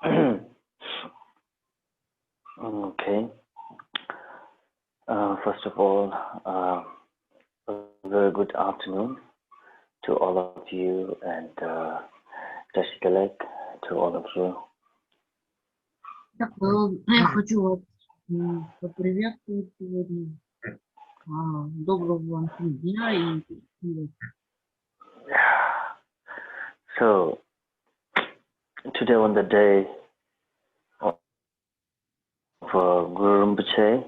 Okay. First of all, a very good afternoon to all of you, and Tashkalek to all of you. Так, я хочу вас поприветствовать сегодня. Доброго вам дня и So, today on the day of Guru Rinpoche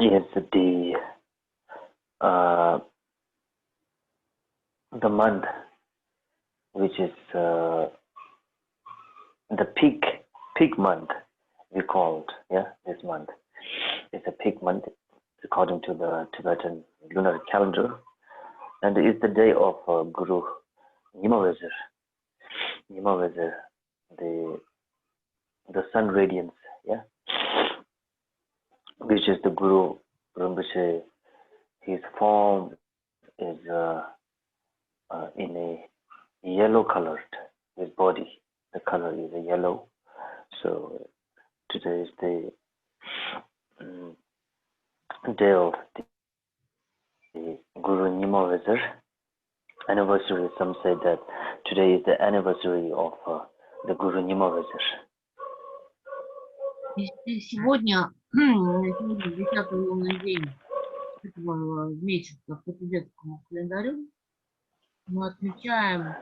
is the month which is the peak month we called, this month. It's a peak month according to the Tibetan lunar calendar, and it's the day of Guru Nimavajir. Nimavajir, the sun radiance, which is the Guru Rinpoche. His form is in a yellow colored, his body, the color is a yellow. So today is the day of the Guru Nimavajir anniversary. Some say that today is the anniversary of the Guru Nimavajir. сегодня 10-й лунный день этого месяца по тибетскому календарю. Мы отмечаем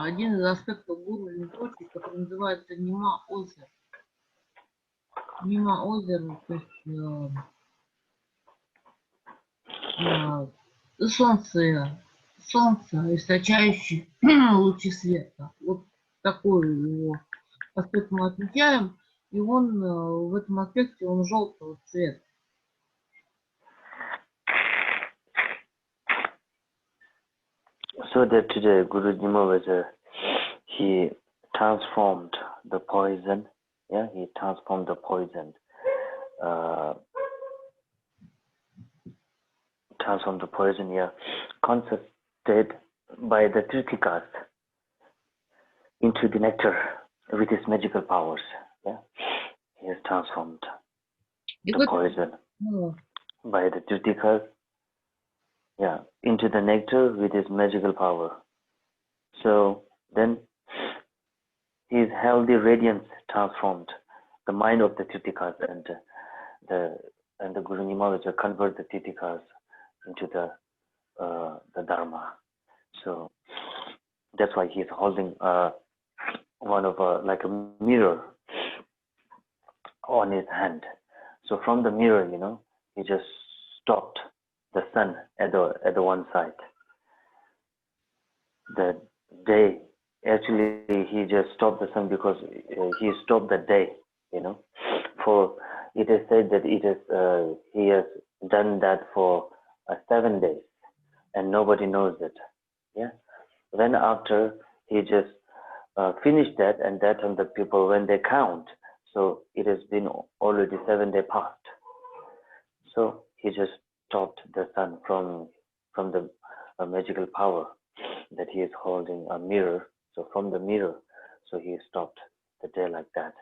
один из аспектов Гуру Ринпоче, который называется Нима Озер. Нима Озер, то есть солнце, источающее лучи света. Вот такой его аспект мы отмечаем, и он в этом аспекте он желтого цвета. So that today Guru Nimavajir, he transformed the poison, he transformed the poison, consisted by the Tritikas into the nectar with his magical powers. He has transformed the poison by the Tritikas, into the nectar with his magical power. So then his healthy radiance transformed the mind of the Tritikas, and the Guru Nimavajir convert the Tritikas into the Dharma. So that's why he is holding one of like a mirror on his hand. So from the mirror, he just stopped the sun at the one side. The day, actually, he just stopped the sun because he stopped the day. For it is said that he has done that for 7 days, and nobody knows it. Then after he just finished that, and that time the people, when they count, so it has been already 7 days past. So he just stopped the sun from the magical power that he is holding a mirror. So from the mirror, so he stopped the day like that,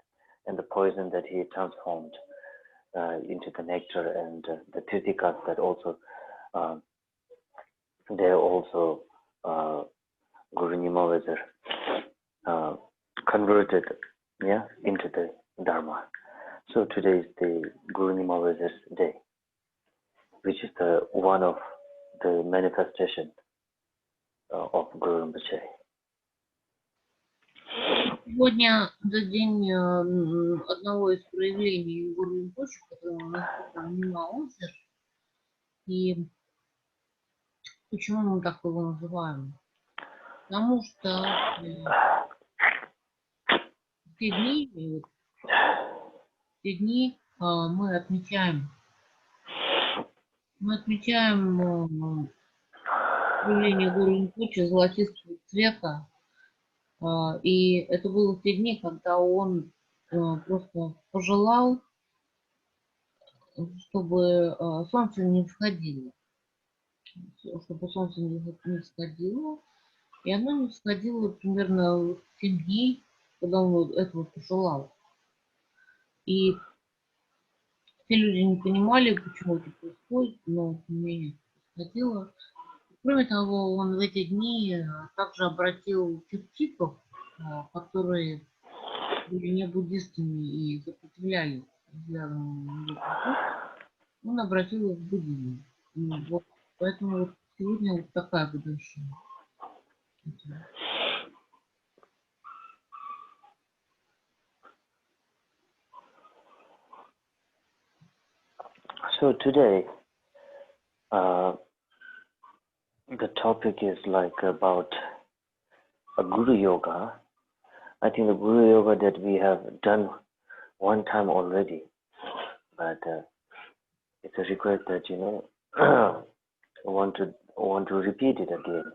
and the poison that he transformed into the nectar, and the Tritikas that also they also Guru Nimavajir converted into the Dharma. So today is the Guru Nimavajir's day, which is one of the manifestation of Guru Rinpoche. Сегодня это день одного из проявлений Гуру Ринпоче, которое называется Нима Озер. И почему мы так его называем? Потому что в те дни мы отмечаем проявление Гуру Ринпоче золотистого цвета. И это было в те дни, когда он просто пожелал, чтобы солнце не всходило. чтобы солнце не всходило. И оно не всходило примерно 7 дней, когда он вот это вот пожелал. И все люди не понимали, почему это происходит, но тем не менее это происходило. Кроме того, он в эти дни также обратил типов, которые были не буддистами и сопротивлялись взглядам его, он обратил их в буддизм. И вот поэтому вот сегодня вот такая годовщина. So today, the topic is like about a Guru Yoga. I think the Guru Yoga that we have done one time already, but it's a request that want to repeat it again,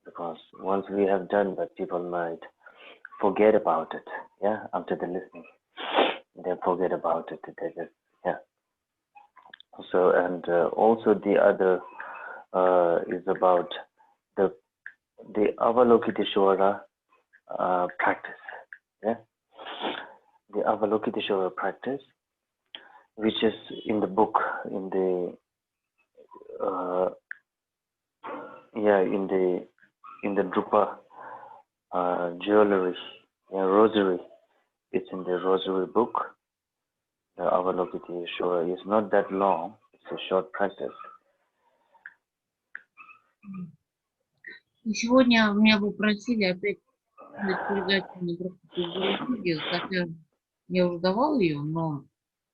because once we have done, but people might forget about it. Yeah, after the listening, they forget about it. They just yeah. So and also the other is about the Avalokiteshvara practice. Yeah, the Avalokiteshvara practice, which is in the book, in the in the Drupa jewelry, rosary. It's in the rosary book. The Avalokiteshvara is not that long. It's a short practice. И сегодня меня попросили опять дать передачу на практику Гуру-йоги, хотя я уже давал ее, но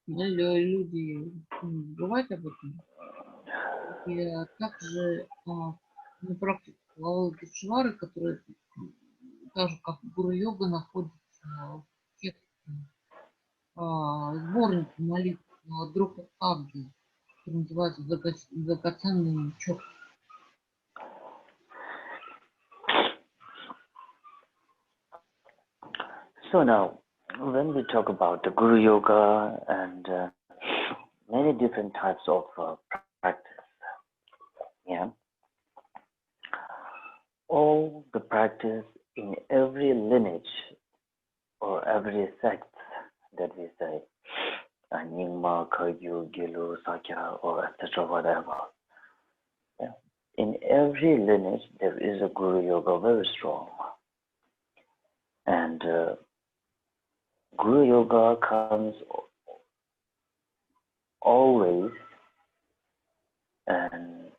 люди забывают об этом. И также на практику Аvalokiteshvara, которая так же как Гуру-йога находится в тексте сборнике молитв Друпа Абди, который называется «Драгоценный мечок». So now, when we talk about the Guru Yoga and many different types of practice, yeah, all the practice in every lineage or every sect that we say, Nyingma, Kagyu, Gilu, Sakya, or etc., whatever. Yeah. In every lineage, there is a Guru Yoga very strong. And Guru Yoga comes always and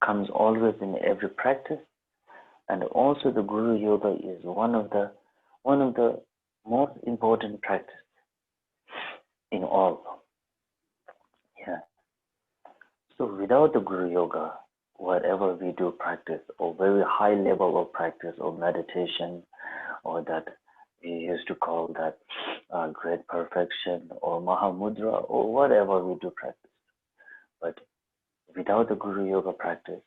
comes always in every practice, and also the Guru Yoga is one of the most important practice in all. Yeah. So without the Guru Yoga, whatever we do practice, or very high level of practice or meditation, or that we used to call that great perfection or Mahamudra or whatever we do practice. But without the Guru Yoga practice,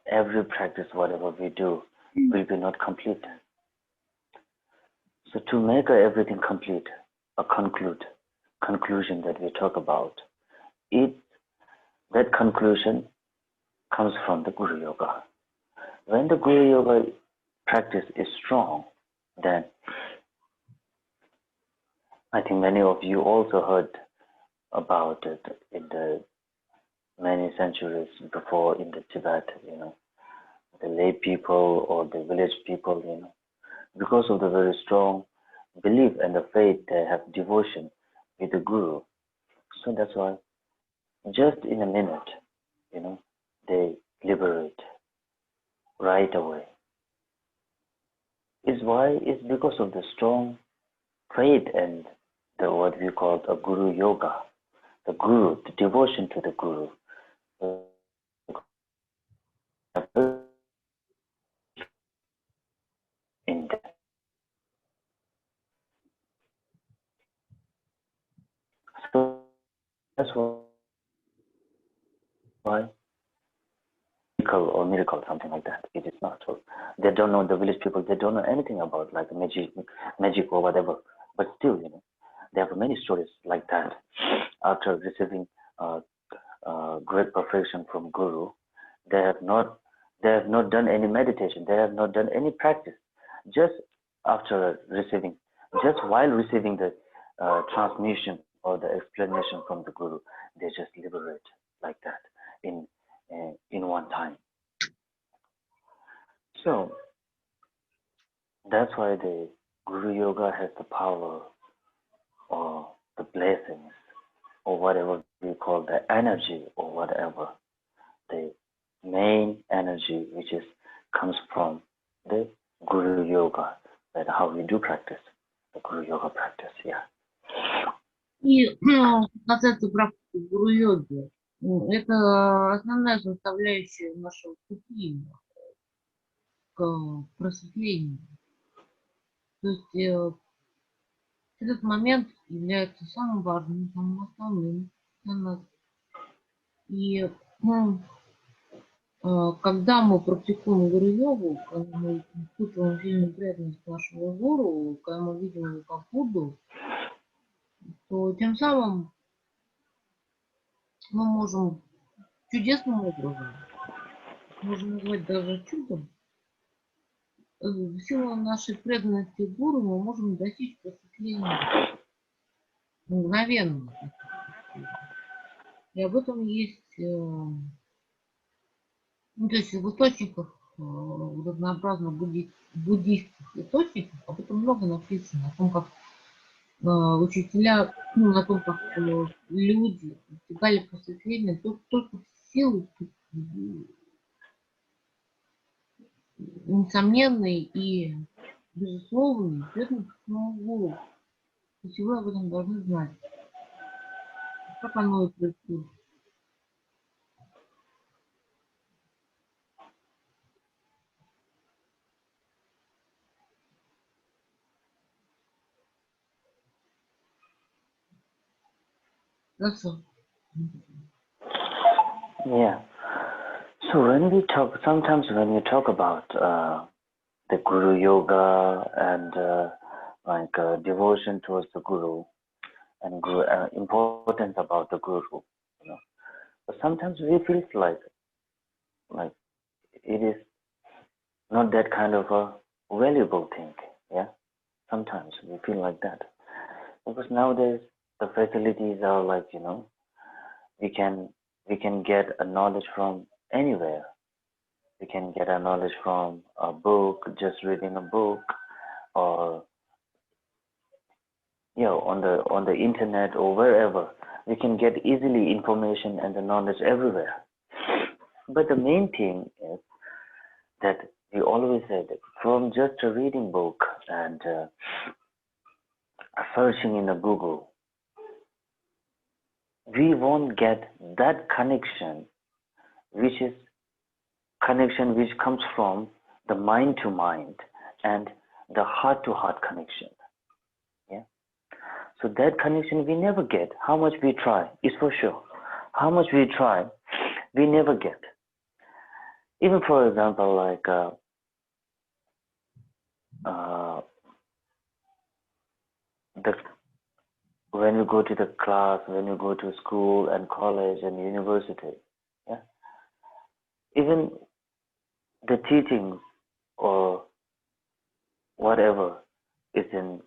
every practice, whatever we do, will be not complete. So to make everything complete, a conclusion that we talk about, that conclusion comes from the Guru Yoga. When the Guru Yoga practice is strong, then I think many of you also heard about it in the many centuries before in the Tibet, the lay people or the village people, because of the very strong belief and the faith, they have devotion with the Guru. So that's why just in a minute, they liberate right away. It's because of the strong faith and what we call a Guru Yoga, the Guru, the devotion to the Guru. In that. So that's why miracle, something like that. It is not so. They don't know, the village people. They don't know anything about like magic or whatever. But still, they have many stories like that. After receiving great perfection from Guru, they have not done any meditation, they have not done any practice. Just after receiving, just while receiving the transmission or the explanation from the Guru, they just liberate like that in one time. So that's why the Guru Yoga has the power or the blessings or whatever we call the energy or whatever, the main energy which is comes from the Guru Yoga, that how we do practice the Guru Yoga practice, yeah. И что касается практики гуру-йоги, это основная составляющая нашего пути к просветлению. То есть этот момент является самым важным, самым основным для нас. И когда мы практикуем гуру-йогу, когда мы испытываем сильную преданность нашему гуру, когда мы видим его как Будду, то тем самым мы можем чудесным образом, можно назвать даже чудом, в силу нашей преданности гуру мы можем достичь просветления мгновенно. И об этом есть, то есть в источниках, в разнообразных буддийских источниках, об этом много написано, о том, как учителя, о том, как люди достигали просветления только в силу несомненной и безусловной преданности самому гуру. И всего об этом должны знать. Как оно и происходит. Хорошо. Yeah. So when we talk, sometimes when we talk about the Guru Yoga and devotion towards the Guru and importance about the Guru, but sometimes we feel like it is not that kind of a valuable thing. Yeah, sometimes we feel like that because nowadays the facilities are like we can get a knowledge from anywhere. We can get a knowledge from a book, just reading a book, or on the internet or wherever. We can get easily information and the knowledge everywhere. But the main thing is that we always say that from just a reading book and searching in a Google, we won't get that connection, which comes from the mind to mind and the heart to heart connection. Yeah. So that connection we never get. How much we try is for sure. How much we try, we never get. Even for example, like when you go to the class, when you go to school and college and university, yeah, even the teachings or whatever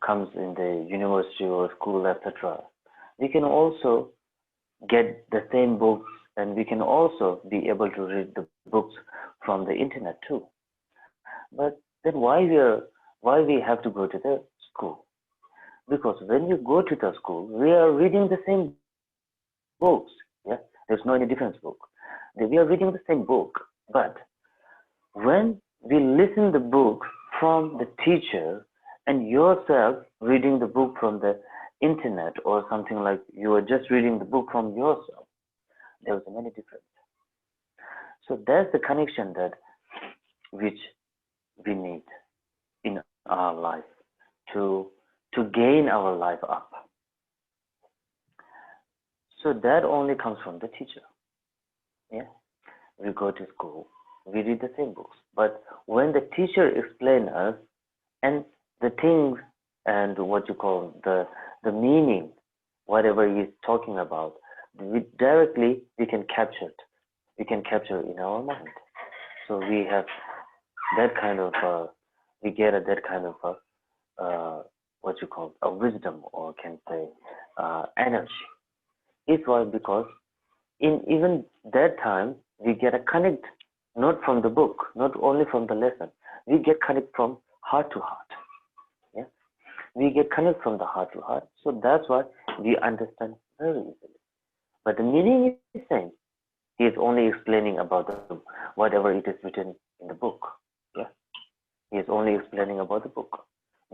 comes in the university or school, etc. We can also get the same books, and we can also be able to read the books from the internet too. But then why we have to go to the school? Because when you go to the school, we are reading the same books. Yeah, there's no any difference book. We are reading the same book, but when we listen the book from the teacher and yourself reading the book from the internet or something like you are just reading the book from yourself, there's many difference. So that's the connection that which we need in our life to gain our life up. So that only comes from the teacher. Yeah, we go to school, we read the same books, but when the teacher explains us and the things and what you call the meaning, whatever he's talking about, directly we can capture it. We can capture it in our mind. So we have that kind of we get that kind of what you call a wisdom, or can say energy. It's why, because in even that time we get a connect, not from the book, not only from the lesson. We get connect from heart to heart. Yeah, we get connect from the heart to heart. So that's why we understand very easily. But the meaning is same. He is only explaining about whatever it is written in the book. Yeah, he is only explaining about the book.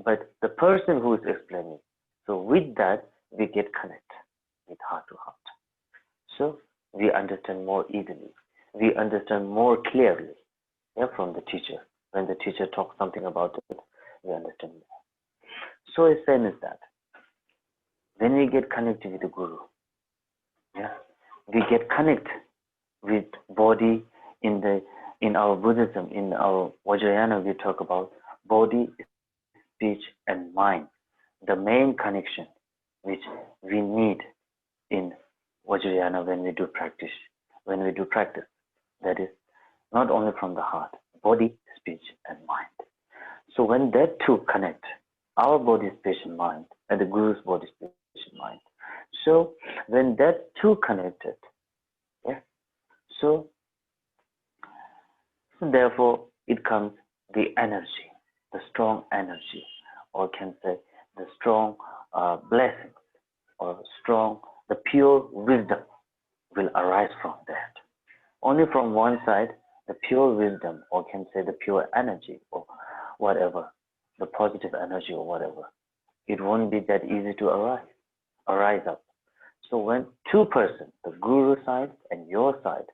But the person who is explaining, so with that we get connect with heart to heart. So we understand more easily. We understand more clearly, yeah, from the teacher. When the teacher talks something about it, we understand more. So his saying is that when we get connected with the Guru, yeah, we get connect with body in our Buddhism, in our Vajrayana, we talk about body, speech, and mind. The main connection which we need in Vajrayana when we do practice, that is not only from the heart, body, speech, and mind. So when that two connect, our body, speech, and mind, and the Guru's body, speech, and mind. So when that two connected, yeah, so therefore it comes the energy, the strong energy, or can say the strong blessings, or strong, the pure wisdom will arise from that. Only from one side, the pure wisdom, or can say the pure energy, or whatever, the positive energy or whatever, it won't be that easy to arise up. So when two persons, the Guru side and your side,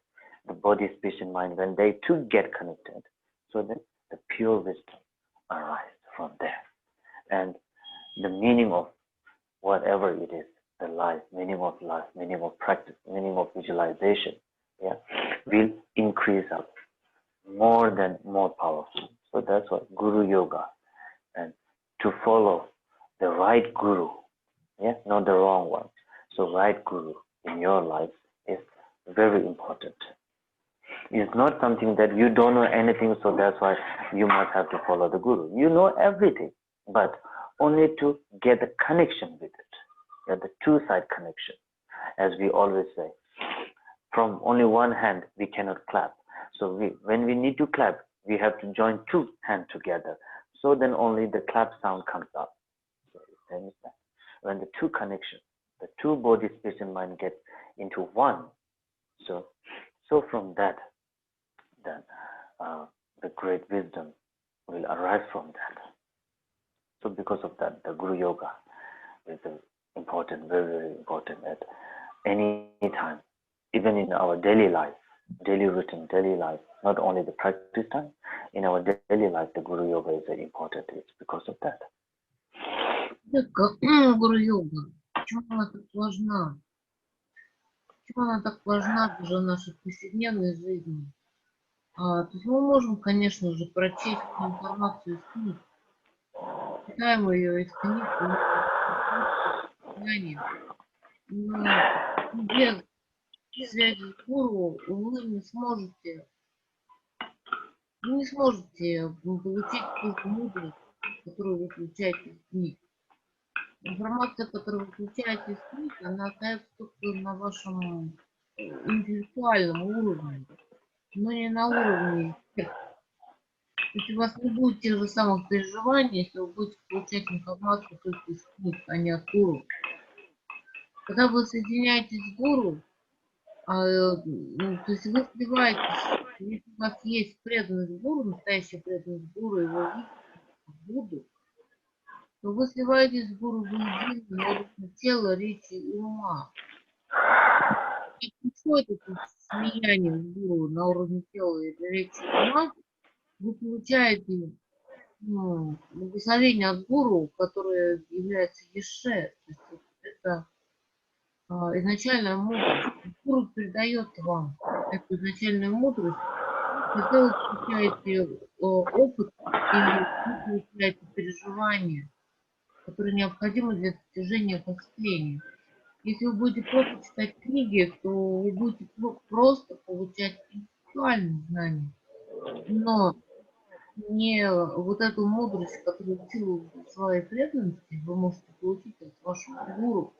the body, speech, and mind, when they two get connected, so then the pure wisdom arises from there. And the meaning of whatever it is, the life, meaning of practice, meaning of visualization, yeah, will increase up more powerful. So that's what Guru Yoga, and to follow the right Guru, yeah, not the wrong one. So right Guru in your life is very important. It's not something that you don't know anything, so that's why you must have to follow the Guru. You know everything, but only to get the connection with it, yeah, the two-side connection. As we always say, from only one hand we cannot clap. So when we need to clap, we have to join two hands together. So then only the clap sound comes up. So when the two connection, the two body, speech, and mind get into one. So from that, then the great wisdom will arise from that. So because of that, the Guru Yoga is important, very, very important at any time, even in our daily life, daily routine, daily life, not only the practice time, in our daily life, the Guru Yoga is very important. It's because of that. Гуру Йога, почему она так важна? Почему она так важна даже в нашей повседневной жизни? То есть мы можем, конечно же, прочесть информацию из книг, читаем ее из книг, но без связи с гуру вы не сможете получить ту мудрость, которую вы получаете из книг. Информация, которую вы получаете из книг, она остается только на вашем интеллектуальном уровне, но не на уровне сердца. То есть у вас не будет тех же самых переживаний, если вы будете получать информацию только из книг, а не от гуру. Когда вы соединяетесь с гуру, то есть вы сливаетесь, если у вас есть преданность гуру, настоящая преданность гуру, его Будду, то вы сливаетесь с гуру воедино на уровне тела, речи и ума. И происходит это слияние с гуру на уровне тела, речи и ума, вы получаете благословение от гуру, которое является еше, то есть это изначальная мудрость. Гуру передает вам эту изначальную мудрость, когда вы получаете опыт и вы получаете переживания, которые необходимы для достижения впечатления. Если вы будете просто читать книги, то вы будете просто получать интеллектуальные знания, но не вот эту мудрость, которую в силу своей преданности вы можете получить от вашего гуру.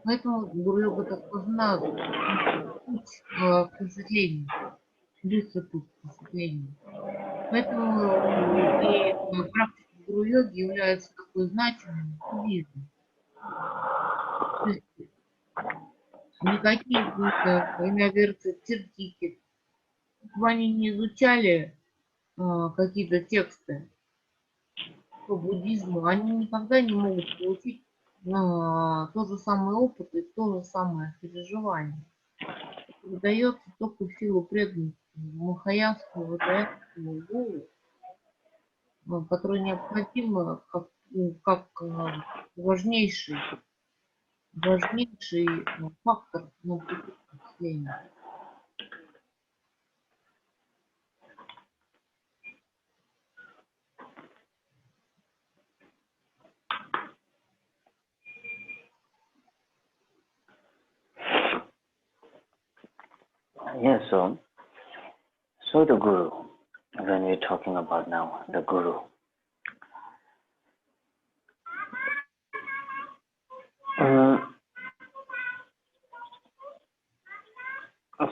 Поэтому гуру-йога так важна, путь к просветлению, близкий путь к просветлению. Поэтому и практика гуру-йоги является такой значимой в буддизме. То есть никакие иноверцы, циртики, чтобы они не изучали какие-то тексты по буддизму, они никогда не могут получить тот же самый опыт и то же самое переживание. Выдается только в силу преданности махаянского даянского гуру, который необходимо как важнейший фактор на пути к просветлению. Yes, so the guru, when we're talking about now, the guru.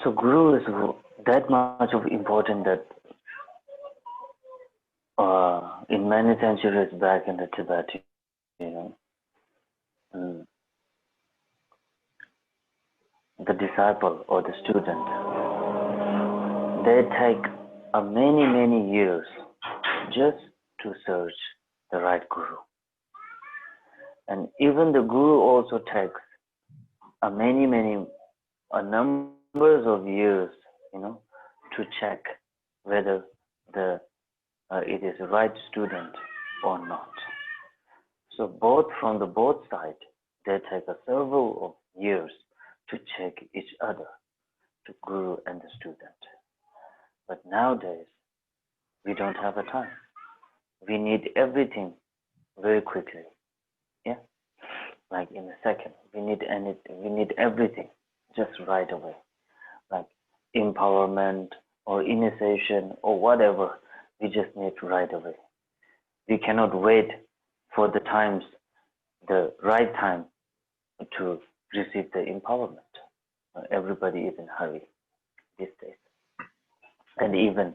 So guru is that much of important that in many centuries back in the Tibet, you know, the disciple or the student, they take many years just to search the right guru. And even the guru also takes numbers of years, you know, to check whether it is the right student or not. So from both sides, they take several of years to check each other, the guru and the student. But nowadays, we don't have a time. We need everything very quickly. Yeah, like in a second. We need everything just right away. Like empowerment or initiation or whatever, we just need right away. We cannot wait for the right time to receive the empowerment. Everybody is in a hurry these days. And even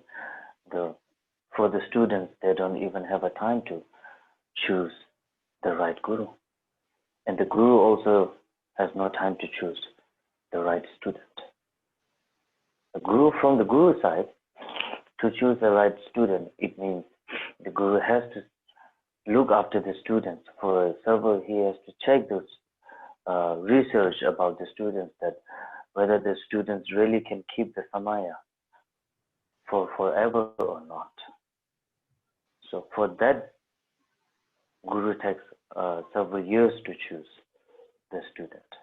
for the students, they don't even have a time to choose the right guru. And the guru also has no time to choose the right student. From the guru side, to choose the right student, it means the guru has to look after the students for several. He has to check those research about the students, that whether the students really can keep the samaya for forever or not. So for that, guru takes several years to choose the student,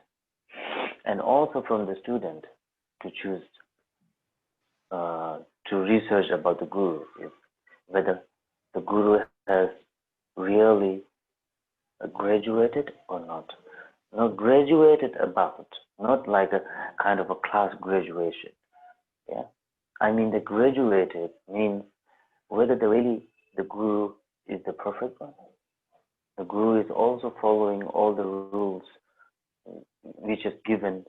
and also from the student to choose to research about the guru, whether the guru has really graduated or not. Not graduated about, not like a kind of a class graduation. Yeah, I mean the graduated means whether the guru is the perfect one. The guru is also following all the rules which is given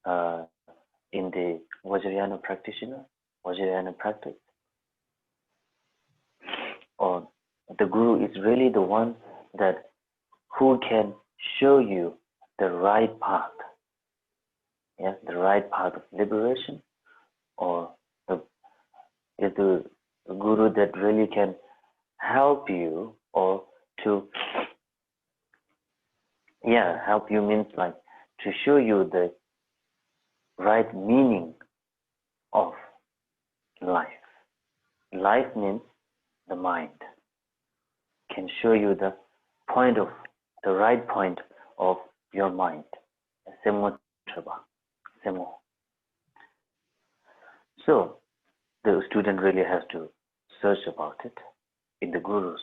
in the Vajrayana Vajrayana practice. Or the guru is really the one that who can show you the right path. Yeah, the right path of liberation, or is the guru that really can help you, or to help you means like to show you the right meaning of life. Life means the mind can show you the right point of your mind. So the student really has to search about it in the guru's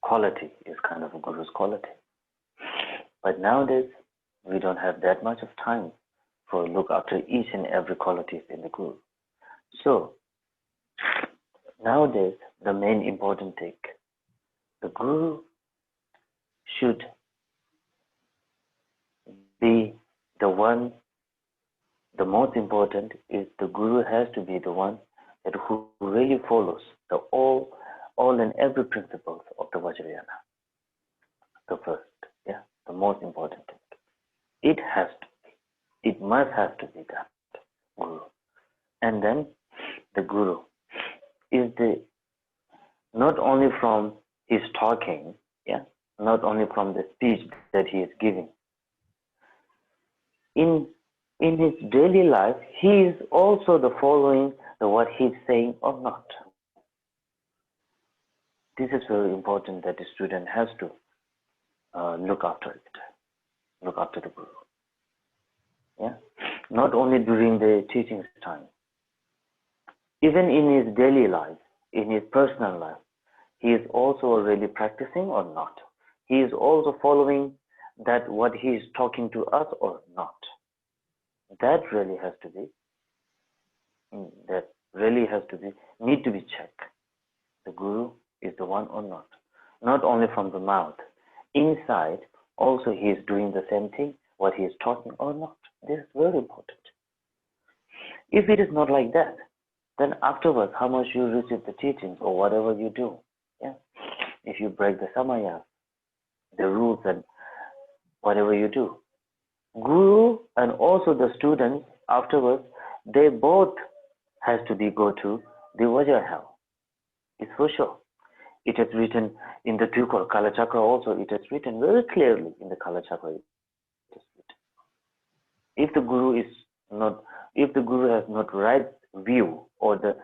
quality is kind of a guru's quality. But nowadays, we don't have that much of time for look after each and every qualities in the guru. So nowadays, the main important thing, the guru should be the one. The most important is the guru has to be the one that who really follows the all and every principles of the Vajrayana. The first, the most important thing. It has to be. It must have to be that guru. And then the guru is the not only from his talking, not only from the speech that he is giving. In his daily life, he is also the following the what he's saying or not. This is very important that the student has to look after it, look after the guru. Not only during the teaching time, even in his daily life, in his personal life, he is also really practicing or not. He is also following that what he is talking to us or not. That really has to be, need to be checked. The guru is the one or not. Not only from the mouth. Inside, also he is doing the same thing, what he is talking or not. This is very important. If it is not like that, then afterwards, how much you receive the teachings or whatever you do, if you break the samaya, the rules and whatever you do, guru and also the students afterwards, they both has to go to the Vajra hell. It's for sure. It is written in the Trikor Kala Chakra also. It is written very clearly in the Kala Chakra. If the guru has not right view or the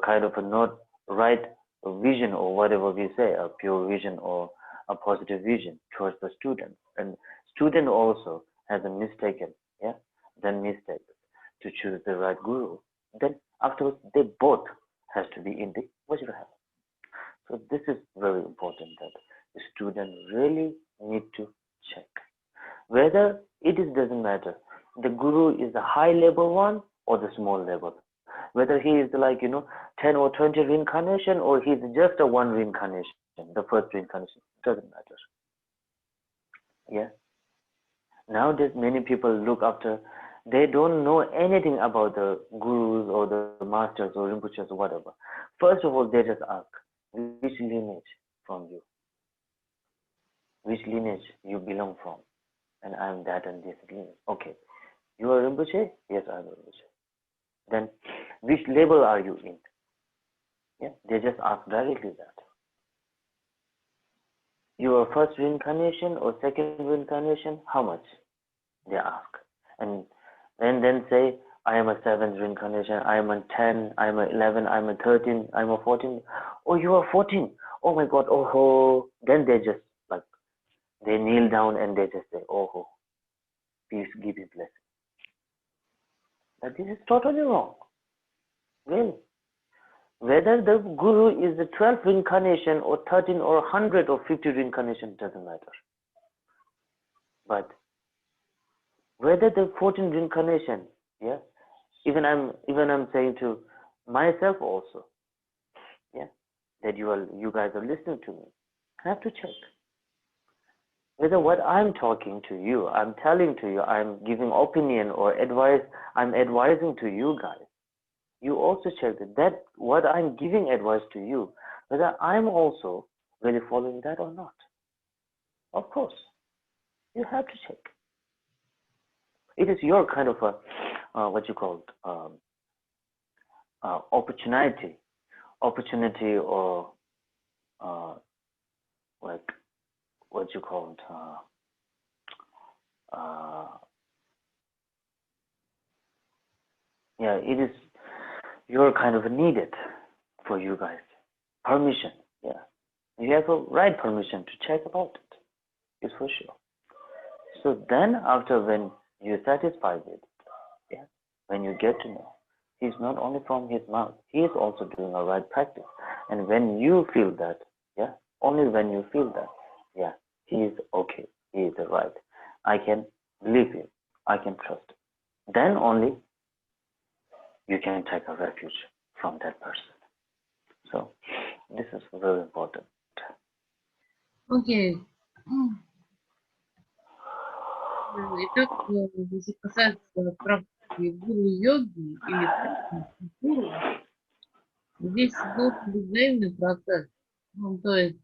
kind of a not right vision or whatever we say, a pure vision or a positive vision towards the student, and student also has a mistake to choose the right guru, then afterwards they both has to be in the Vajra hell. So this is very important that the student really need to check whether it doesn't matter the guru is the high level one or the small level, whether he is 10 or 20 reincarnation or he's just a one reincarnation, the first reincarnation, doesn't matter. Nowadays many people look after, they don't know anything about the gurus or the masters or rinpoches or whatever. First of all, they just ask, which lineage from you? Which lineage you belong from? And I'm that and this lineage. Okay. You are Rinpoche? Yes, I'm Rinpoche. Then, which level are you in? They just ask directly that. Your first reincarnation or second reincarnation, how much? They ask. And then say, I am a 7th reincarnation, I am a 10, I am a 11, I am a 13, I am a 14. Oh, you are 14. Oh my God, oh. Then they just they kneel down and they just say, oh, please give his blessing. But this is totally wrong. Really. Whether the guru is the 12th reincarnation or 13 or 100 or 50 reincarnation doesn't matter. But whether the 14th reincarnation, even I'm saying to myself also, that you guys are listening to me, I have to check whether what I'm talking to you, I'm telling to you, I'm giving opinion or advice, I'm advising to you guys. You also check that what I'm giving advice to you, whether I'm also really following that or not. Of course, you have to check. It is your kind of a opportunity or it is your kind of needed for you guys. Permission, you have a right permission to check about it. It's for sure. So then after when you're satisfied with it, when you get to know, he's not only from his mouth, he is also doing a right practice. And when you feel that, Only when you feel that, yeah, he is okay, he is right, I can believe him, I can trust him, then only you can take a refuge from that person. So this is very important. Окей. Итак, если касается практики гуру-йоги или практики гуру, здесь должен быть взаимный процесс. Ну, то есть,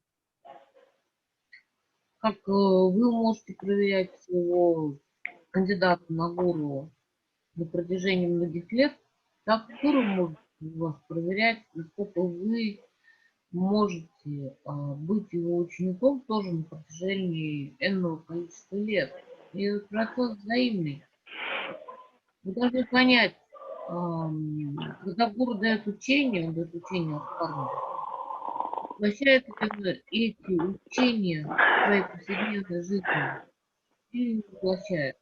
как вы можете проверять своего кандидата на гуру на протяжении многих лет, так гуру может вас проверять, насколько вы можете быть его учеником тоже на протяжении энного количества лет. И этот процесс взаимный. Вы должны понять, когда гуру дает учение, он дает учение от кармы, воплощает ли эти учения в своей повседневной жизни или не воплощает.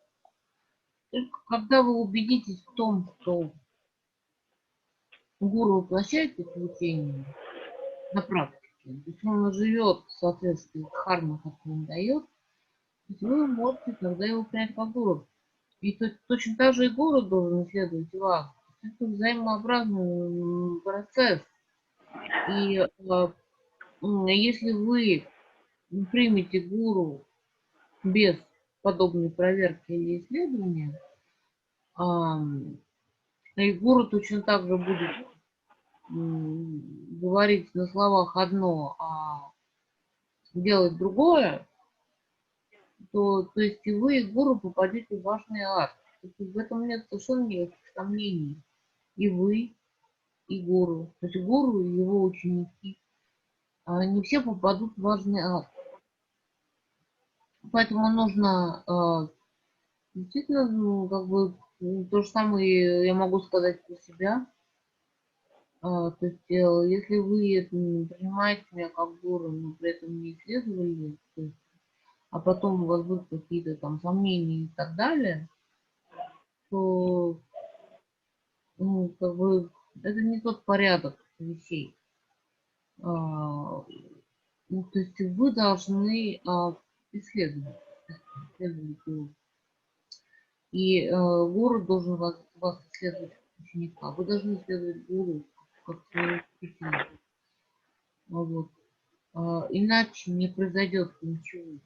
Только когда вы убедитесь в том, что гуру воплощает эти учения на практике, то есть он живет в соответствии с дхармой, которую он дает, то есть вы можете тогда его принять как гуру. И точно так же и гуру должен исследовать вас. Это взаимообразный процесс. И если вы примете гуру без подобной проверки или исследования, и гуру точно так же будет говорить на словах одно, а делать другое, то есть и вы, и гуру попадете в важный ад. В этом нет совершенно никаких сомнений. И вы, и гуру. То есть гуру и его ученики. Не все попадут в важный ад. Поэтому нужно действительно, как бы, то же самое я могу сказать про себя. То есть, если вы принимаете меня как гуру, но при этом не исследовали, то есть, а потом у вас будут какие-то там сомнения и так далее, то, как бы, это не тот порядок вещей. То есть вы должны исследовать его. И гуру должен вас исследовать как ученика. Вы должны исследовать гуру как своего учителя. Вот. Иначе не произойдет ничего.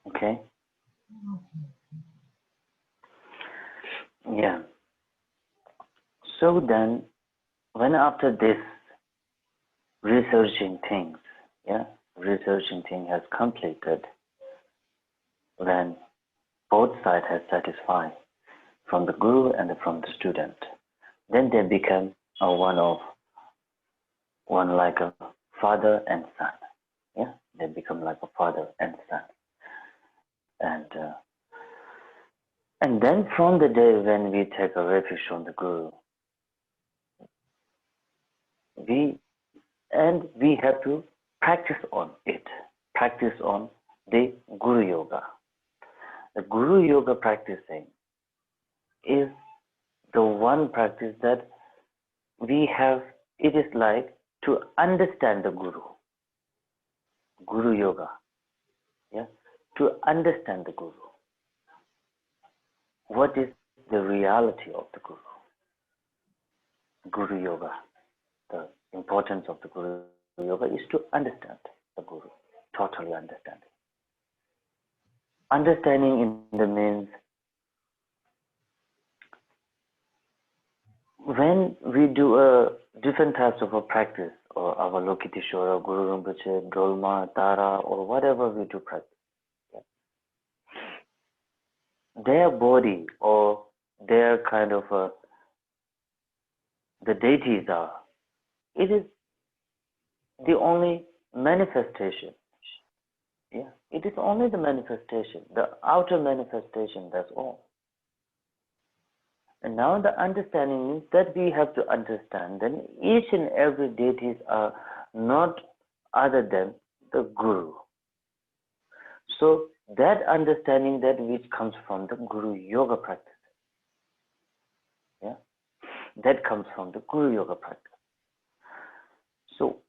Okay. Yeah. So then, when after this researching things, researching thing has completed, when both sides have satisfied from the guru and from the student, then they become one like a father and son. Yeah, they become like a father and son. And then from the day when we take a refuge from the guru, we have to practice on it, practice on the Guru Yoga. The Guru Yoga practicing is the one practice that we have. It is like to understand the Guru. Guru Yoga, yeah, to understand the Guru. What is the reality of the Guru? Guru Yoga. The importance of the Guru Yoga is to understand the Guru, totally understand. Understanding in the means when we do a different types of a practice, or Avalokiteshvara, Guru Rinpoche, Dolma, Tara, or whatever we do practice, their body or their kind of the deities are, it is the only manifestation. Yeah, it is only the manifestation, the outer manifestation, that's all. And now the understanding means that we have to understand that each and every deities are not other than the Guru. So that understanding that which comes from the Guru Yoga practice. Yeah, that comes from the Guru Yoga practice. So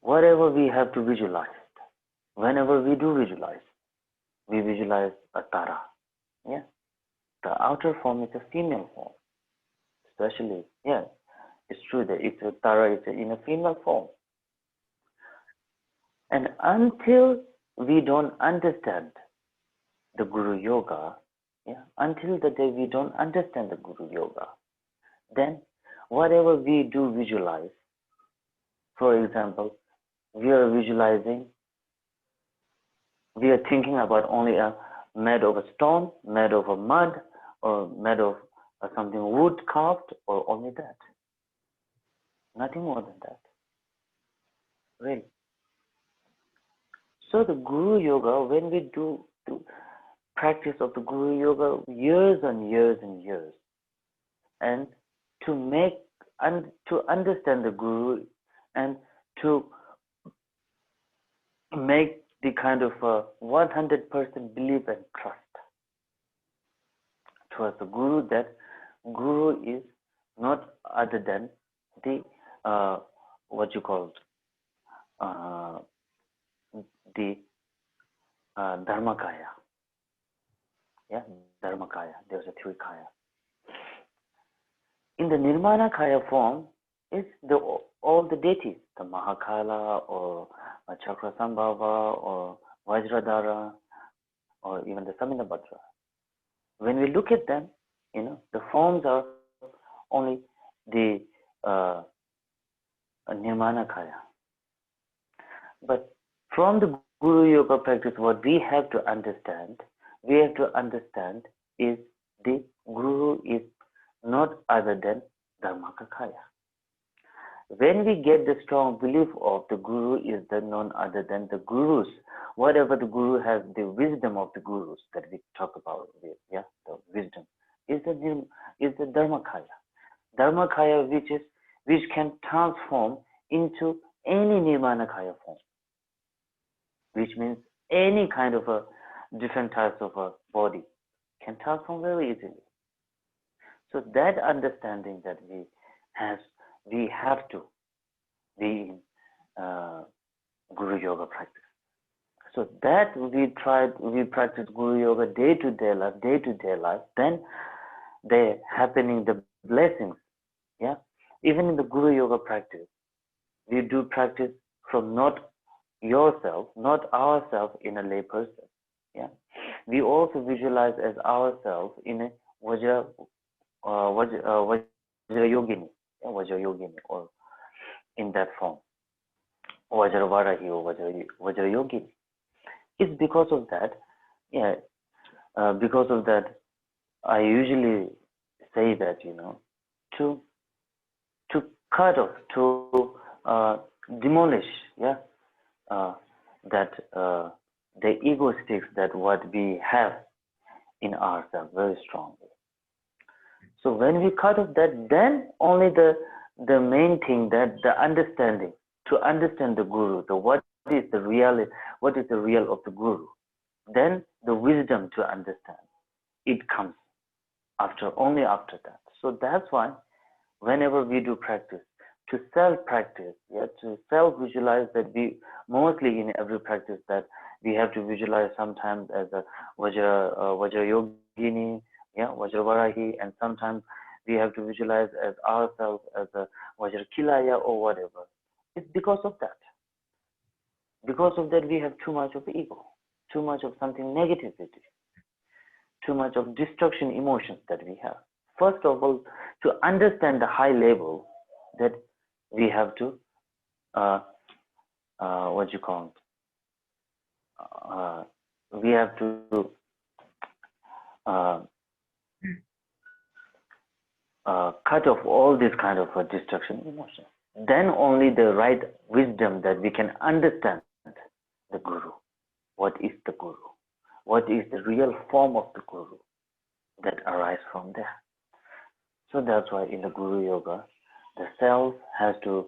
whatever we have to visualize, whenever we do visualize, we visualize a Tara. Yeah, the outer form is a female form, especially. Yeah, it's true that it's a Tara is in a female form. And until we don't understand the Guru Yoga, yeah, until the day we don't understand the Guru Yoga, then whatever we do visualize, for example, we are visualizing, we are thinking about only a made of a stone, made of a mud, or made of something wood carved, or only that. Nothing more than that. Really. So the Guru Yoga, when we do practice of the Guru Yoga years and years and years, and to make and to understand the Guru and to make the kind of 100% belief and trust towards the Guru, that Guru is not other than the what you call the Dharmakaya. Yeah, Dharmakaya. There's a three kaya. In the Nirmana Kaya form is all the deities, the Mahakala or Chakra Sambhava or Vajradhara or even the Saminabhadra. When we look at them, the forms are only the Nirmana Kaya. But from the Guru Yoga practice, what we have to understand is the Guru is not other than Dharmakaya. When we get the strong belief of the Guru is the none other than the Gurus, whatever the Guru has, the wisdom of the Gurus that we talk about, the wisdom is the Dharmakaya. Dharmakaya which can transform into any Nirmanakaya form, which means any kind of a different types of a body can transform very easily. So that understanding that we have to be in Guru Yoga practice. So that we practice Guru Yoga day to day life, then they're happening the blessings. Yeah, even in the Guru Yoga practice, we do practice from not yourself, not ourselves in a lay person. Yeah, we also visualize as ourselves in a Vajra Yogini, or in that form, Vajravarahi or Vajra Yogini. It's because of that, because of that, I usually say that, to cut off, to demolish, that the egoistics that what we have in ourselves very strongly. So when we cut off that, then only the main thing, that the understanding, to understand the Guru, what is the real of the Guru, then the wisdom to understand, it comes only after that. So that's why whenever we do practice, to self-practice, to self-visualize, that we mostly in every practice that we have to visualize sometimes as a Vajra Yogini, Vajravarahi, and sometimes we have to visualize as ourselves as a Vajrakilaya or whatever. It's because of that. Because of that, we have too much of ego, too much of something negativity, too much of destruction emotions that we have. First of all, to understand the high level, that we have to, we have to cut off all this kind of destruction emotions. Then only the right wisdom that we can understand the Guru. What is the Guru? What is the real form of the Guru that arises from there? So that's why in the Guru Yoga, the self has to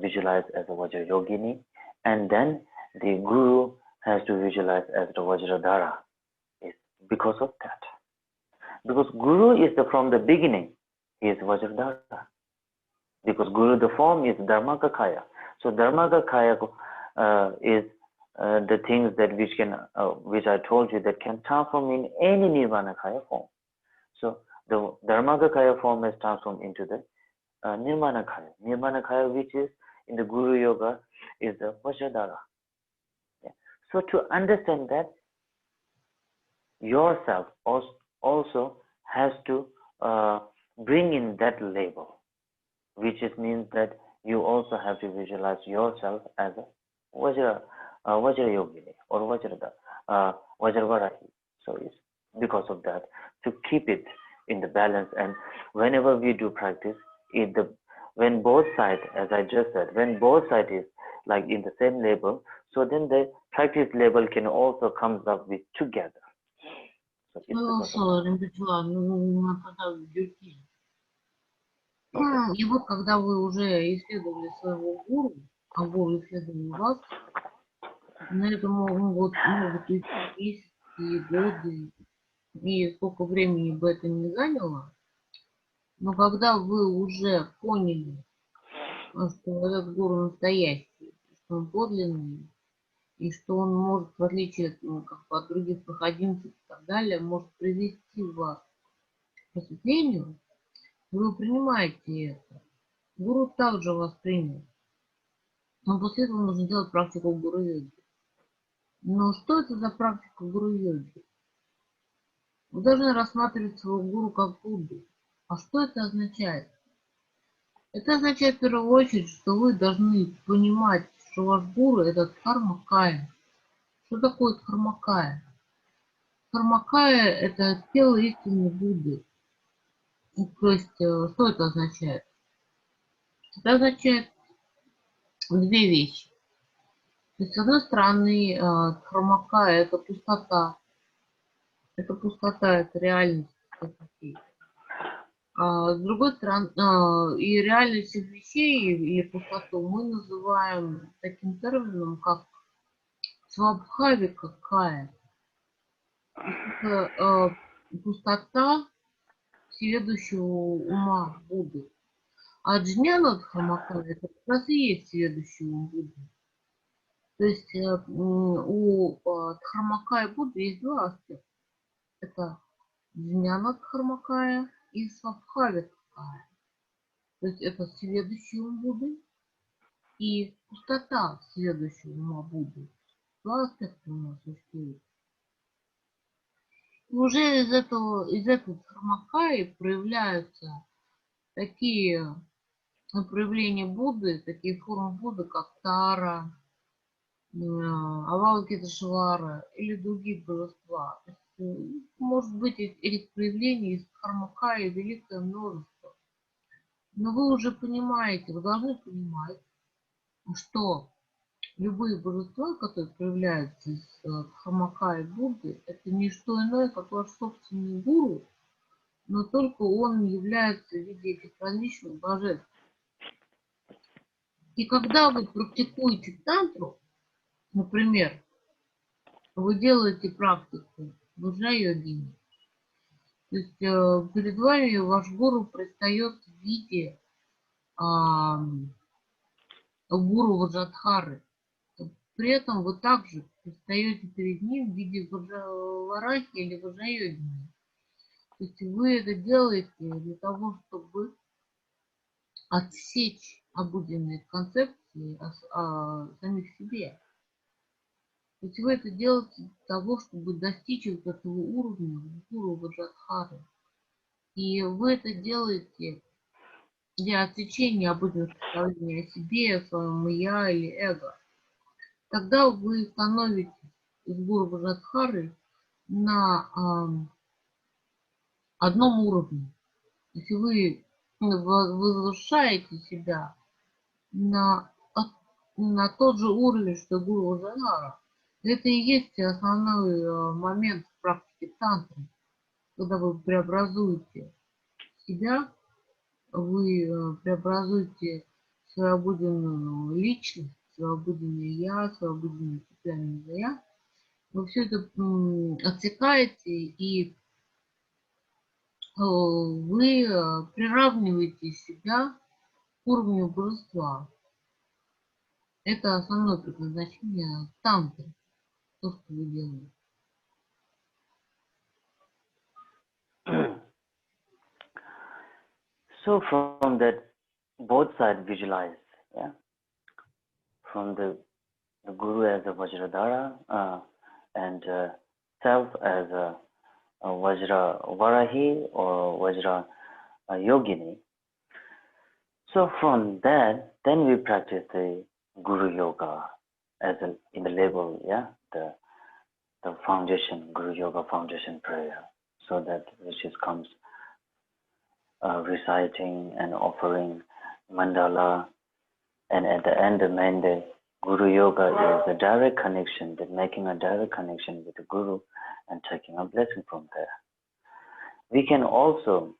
visualize as a Vajrayogini, and then the Guru has to visualize as the Vajradhara. It's because of that. Because Guru is from the beginning, he is Vajradhara. Because Guru, the form is Dharmakaya. So Dharmakaya is the things that which I told you that can transform in any Nirmanakaya form. So the Dharmakaya form is transformed into the Nirmanakaya. Nirmanakaya, which is in the Guru Yoga, is the Vajradhara. Yeah. So to understand that, yourself also has to bring in that label, which means that you also have to visualize yourself as a Vajrayogini or Vajravarahi. So it's because of that, to keep it in the balance. And whenever we do practice, when both sides, as I just said, when both sides is like in the same label, so then the practice label can also comes up with together. So it's И вот когда вы уже исследовали своего гуру, а гуру исследовали вас, на это могут идти месяцы, годы, и сколько времени бы это ни заняло, но когда вы уже поняли, что этот гуру настоящий, что он подлинный, и что он может, в отличие от других проходимцев и так далее, может привести вас к просветлению, вы принимаете это. Гуру также вас принял. Но после этого нужно делать практику гуру-йоги. Но что это за практика гуру-йоги? Вы должны рассматривать своего гуру как Будду. А что это означает? Это означает в первую очередь, что вы должны понимать, что ваш гуру – это дхармакая. Что такое дхармакая? Дхармакая – это тело истинной Будды. То есть, что это означает? Это означает две вещи. То есть, с одной стороны, дхармакая – это пустота. Это пустота, это реальность всех вещей. С другой стороны, и реальность всех вещей или пустоту мы называем таким термином, как свабхавика кая. Это пустота всеведущего ума Будды. А джняна дхармакая – это как раз и есть всеведущий ум Будды. То есть у дхармакая Будды есть два аспекта. Это джняна дхармакая и свабхавика кая. То есть это всеведущий ум Будды и пустота всеведущего ума Будды. Два аспекта у нас существуют. И уже из этой дхармакаи проявляются такие проявления Будды, такие формы Будды, как Тара, Авалокитешвара или другие божества. Может быть, этих проявлений из дхармакаи великое множество. Но вы уже понимаете, вы должны понимать, что любые божества, которые проявляются из дхармакаи Будды, это не что иное, как ваш собственный гуру, но только он является в виде этих различных божеств. И когда вы практикуете тантру, например, вы делаете практику ваджра-йогини, то есть перед вами ваш гуру предстает в виде гуру Ваджрадхары. При этом вы также предстаете перед ним в виде Ваджраварахи или Ваджра-йогини. То есть вы это делаете для того, чтобы отсечь обыденные концепции о самих себе. То есть вы это делаете для того, чтобы достичь вот этого уровня гуру Ваджрадхары. И вы это делаете для отсечения обыденных представлений о себе, о своем я или эго. Тогда вы становитесь с гуру Ваджрадхарой на одном уровне. Если вы возвышаете себя на тот же уровень, что гуру Ваджрадхара, это и есть основной момент в практике тантры, когда вы преобразуете себя вы преобразуете свою обыденную личность, свое обыденное я, свое обыденное стеклянное я. Вы все это отсекаете, и вы приравниваете себя к уровню божества. Это основное предназначение тантры, то, что вы делаете. So from that, both sides visualize, yeah, from the guru as a Vajradhara and self as a Vajra Varahi or Vajra Yogini. So from that, then we practice the Guru Yoga as in the label, yeah, the foundation, Guru Yoga foundation prayer, so that which is comes reciting and offering mandala, and at the end, the main day, Guru Yoga is a direct connection, with making a direct connection with the Guru and taking a blessing from there. We can also,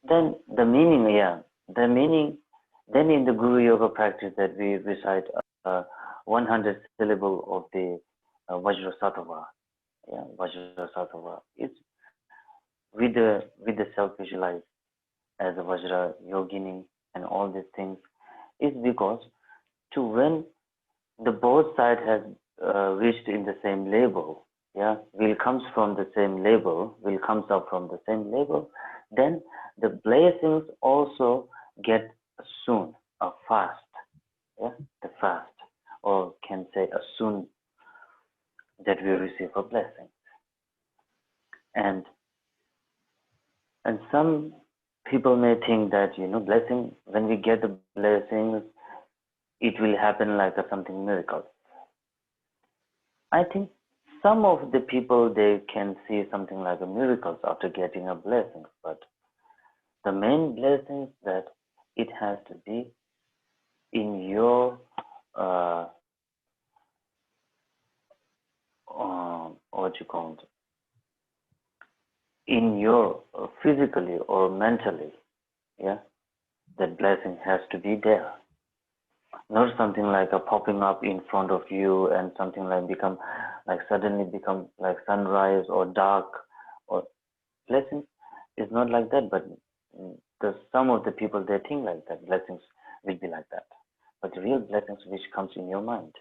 then the meaning, yeah, the meaning, then in the Guru Yoga practice that we recite 100 syllable of the Vajrasattva, yeah, Vajrasattva, it's with the self-visualize as a Vajra Yogini and all these things, is because to when the both side has reached in the same label, yeah, will comes from the same label, will comes up from the same label, then the blessings also get soon, fast, yeah, the fast, or can say a soon that we receive a blessing. And some people may think that, blessing, when we get the blessings, it will happen like something miracle. I think some of the people, they can see something like a miracles after getting a blessing, but the main blessing is that it has to be in your what you call it, in your physically or mentally, yeah, that blessing has to be there. Not something like a popping up in front of you and something like suddenly become like sunrise or dark, or blessings is not like that, but some of the people, they think like that blessings will be like that, but the real blessings which comes in your mind,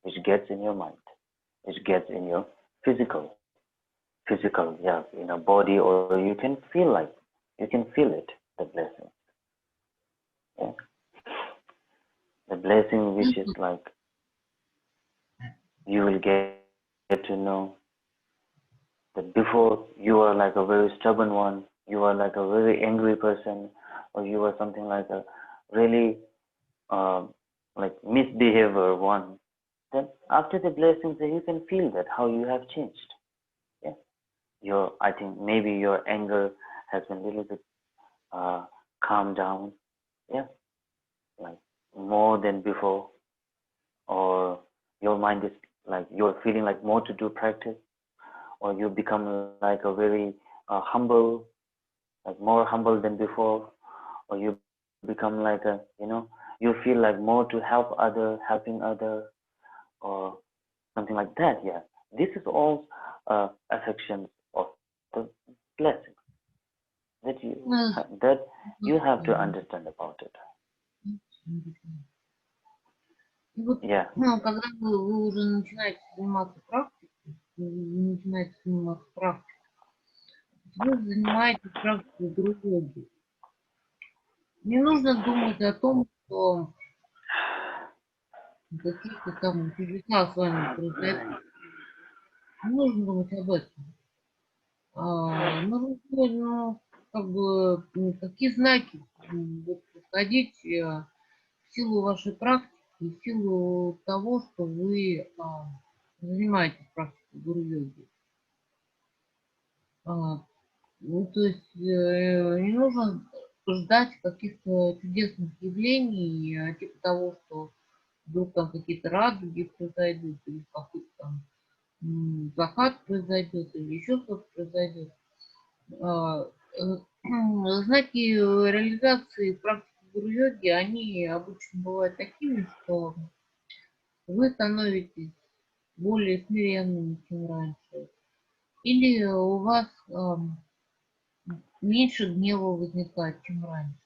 which gets in your mind, which gets in your physical, yeah, in a body, or you can feel it, the blessing, yeah, the blessing which is like you will get to know that before you are like a very stubborn one, you are like a very angry person, or you are something like a really like misbehavior one. Then after the blessings, then you can feel that how you have changed. Yeah, I think maybe your anger has been a little bit calmed down. Yeah, like more than before, or your mind is like you're feeling like more to do practice, or you become like a very humble, like more humble than before, or you become like a, you feel like more to helping other, or something like that. Yeah, this is all affections of the blessing that you have to understand about it. И вот, Yeah. когда вы уже начинаете заниматься практикой, вы занимаетесь практикой гуру-йоги. Не нужно думать о том, что какие-то там чудеса с вами произойдут. Не нужно думать об этом. Нужно думать, какие знаки будут происходить в силу вашей практики, в силу того, что вы занимаетесь практикой гуру-йоги. То есть не нужно ждать каких-то чудесных явлений, типа того, что вдруг там какие-то радуги произойдут, или какой-то там закат произойдет, или еще что-то произойдет. знаки реализации практики гуру-йоги, они обычно бывают такими, что вы становитесь более смиренными, чем раньше. Или у вас меньше гнева возникает, чем раньше.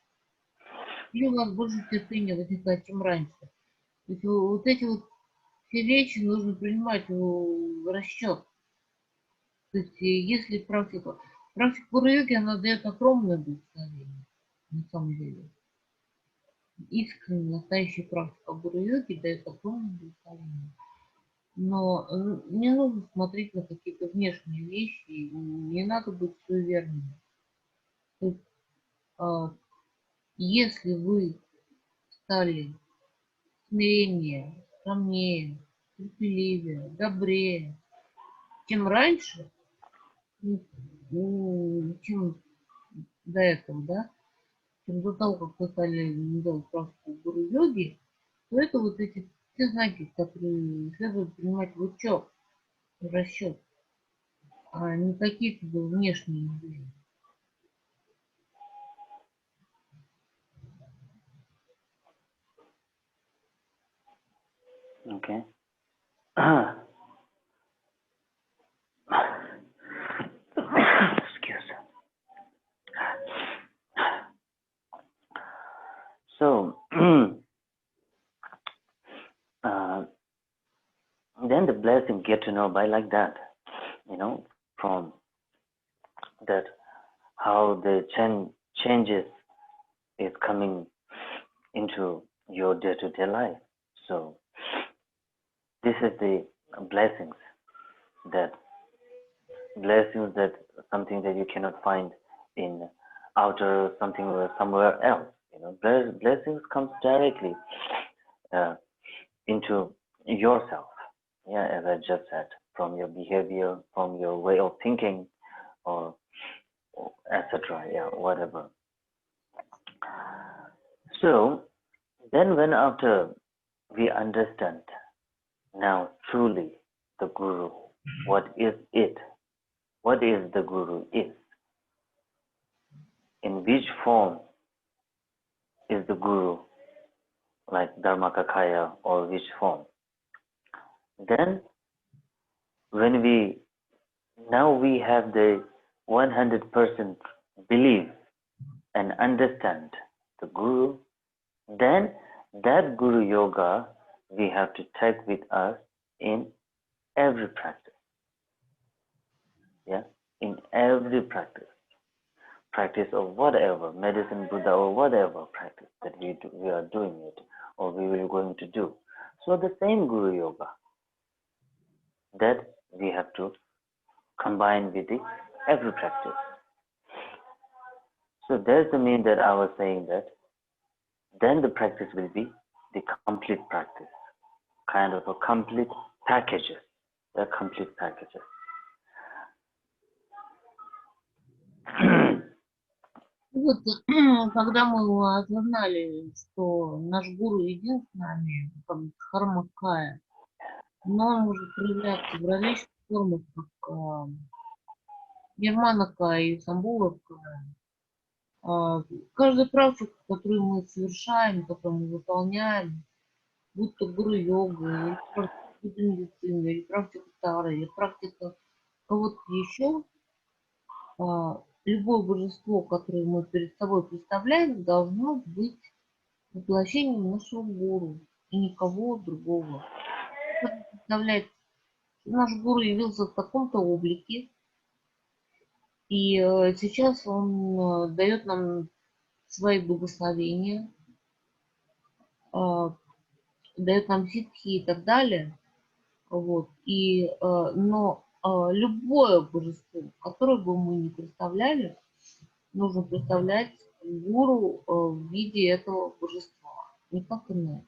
Или у вас больше терпения возникает, чем раньше. То есть вот эти вот все вещи нужно принимать в расчет. То есть если практика гуру-йоги, она дает огромное благословение, на самом деле. Искренне настоящая практика гуру-йоги дает огромное благословение. Но не нужно смотреть на какие-то внешние вещи, не надо быть суеверным. То есть, если вы стали смирение, скромнее, терпеливее, добрее, чем раньше, чем до этого, да, чем до того, как вы стали делать практику гуру-йоги, то это вот эти все знаки, которые следует принимать в учет, в расчет, а не какие-то внешние явления. Okay. Excuse. So then the blessing get to know by like that, from that how the changes is coming into your day-to-day life. So this is the blessings that something that you cannot find in outer something or somewhere else. Blessings comes directly into yourself. Yeah, as I just said, from your behavior, from your way of thinking, or etc. Yeah, whatever. So then, when after we understand now truly the Guru, what is it? What is the Guru is? In which form is the Guru, like Dharmakakaya, or which form? Then, when we have the 100% belief and understand the Guru, then that Guru Yoga we have to take with us in every practice. Yeah, in every practice. Practice of whatever, medicine, Buddha, or whatever practice that we are doing it, or we will going to do. So the same Guru Yoga that we have to combine with the every practice. So there's the mean that I was saying that then the practice will be the complete practice, kind of a complete packages, the complete packages. Вот, когда мы осознали, что наш гуру един с нами, как Дхармакая, но он может проявляться в различных формах, как Нирманакая и Самбуровкая. Каждая практика, которую мы совершаем, которую мы выполняем, будь то гуру-йога, или практика медицины, или практика тары, или практика кого-то еще, любое божество, которое мы перед собой представляем, должно быть воплощением нашего гуру и никого другого. Представляет, наш гуру явился в таком-то облике, и сейчас он дает нам свои благословения, дает нам ситхи и так далее. Вот. Но любое божество, которое бы мы ни представляли, нужно представлять гуру в виде этого божества, никак иначе.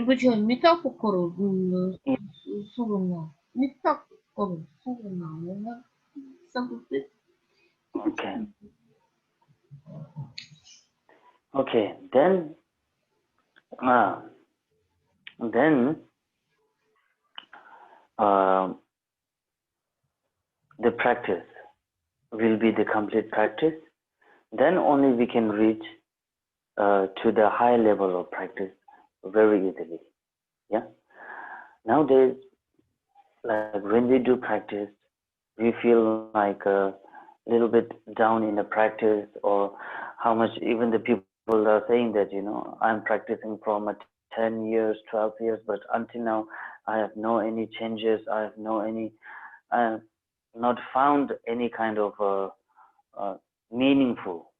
Почему метафору метафору Okay, then the practice will be the complete practice, then only we can reach to the high level of practice very easily. Yeah. Nowadays, like when we do practice, we feel like a little bit down in the practice, or how much even the people are saying that, I'm practicing from a 10 years, 12 years, but until now, I have no any changes. I have not found any kind of meaningful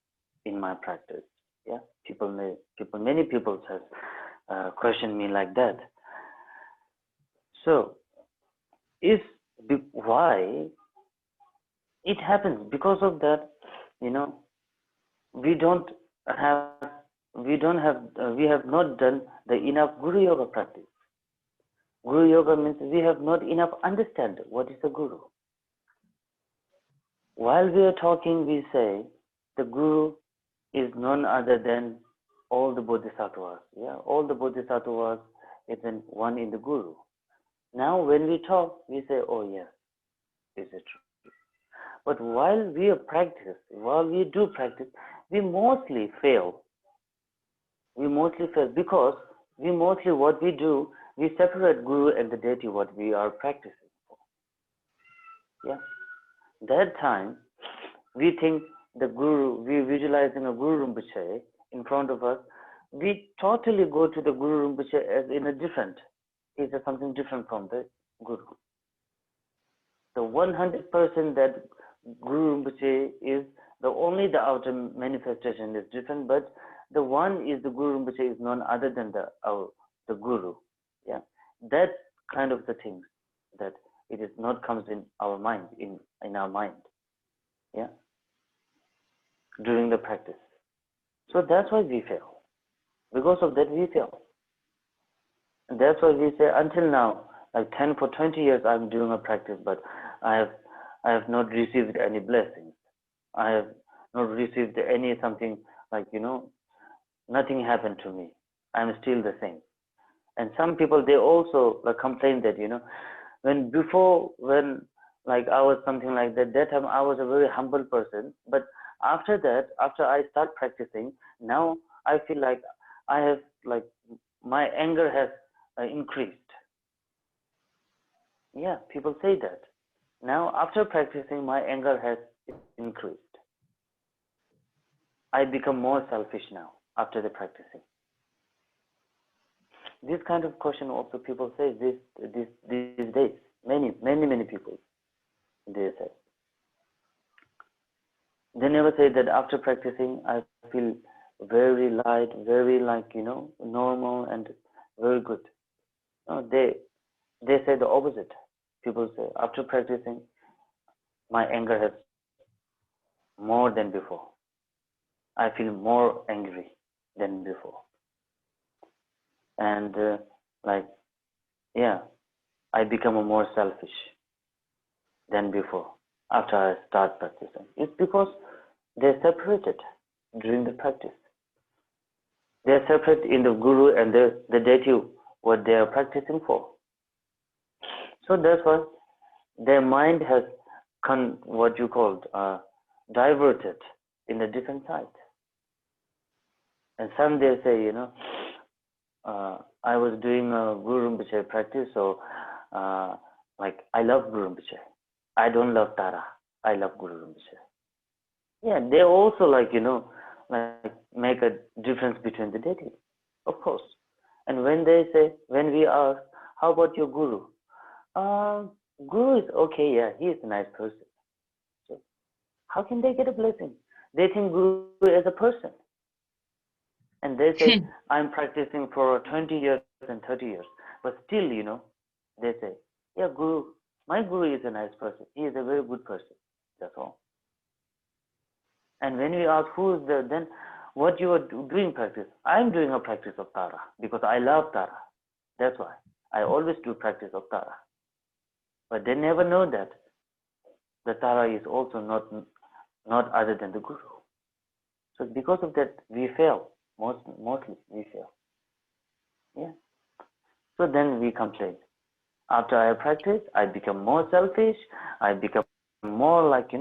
in my practice. Yeah, many people has questioned me like that. So, why it happens? Because of that, we don't have we have not done the enough Guru Yoga practice. Guru Yoga means we have not enough understand what is a Guru. While we are talking, we say the Guru is none other than all the Bodhisattvas. Yeah, all the Bodhisattvas is one in the Guru. Now, when we talk, we say, "Oh yes, is it true?" But while we do practice, we mostly fail. We mostly fail because what we do, we separate Guru and the deity what we are practicing for. Yeah, that time we think the Guru, we visualizing a Guru Rinpoche in front of us. We totally go to the Guru Rinpoche as in a different. Is something different from the Guru. The 100% that Guru Rinpoche is only the outer manifestation is different, but the one is the Guru Rinpoche is none other than the Guru. Yeah, that kind of the things that it is not comes in our mind, in our mind. Yeah, during the practice. So that's why we fail. Because of that we fail. And that's why we say until now, like 10 for 20 years I'm doing a practice, but I have not received any blessings. I have not received any something like, nothing happened to me. I'm still the same. And some people, they also complain that, when I was something like that time I was a very humble person. But after that, after I start practicing, now I feel like I have my anger has increased. Yeah, people say that. Now after practicing, my anger has increased. I become more selfish now after the practicing. This kind of question also people say these days. Many people they say. They never say that after practicing I feel very light, very normal and very good. No, they say the opposite. People say after practicing my anger has more than before. I feel more angry than before. And I become more selfish than before after I start practicing. It's because they're separated during the practice. They're separate in the Guru and the deity what they are practicing for. So that's why their mind has what you called diverted in a different side. And some they say, I was doing a Guru Rinpoche practice, so I love Guru Rinpoche. I don't love Tara. I love Guru Rinpoche. Yeah, they also make a difference between the deities, of course. And when we ask, how about your Guru? Guru is okay, yeah, he is a nice person. So how can they get a blessing? They think Guru is a person. And they say, I'm practicing for 20 years and 30 years. But still, they say, yeah, my Guru is a nice person. He is a very good person. That's all. And when we ask then what you are doing practice? I'm doing a practice of Tara because I love Tara. That's why. I always do practice of Tara. But they never know that the Tara is also not other than the Guru. So because of that, we fail. Mostly we fail. Yeah. So then we complain. After I practice, I become more selfish. I become more like,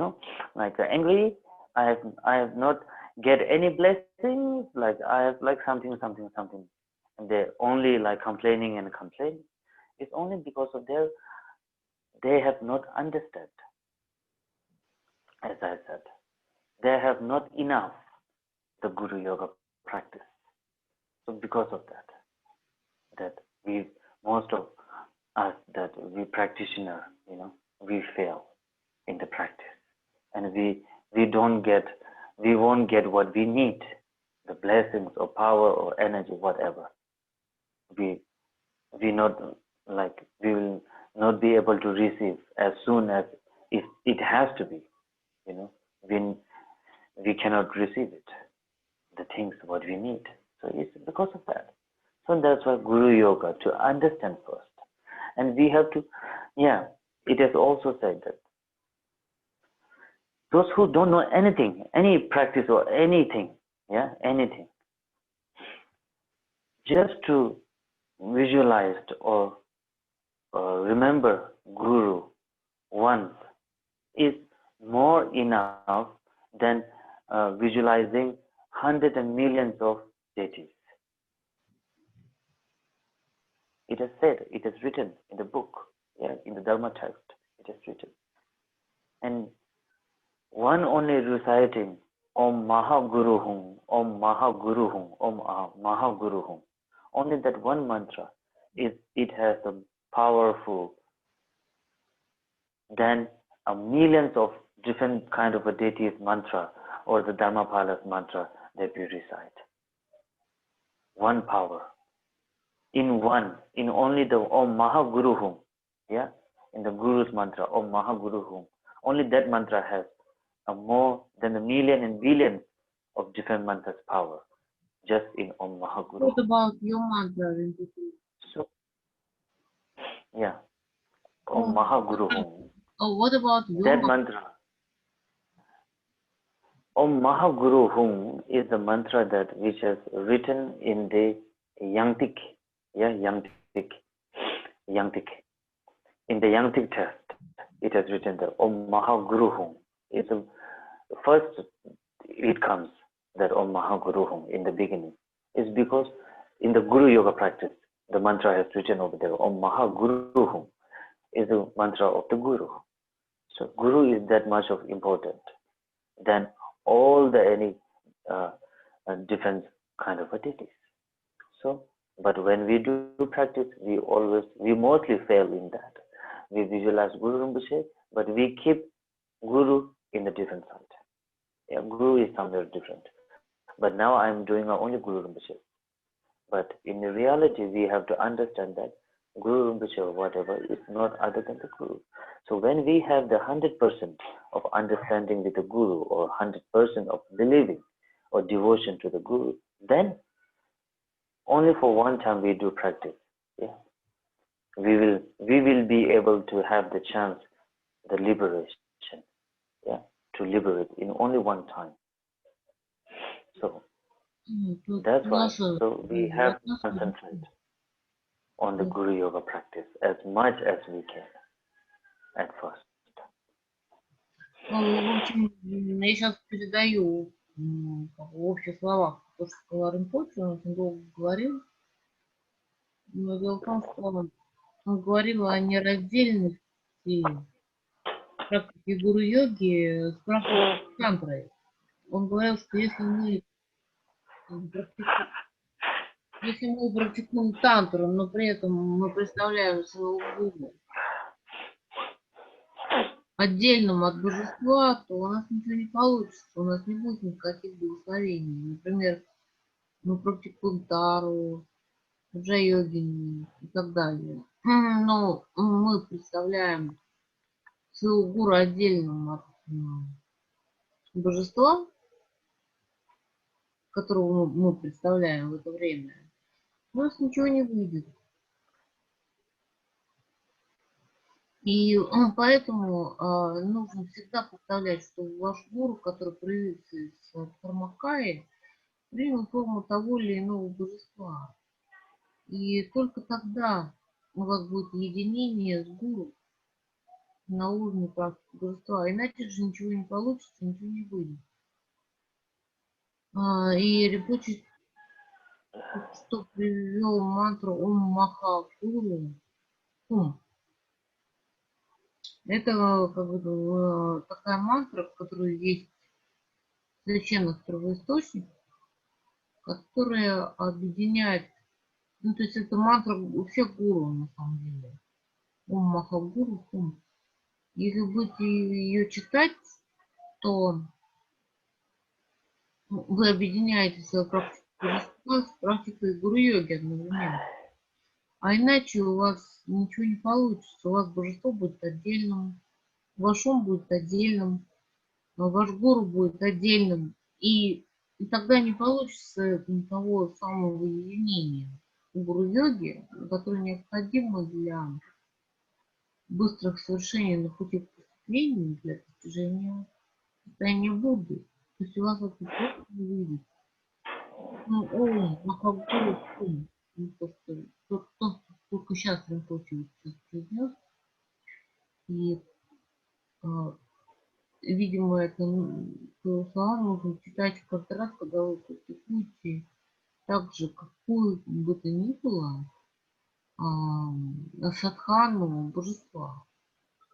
like angry. I have not get any blessings. Like I have like something, and they're only like complaining and complaining. It's only because of they have not understood. As I said, they have not enough the Guru Yoga practice. So because of that we, most of us, that we practitioner, we fail in the practice, and we don't get, we won't get what we need, the blessings or power or energy, whatever. We not, like, we will not be able to receive as soon as it has to be, when we cannot receive it, the things what we need. So it's because of that. So that's why Guru Yoga, to understand first. And we have to, it has also said that those who don't know anything, any practice or anything, anything, just to visualize or remember Guru once is more enough than visualizing hundreds and millions of deities. It is said, it is written in the book, in the Dharma text, it is written. And one only reciting Om Mahaguru Hum, Om Mahaguru Hum, Om Mahaguru Hum, only that one mantra, it has a powerful than a millions of different kind of a deity's mantra or the Dharmapala's mantra that we recite. One power. In only the Om Mahaguru Hum, in the Guru's mantra, Om Mahaguru Hum, only that mantra has a more than a million and billions of different mantras power, just in Om Mahaguru. What about your mantra? So, Om Mahaguru Hum. Oh, what about your that mantra? Om Mahaguru Hum is the mantra that which is written in the Yangtik. Yangtik. In the Yangtik text, it has written that Om Mahaguru Hum. First it comes that Om Mahaguru Hum in the beginning. Is because in the Guru Yoga practice, the mantra has written over there, Om Mahaguru Hum is the mantra of the Guru. So Guru is that much of important than all the any different kind of deities. So, but when we do practice, we mostly fail in that. We visualize Guru Rinpoche, but we keep Guru in a different side. Guru is somewhere different. But now I'm doing only Guru Rinpoche. But in reality, we have to understand that Guru Rinpoche or whatever is not other than the Guru. So when we have the 100% of understanding with the Guru or 100% of believing or devotion to the Guru, then only for one time we do practice. We will be able to have the chance, the liberation, to liberate in only one time. So that's why. So we have to concentrate on the Guru Yoga practice as much as we can at first. Ну, в общем, я сейчас передаю в общих словах то, что сказал Rinpoche, он очень долго говорил. Но дело в том, что он говорил о нераздельности практики гуру-йоги с практикой тантры. Он говорил, что если мы практикуем тантру, но при этом мы представляем своего гуру отдельным от божества, то у нас ничего не получится, у нас не будет никаких благословений. Например, мы практикуем тару, джа-йогини и так далее. Но мы представляем своего гуру отдельным от божества, которого мы представляем в это время. У нас ничего не выйдет. И поэтому нужно всегда представлять, что ваш гуру, который проявится из Дхармакаи, принял форму того или иного божества. И только тогда у вас будет единение с гуру, на уровне практики божества. Иначе же ничего не получится, ничего не будет. И Рипучи что привел мантру Ом Маха Гуру. Это как бы такая мантра, в которой есть священных первоисточников, которая объединяет, ну то есть это мантра у всех гуру на самом деле. Ом Маха Гуру. Если будете ее читать, то вы объединяете свою практику божества с практикой гуру-йоги одновременно. А иначе у вас ничего не получится. У вас божество будет отдельным, ваш ум будет отдельным, ваш гуру будет отдельным. И тогда не получится того самого единения гуру-йоги, которое необходимо для быстрых совершений на пути к просветлению, для достижения состояния Будды. То есть у вас это просто не выйдет. Ну, ум, а как гуру, ум. Ну, просто тот, только сейчас Rinpoche произнес. И, видимо, это слова нужно читать каждый раз, когда вы практикуете так же, какую бы то ни было садхану божества.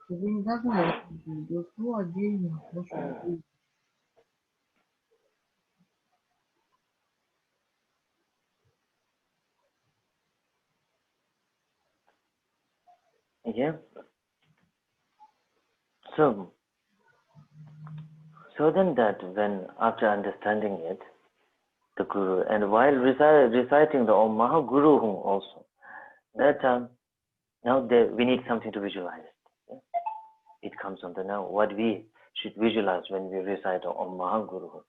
Вы не должны рассматривать божество отдельно от вашего гуру. Yeah. So then that when after understanding it, the Guru, and while reciting the Om Maha Guru Hum also, that now we need something to visualize. Yeah? It comes on the now what we should visualize when we recite the Om Maha Guru Hum.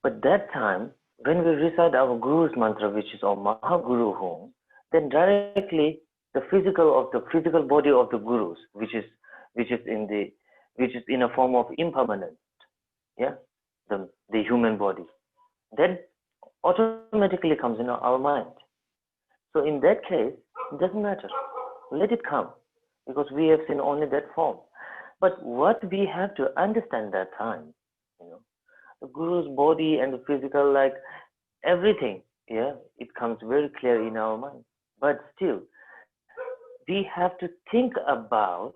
But that time, when we recite our Guru's mantra, which is Om Maha Guru Hum, then directly the physical body of the Gurus, which is in a form of impermanent, yeah, the human body, that automatically comes in our mind. So in that case, it doesn't matter. Let it come, because we have seen only that form. But what we have to understand that time, the Guru's body and the physical, like everything, yeah, it comes very clear in our mind. But still, we have to think about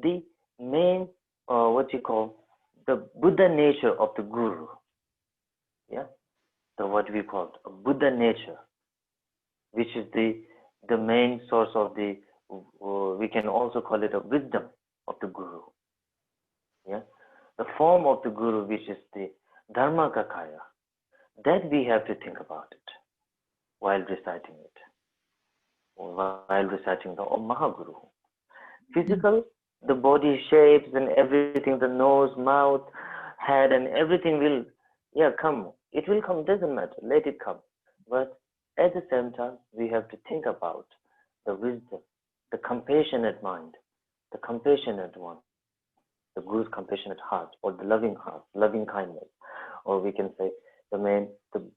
the main, the Buddha nature of the Guru. Yeah, what we call Buddha nature, which is the main source of the, we can also call it a wisdom of the Guru. Yeah, the form of the Guru, which is the Dharmakaya, that we have to think about it while reciting it, while reciting the Om Maha Guru. Physical, the body shapes and everything, the nose, mouth, head, and everything will, come. It will come, doesn't matter, let it come. But at the same time, we have to think about the wisdom, the compassionate mind, the compassionate one, the Guru's compassionate heart, or the loving heart, loving kindness, or we can say the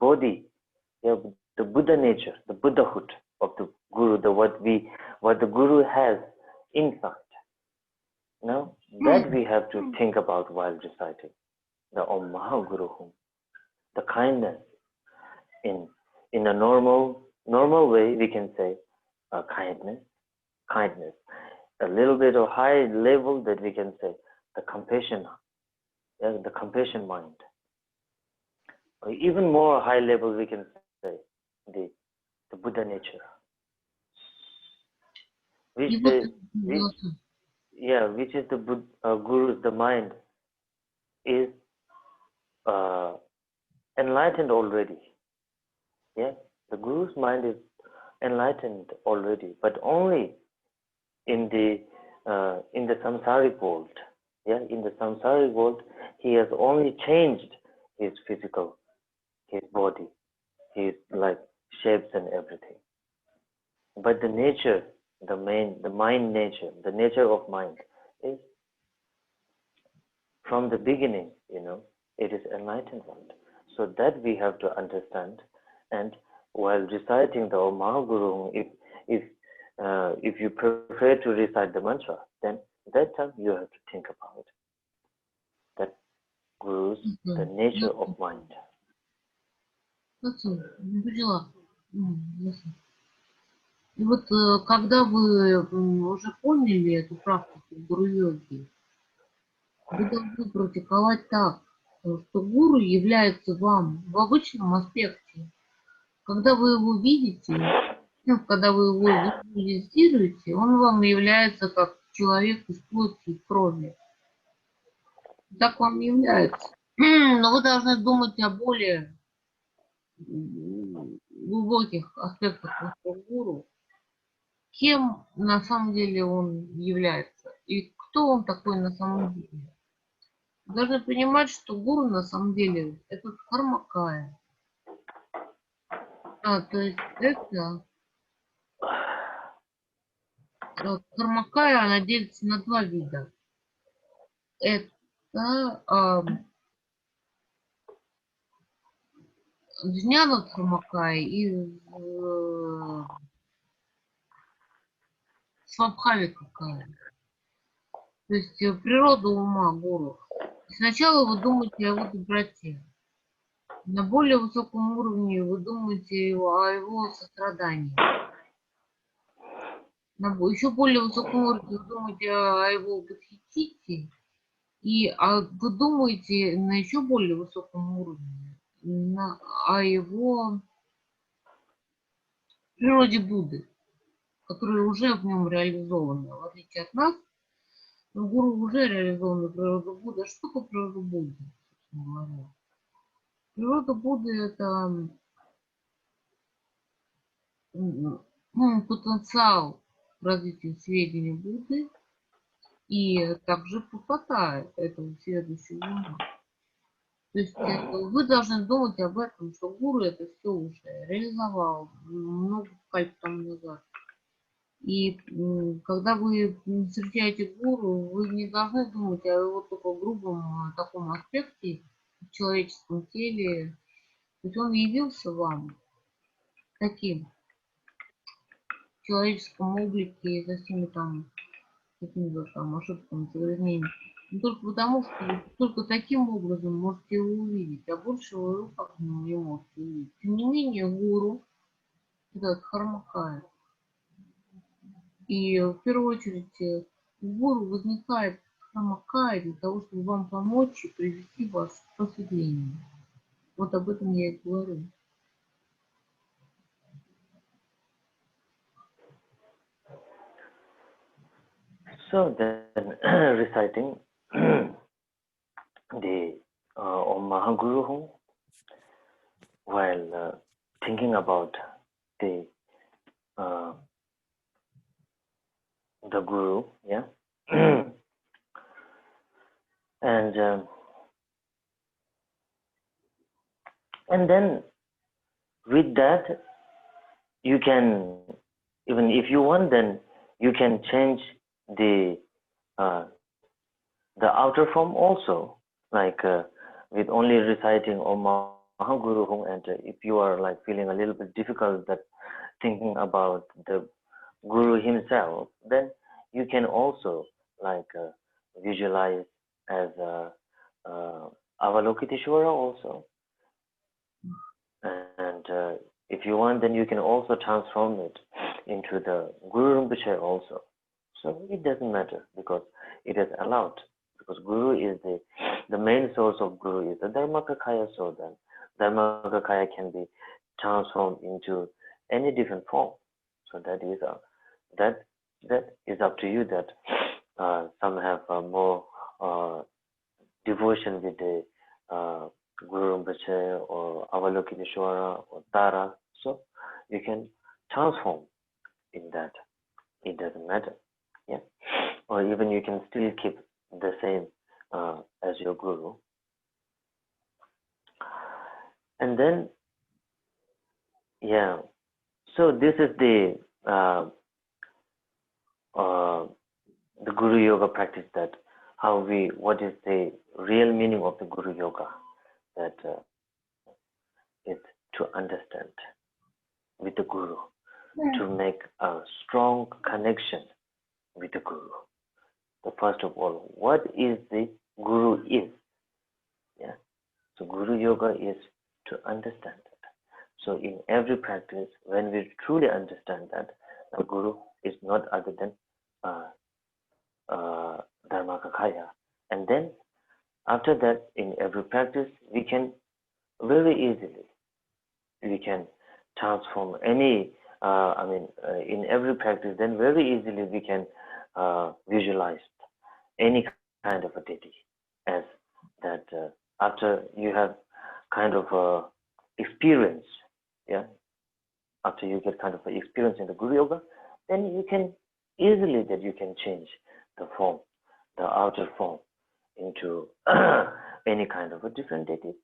body, the Buddha nature, the Buddhahood of the Guru, what the Guru has inside. Now that we have to think about while reciting the Om Maha Guru Hum, the kindness. In a normal way, we can say kindness. A little bit of high level that we can say the compassion, the compassion mind. Or even more high level, we can say the Buddha nature, which is the Guru's, the mind is enlightened already. Yeah, the Guru's mind is enlightened already, but only in the samsaric world. Yeah, in the samsaric world, he has only changed his physical, his body, his like shapes and everything. But the nature, the mind nature, the nature of mind is from the beginning, it is enlightened one. So that we have to understand. And while reciting the Om Maha Guru, if you prefer to recite the mantra, then that time you have to think about that Guru's the nature of mind. Поняла. Ясно. И вот когда вы уже поняли эту практику гуру-йоги, вы должны практиковать так, что гуру является вам в обычном аспекте. Когда вы его видите, когда вы его визуализируете, он вам является как человек из плоти и крови. Так вам является. Но вы должны думать о более глубоких аспектах вашего гуру, кем на самом деле он является и кто он такой на самом деле. Вы должны понимать, что гуру на самом деле это кармакая. То есть это кармакая, она делится на два вида. Это джняна кармакая и свабхавика кая. То есть природа ума гуру. Сначала вы думаете о его доброте. На более высоком уровне вы думаете о его сострадании. На еще более высоком уровне вы думаете о его бодхичитте. И вы думаете на еще более высоком уровне о его природе Будды, которая уже в нем реализована. В отличие от нас, в гуру уже реализована природа Будды. А что такое природа Будды, собственно говоря? Природа Будды – это потенциал развития сведений Будды и также пустота этого следующего ума. То есть вы должны думать об этом, что гуру это все уже реализовал много кальп тому назад. И когда вы встречаете гуру, вы не должны думать о его только грубом таком аспекте в человеческом теле. То есть он явился вам таким в человеческом облике со всеми там какими-то там ошибками, загрязнениями. Но только потому, что вы только таким образом можете его увидеть, а больше вы его как не можете увидеть. Тем не менее, гуру, этот хармакая, и в первую очередь у гуру возникает хармакая для того, чтобы вам помочь и привести вас к просветлению. Вот об этом я и говорю. So then, reciting the Om Mahaguru Hum while thinking about the Guru, yeah, and then with that you can, even if you want, then you can change the outer form also, like with only reciting Om Mahaguru Hum, and if you are like feeling a little bit difficult that thinking about the Guru himself, then you can also like visualize as Avalokiteshvara also, and if you want, then you can also transform it into the Guru Rinpoche also. So it doesn't matter because it is allowed, because Guru is the main source of Guru is the Dharmakaya, so then Dharmakaya can be transformed into any different form. So that is up to you. That some have more devotion with the Guru Rinpoche or Avalokiteshvara or Tara. So you can transform in that. It doesn't matter. Yeah. Or even you can still keep the same as your Guru. And then, yeah. So this is the Guru Yoga practice, that what is the real meaning of the Guru Yoga, that is to understand with the Guru, to make a strong connection with the Guru, the first of all, what is the Guru is. Yeah. So Guru Yoga is to understand it. So in every practice, when we truly understand that the Guru is not other than Dharmakaya, and then after that, in every practice, we can very easily we can transform any. In every practice, then very easily we can visualize any kind of a deity as that after you have kind of experience, yeah, after you get kind of an experience in the Guru Yoga, then you can easily that you can change the form, the outer form into any kind of a different deity.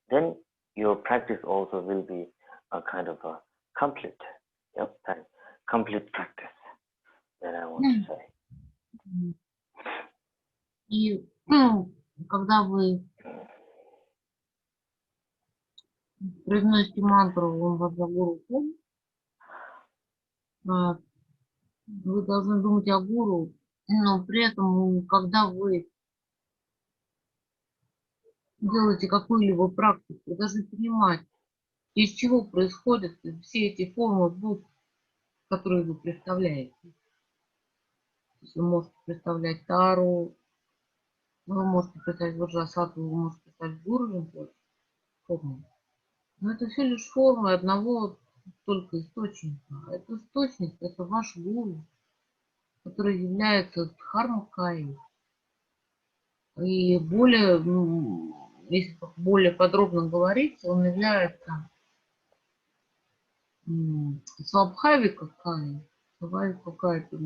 Then your practice also will be a kind of a complete, yep, complete practice that I want to say. И когда вы произносите мантру «Ом Ваджа Гуру Ом», вы должны думать о гуру, но при этом, когда вы делаете какую-либо практику, вы должны понимать, из чего происходят все эти формы букв, которые вы представляете. Вы можете представлять Тару, вы можете представлять Ваджрасатву, вы можете представлять Гуру форму. Но это все лишь формы одного только источника. Это источник, это ваш гуру, который является Дхармакаей. И более, если более подробно говорить, он является Свабхавика Каей. Свабхавика Каей — это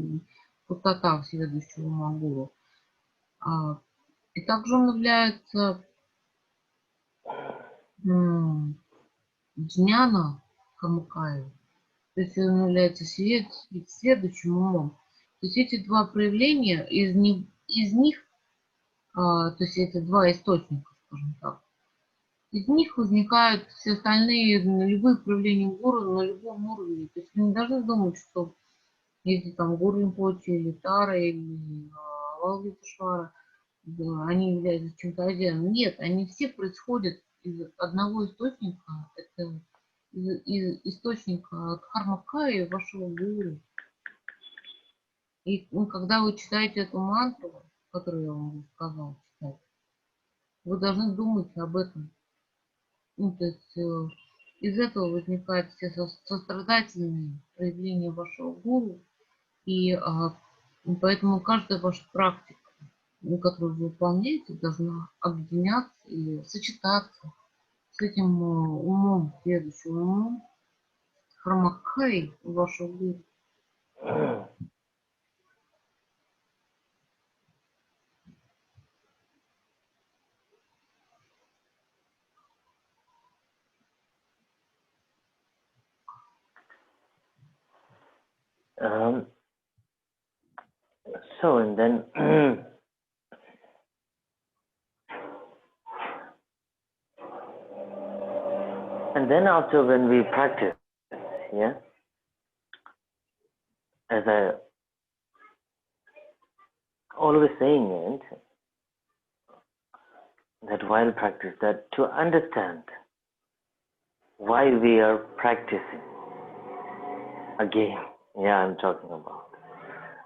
пустота всеведущего ума гуру. И также он является Джняна Камакаей. То есть он является следующим умом. То есть эти два проявления, из них, то есть это два источника, скажем так, из них возникают все остальные, любые проявления гуру на любом уровне. То есть вы не должны думать, что если там Гуру Ринпоче или Тара или Авалокитешвара, они являются чем-то отдельным. Нет, они все происходят из одного источника. Это из источника Дхармакаи, вашего гуру. И когда вы читаете эту мантру, которую я вам сказала читать, вы должны думать об этом. То есть из этого возникают все сострадательные проявления вашего гуру. И поэтому каждая ваша практика, которую вы выполняете, должна объединяться и сочетаться с этим умом, следующим умом, Дхармакаей вашего гуру. So, and then after when we practice, yeah, as I always saying it, that while practice, that to understand why we are practicing, again, yeah, I'm talking about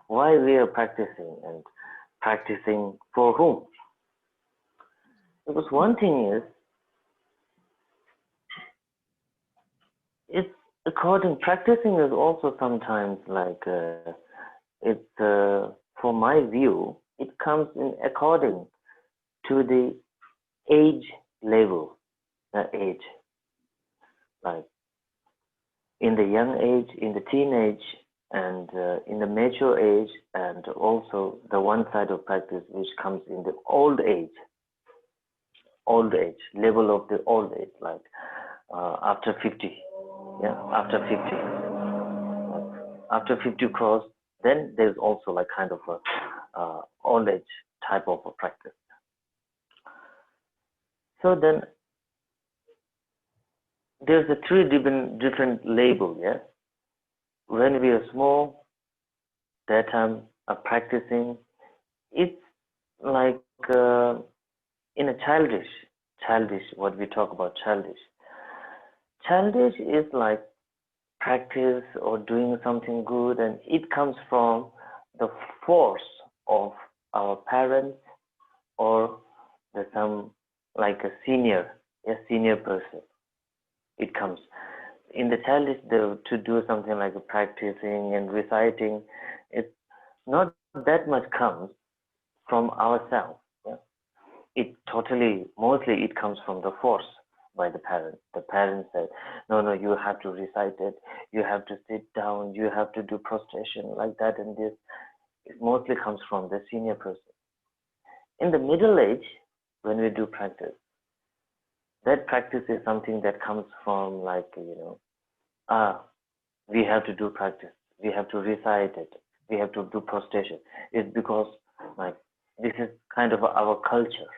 why we are practicing and practicing for whom. Because one thing is, it's according, practicing is also sometimes like, it's, for my view, it comes in according to the age level, age. Like in the young age, in the teenage, and in the mature age, and also the one side of practice which comes in the old age, level of the old age, like after 50, yeah, after 50. After 50 cross, then there's also like kind of a old age type of a practice. So then there's a three different label, yeah. When we are small, that time of practicing, it's like in a childish, what we talk about childish. Childish is like practice or doing something good, and it comes from the force of our parents or some like a senior person. It comes in the childish to do something like practicing and reciting. It's not that much comes from ourselves. Yeah? It totally, mostly it comes from the force by the parents. The parents said, no, no, you have to recite it, you have to sit down, you have to do prostration like that, and this. It mostly comes from the senior person. In the middle age, when we do practice, that practice is something that comes from like, we have to do practice, we have to recite it, we have to do prostration. It's because like this is kind of our culture.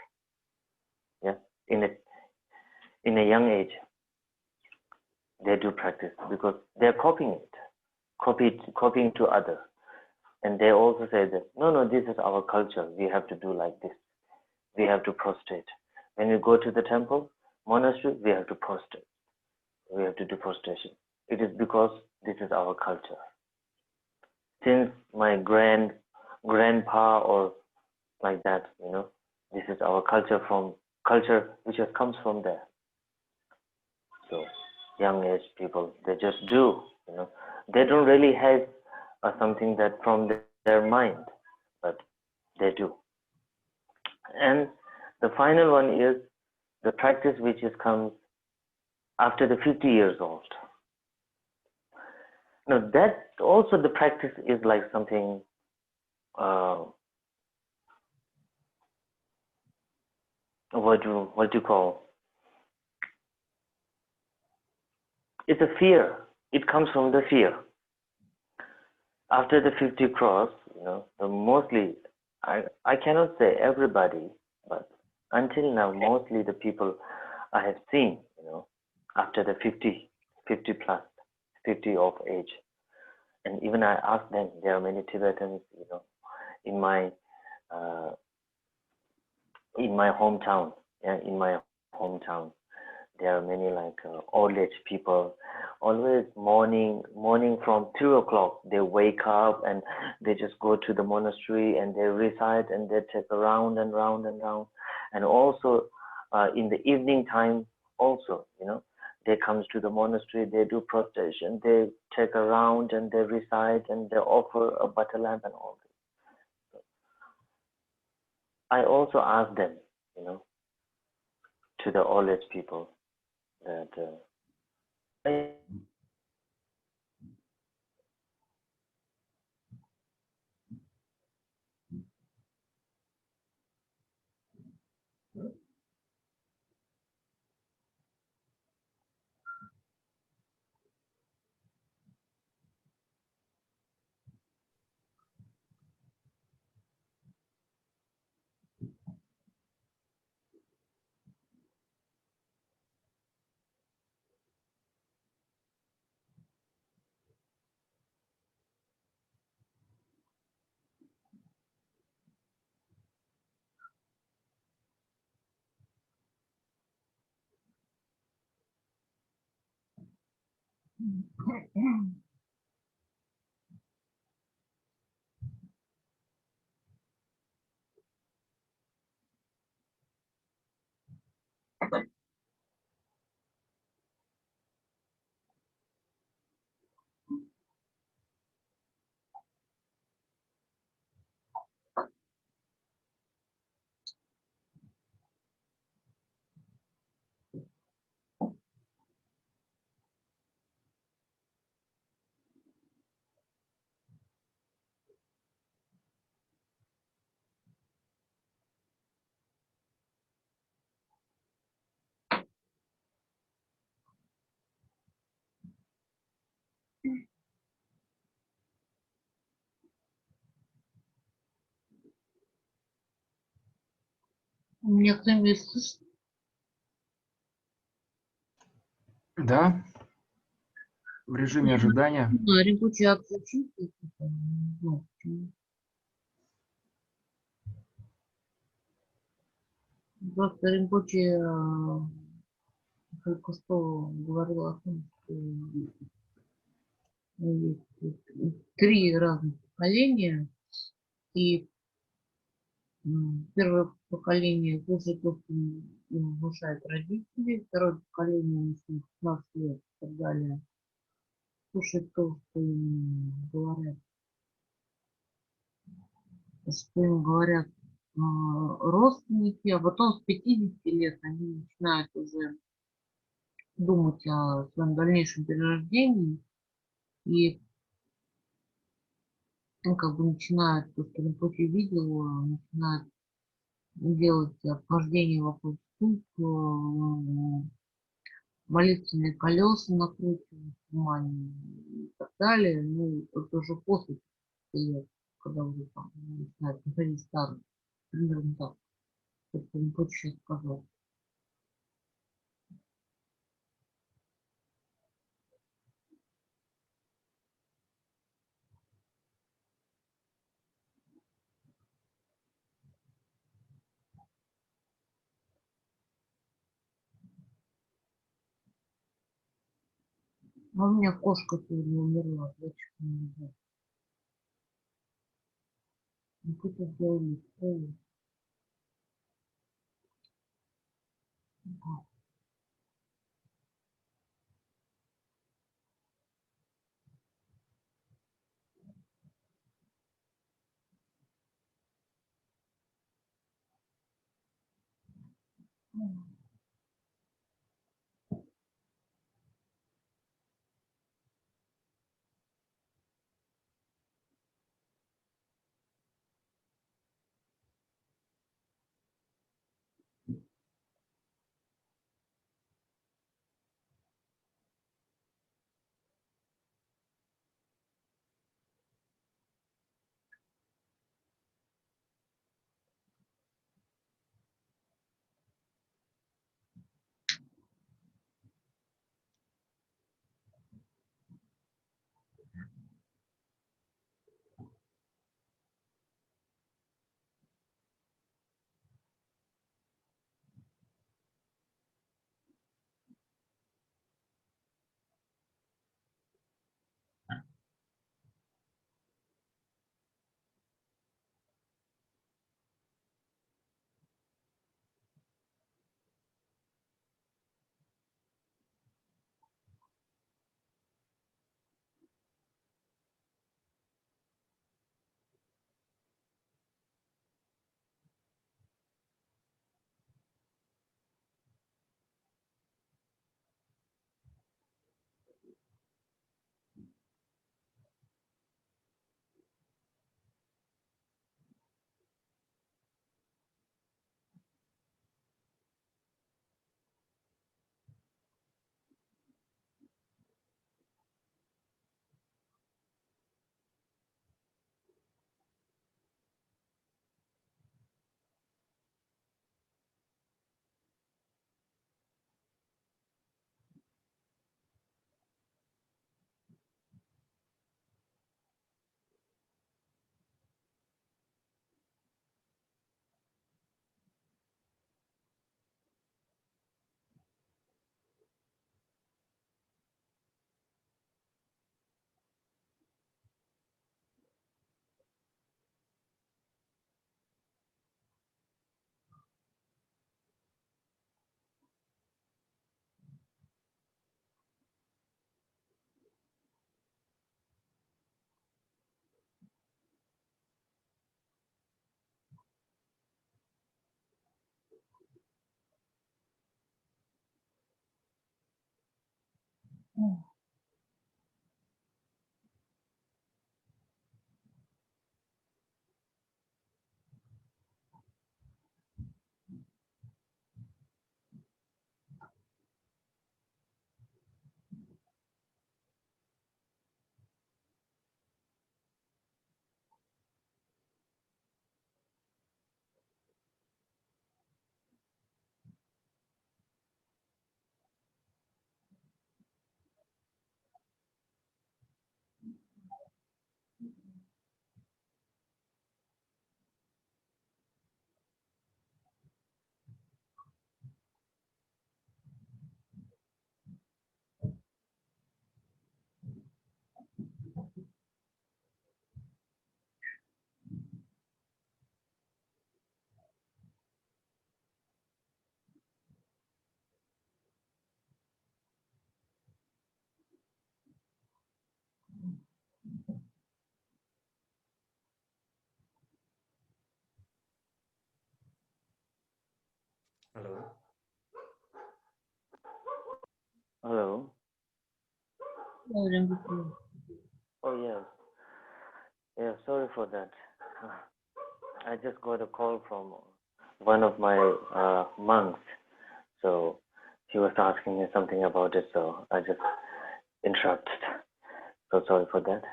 Yeah, in a young age, they do practice because they're copying it, copying to others, and they also say that no, no, this is our culture. We have to do like this. We have to prostrate. When we go to the temple, monastery, we have to prostrate. We have to do prostration. It is because this is our culture. Since my grandpa or like that, this is our culture which has comes from there. So young age people, they just do, they don't really have something that from their mind, but they do. And the final one is the practice which is comes after the 50 years old. Now that also the practice is like something what do you call, it's a fear. It comes from the fear. After the 50 cross, the mostly, I cannot say everybody, but until now, mostly the people I have seen, after the 50 plus, 50 of age. And even I asked them, there are many Tibetans, in my uh, hometown. Yeah, in my hometown, there are many like old age people. Always morning from 2 o'clock, they wake up and they just go to the monastery and they recite and they take a round and round and round. And also in the evening time, also, they comes to the monastery, they do prostration, they take a round and they recite and they offer a butter lamp and all this. I also ask them, to the old age people that Меня кто-нибудь слышит? Да, в режиме ожидания. Рябучий отключился. Не знаю почему. Просто Ринпоче только что говорил о том, что есть три разных поколения, и первое поколение слушает то, что им внушают родители, второе поколение, начиная с 15 лет и так далее, слушает то, что им говорят родственники, а потом с 50 лет они начинают уже думать о своем дальнейшем перерождении и ну, как бы начинают, то, что Ринпоче видел, начинают делать обхождение вокруг ступ, молитвенные колеса накручивать, внимание и так далее. Ну, это уже после 50 лет, когда уже там начинают находить старый. Примерно так. То, что Ринпоче сейчас сказал. А у меня кошка сегодня умерла, 2 часа назад. Ну, кто-то сделали школу. Hello. Olhem aqui. Oh yes. Yeah. Sorry for that. I just got a call from one of my monks. So he was asking me something about it. So I just interrupted. So sorry for that.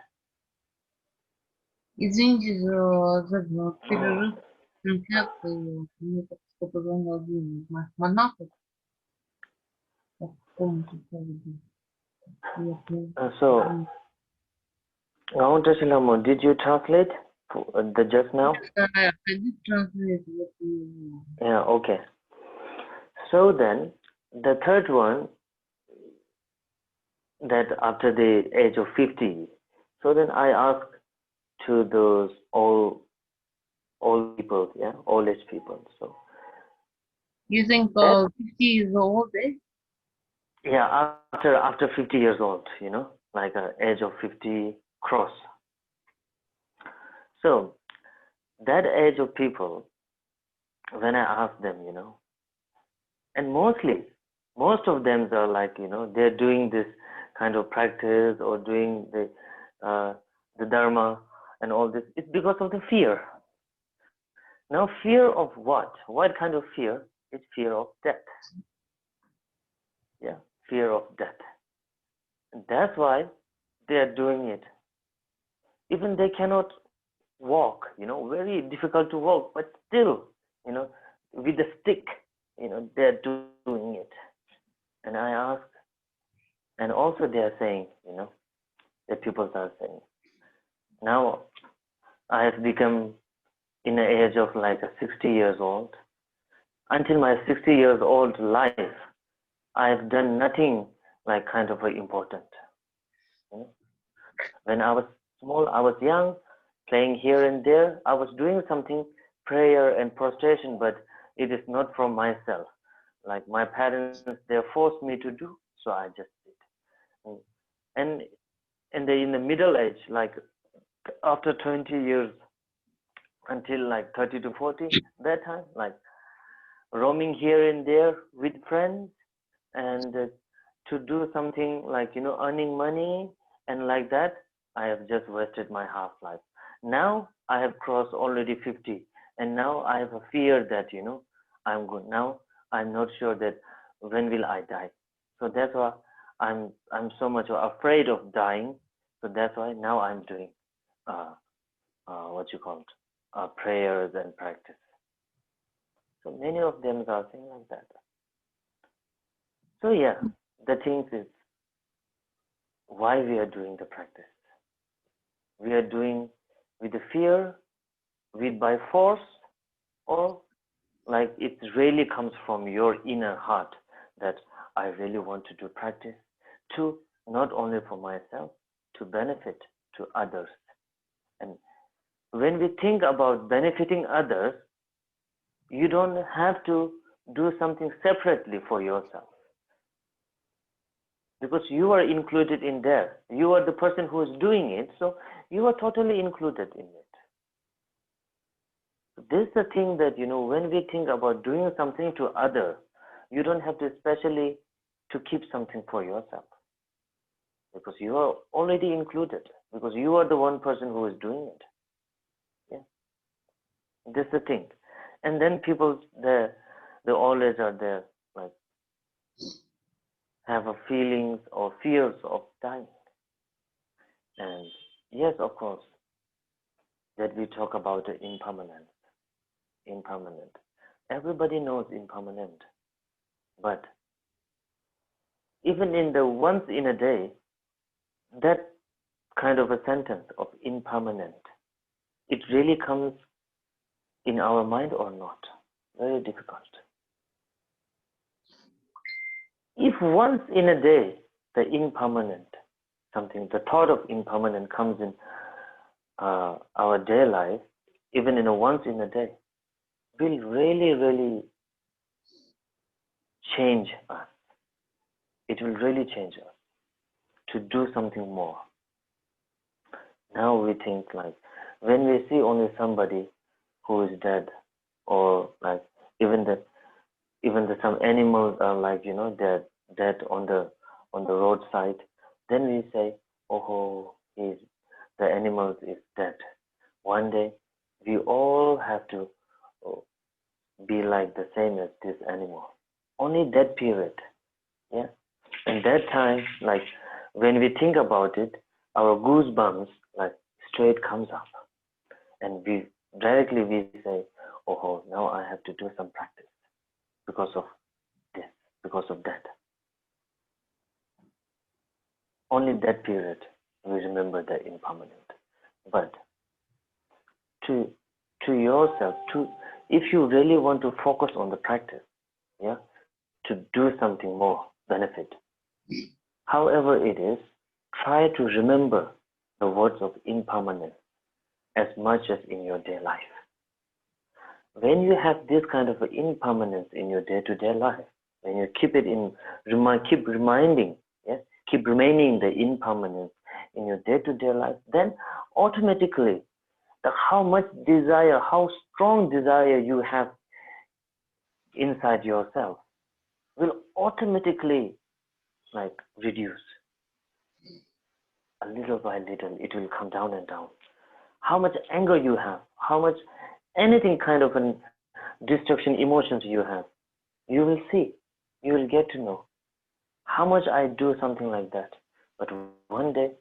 Извините за перерыв трансляции. Мне только что позвонил один из моих монахов по какому-то поводу. So, Shilamo, did you translate the just now? I did translate what you. Yeah, okay. So then, the third one, that after the age of 50, so then I asked to those old people, yeah, old age people. So You think 50 is old, eh? yeah, after 50 years old, you know, like age of 50 cross. So that age of people, when I ask them, you know, and most of them are like, you know, they're doing this kind of practice or doing the dharma and all this. It's because of the fear. Now, fear of what? What kind of fear? It's fear of death. Yeah, fear of death. And that's why they are doing it. Even they cannot walk, you know, very difficult to walk, but still, you know, with a stick, you know, they're doing it. And I ask, and also they are saying, you know, the people are saying, now I have become in the age of like 60 years old. Until my 60 years old life, I have done nothing like kind of important. You know? When I was small, I was young, playing here and there. I was doing something, prayer and prostration, but it is not from myself. Like my parents, they forced me to do, so I just did. And in the middle age, like after 20 years until like 30 to 40, that time, like roaming here and there with friends and to do something like, you know, earning money and like that, I have just wasted my half life. Now I have crossed already 50, and now I have a fear that, you know, I'm good. Now I'm not sure that when will I die. So that's why I'm so much afraid of dying. So that's why now I'm doing what you call it, prayers and practice. So many of them are saying like that. So yeah, the thing is why we are doing the practice. We are doing with the fear, with by force, or like it really comes from your inner heart that I really want to do practice to not only for myself, to benefit to others. And when we think about benefiting others, you don't have to do something separately for yourself, because you are included in there. You are the person who is doing it, so you are totally included in it. This is the thing that, you know, when we think about doing something to other, you don't have to especially to keep something for yourself, because you are already included, because you are the one person who is doing it. Yeah, this is the thing. And then people, they always are there, like have a feelings or fears of dying. And yes, of course, that we talk about the impermanent. Everybody knows impermanent, but even in the once in a day, that kind of a sentence of impermanent, it really comes in our mind or not? Very difficult. If once in a day the impermanent, something, the thought of impermanent comes in our day life, even in a once in a day, will really change us. It will really change us to do something more. Now we think like, when we see only somebody who is dead, or like even some animals are like, you know, they're dead on the on the roadside, then we say, oh, the animal is dead. One day, we all have to be like the same as this animal. Only that period, yeah. And that time, like when we think about it, our goosebumps like straight comes up, and we say, oh, now I have to do some practice because of this, because of that. Only that period we remember the impermanent. But to yourself, if you really want to focus on the practice, yeah, to do something more benefit, however it is, try to remember the words of impermanence as much as in your day life. When you have this kind of impermanence in your day-to-day life, when you keep it in, keep reminding, yeah, keep remaining the impermanence in your day-to-day life, then automatically, how much desire, how strong desire you have inside yourself will automatically like reduce. A little by little, it will come down and down. How much anger you have, how much anything kind of an destruction emotions you have, you will see, you will get to know how much I do something like that. But one day,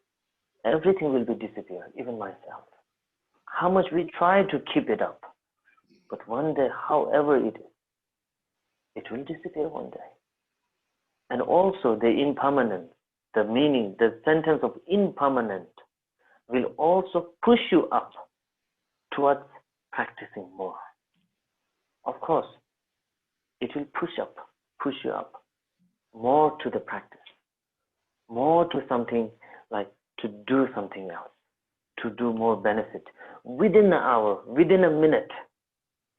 everything will be disappear, even myself. How much we try to keep it up, but one day, however it is, it will disappear one day. And also the impermanent, the meaning, the sentence of impermanent will also push you up towards practicing more. Of course, it will push you up more to the practice, more to something like to do something else, to do more benefit within an hour, within a minute.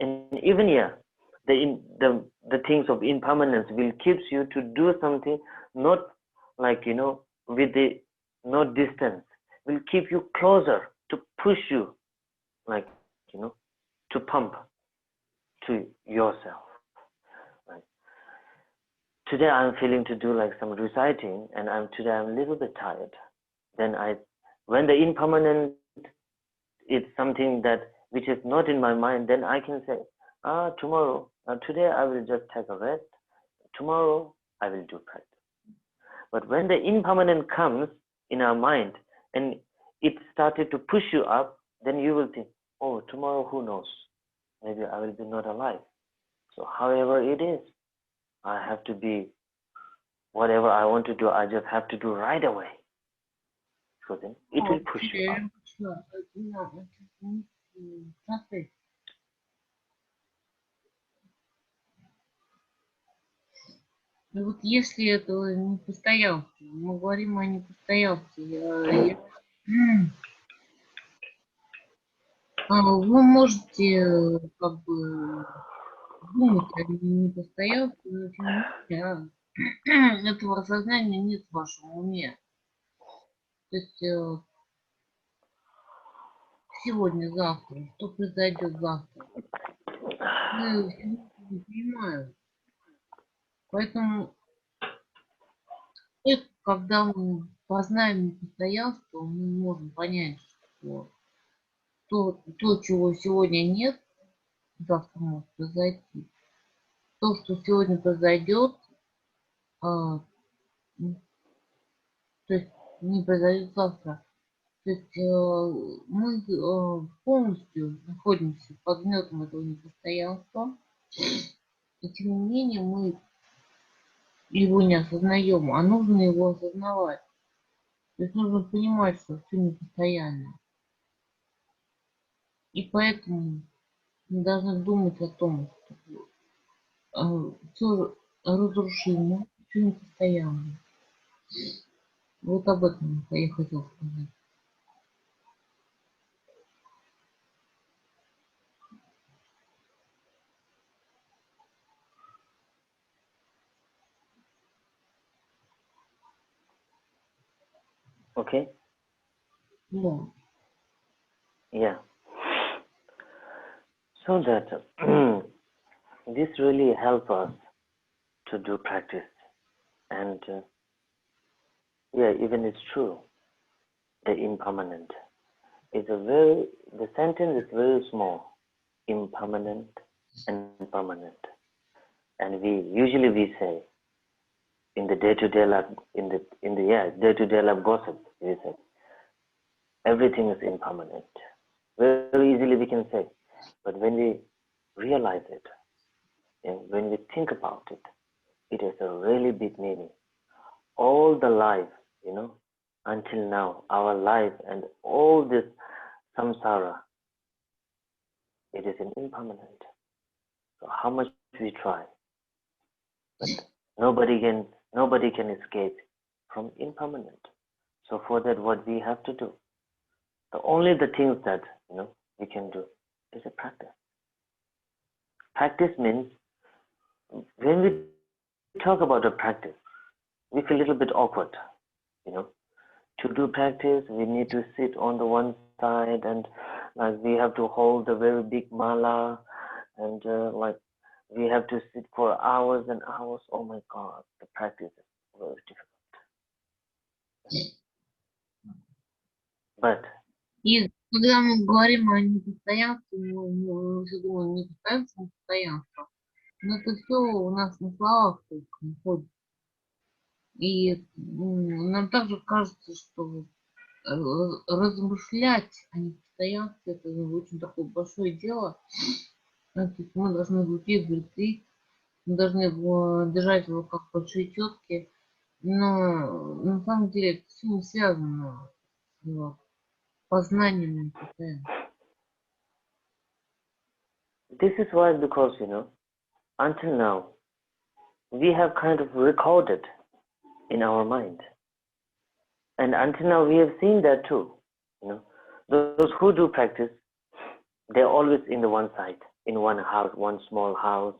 And even here, the things of impermanence will keep you to do something not like, with the no distance, will keep you closer, to push you like, to pump to yourself. Right? Today I'm feeling to do like some reciting, and today I'm a little bit tired. Then when the impermanent is something that which is not in my mind, then I can say, tomorrow, today I will just take a rest. Tomorrow I will do practice. But when the impermanent comes in our mind and it started to push you up, then you will think, oh, tomorrow who knows? Maybe I will be not alive. So however it is, I have to be, whatever I want to do, I just have to do right away. So then it will push you up. Ну вот если это не постоялся, мы говорим о непостоялке, вы можете как бы думать о непостоялке, но тем не менее, этого осознания нет в вашем уме. То есть сегодня-завтра, что произойдет завтра, мы не понимаем. Поэтому когда мы познаем непостоянство, мы можем понять, что то, чего сегодня нет, завтра может произойти. То, что сегодня произойдет, то есть не произойдет завтра. То есть мы полностью находимся под гнетом этого непостоянства, и тем не менее мы его не осознаем, а нужно его осознавать. То есть нужно понимать, что все непостоянно. И поэтому мы должны думать о том, что все разрушимо, все непостоянно. Вот об этом я хотела сказать. Okay? Да. Yeah. So that this really helps us to do practice. And yeah, even it's true. The impermanent. The sentence is very small. Impermanent and permanent. And we say in the day-to-day life, in the day-to-day life gossip, we say everything is impermanent. Very easily we can say, but when we realize it, and when we think about it, it has a really big meaning. All the life, until now, our life and all this samsara, it is an impermanent. So how much we try, but nobody can escape from impermanent. So for that, what we have to do, the things that we can do is a practice. Practice means when we talk about a practice, we feel a little bit awkward, To do practice, we need to sit on the one side and like we have to hold a very big mala and like we have to sit for hours and hours. Oh my God, the practice is very difficult. But И когда мы говорим о непостоянстве, мы все думаем непостоянство, постоянство. Но это все у нас на словах только находится. И нам также кажется, что размышлять о непостоянстве это очень такое большое дело. То есть мы должны уйти в ретрит, мы должны держать его как большие тетки. Но на самом деле это все не связано с познанием непостоянства. this is why, because until now we have kind of recorded in our mind, and until now we have seen that too. Those who do practice, they're always in the one side, in one house, one small house,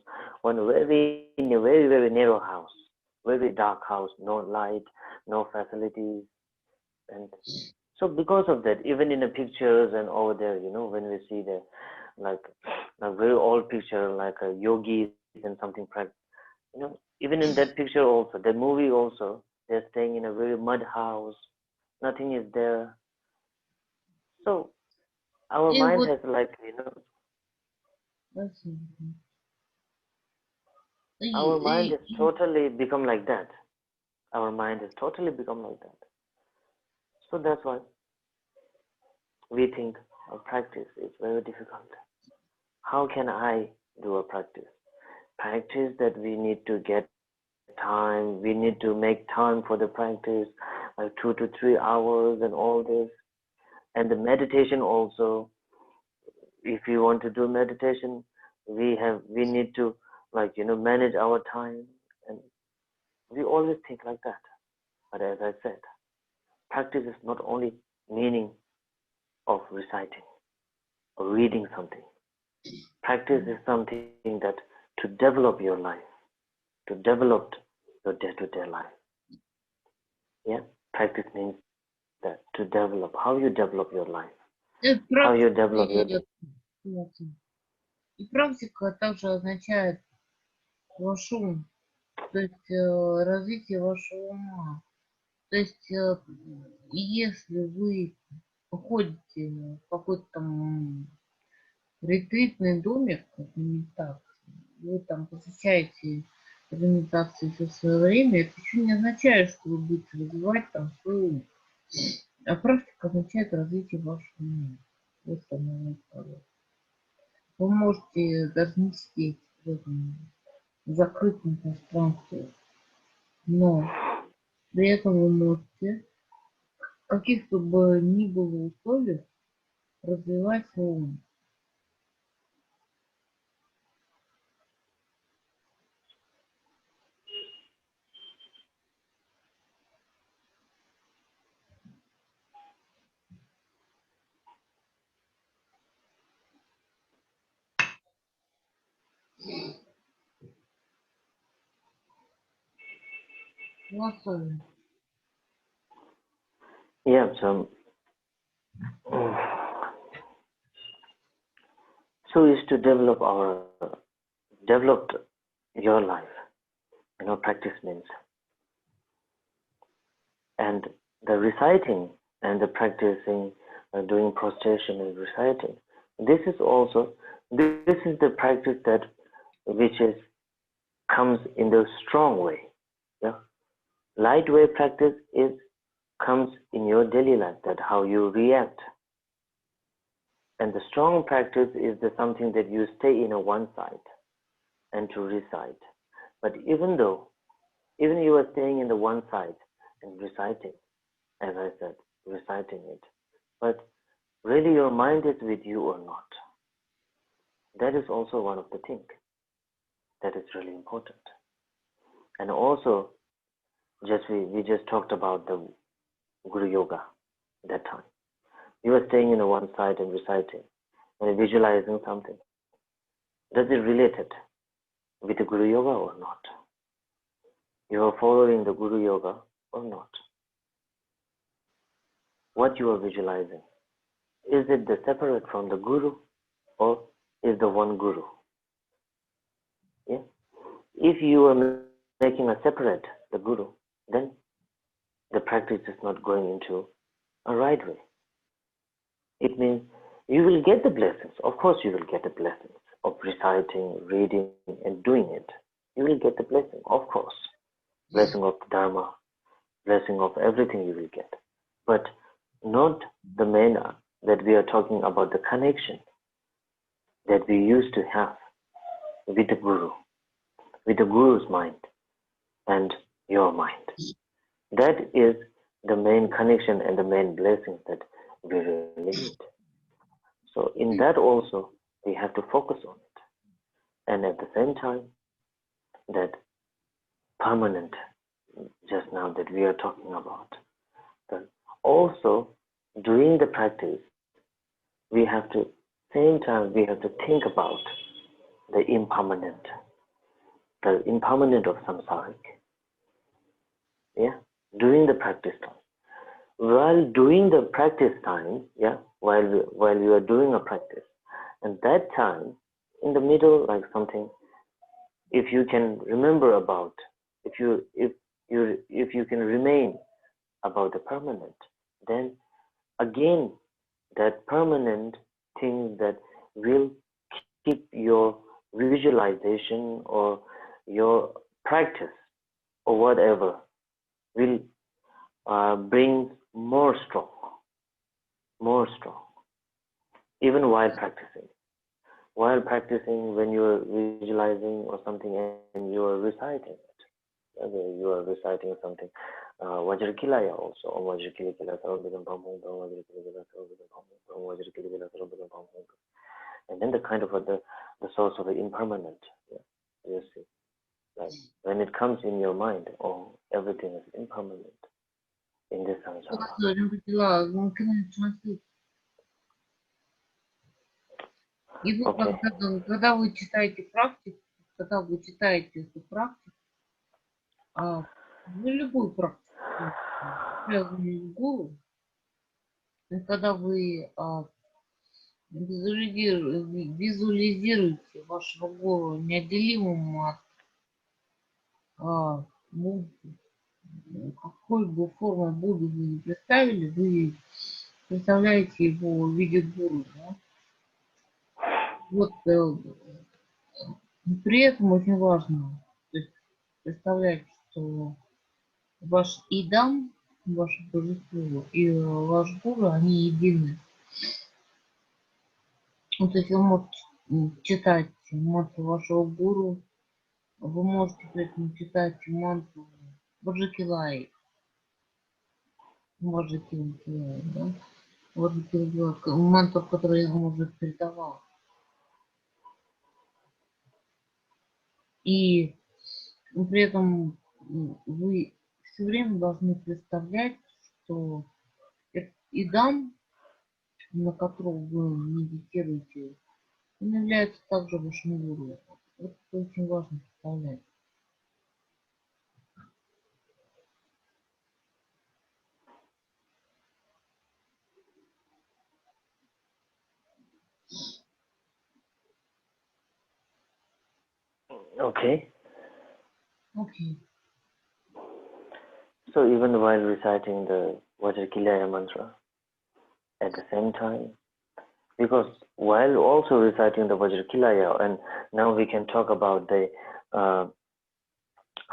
in a very, very narrow house, very dark house, no light, no facilities. And so because of that, even in the pictures and over there, when we see the like a very old picture, like a yogi and something, even in that picture also, the movie also, they're staying in a very mud house, nothing is there. So our mind has our mind has totally become like that. Our mind has totally become like that. So that's why we think a practice is very difficult. How can I do a practice? Practice that we need to get time, we need to make time for the practice, like 2 to 3 hours and all this. And the meditation also, if you want to do meditation, we need to manage our time, and we always think like that. But as I said, practice is not only meaning of reciting or reading something. Practice is something that to develop your life, to develop your day-to-day life. Yeah, practice means that to develop, how you develop your life, how you develop your. И практика также означает ваш ум, то есть развитие вашего ума. То есть если вы уходите в какой-то там ретритный домик, как медитация, вы там посещаете медитации все свое время, это еще не означает, что вы будете развивать там свой ум. А практика означает развитие вашего ума. Вот что можно сказать. Вы можете даже не сидеть в этом закрытом пространстве, но при этом вы можете в каких-то бы ни было условиях развивать свой ум. Yeah, so is to develop your life. Practice means And the reciting and the practicing, doing prostration and reciting, this is the practice that which is comes in the strong way. Yeah, light way practice comes in your daily life, that how you react. And the strong practice is something that you stay in a one side and to recite. But even you are staying in the one side and reciting, as I said, reciting it, but really your mind is with you or not. That is also one of the things that is really important. And also, we just talked about the Guru Yoga that time. You are staying in a one side and reciting and visualizing something. Does it relate it with the Guru Yoga or not? You are following the Guru Yoga or not? What you are visualizing, is it the separate from the Guru or is the one Guru? Yeah. If you are making a separate the Guru, then the practice is not going into a right way. It means you will get the blessings. Of course, you will get the blessings of reciting, reading, and doing it. You will get the blessing, of course. Blessing of Dharma, blessing of everything you will get. But not the manner that we are talking about, the connection that we used to have with the Guru, with the Guru's mind and your mind. That is the main connection and the main blessings that we really need. So in that also, we have to focus on it. And at the same time, that permanent, just now that we are talking about, then also during the practice, we have to, same time, we have to think about the impermanent of samsaric. Yeah, during the practice time. While doing the practice time, yeah, while you are doing a practice, and that time, in the middle, like something, if you can remember about, if you can remain about the permanent, then again that permanent thing that will keep your visualization or your practice or whatever will bring more strong, even while practicing. While practicing, when you are visualizing or something and you are reciting it, okay, you are reciting something, Vajrakilaya also, Om Vajrakilaya Sarvabhidam Pamhum, Om Vajrakilaya Sarvabhidam Pamhum, Om Vajrakilaya Sarvabhidam Pamhum. And then the kind of the source of the impermanent, yeah, you see. Like when it comes in your mind, oh, everything is impermanent in this samsara. И вы, Okay. когда вы читаете практику, когда вы читаете эту практику, ну, любую практику, связанную с гуру, и когда вы визуализируете вашего гуру неотделимым от ну, какой бы формы Будды вы не представили, вы представляете его в виде гуру. Да? Вот при этом очень важно, то есть представлять, что ваш идам, ваше божество и ваш гуру, они едины. Ну, то есть вы можете читать мантру вашего гуру, вы можете при этом читать мантру Ваджакилай, да? Ваджакилай, мантру, которую я вам уже передавал. И при этом вы все время должны представлять, что идам, на которого вы медитируете, он является также вашим гуру. Это очень важно представлять. Okay. Okay. So even while reciting the Vajrakilaya mantra at the same time, because while also reciting the Vajrakilaya, and now we can talk about the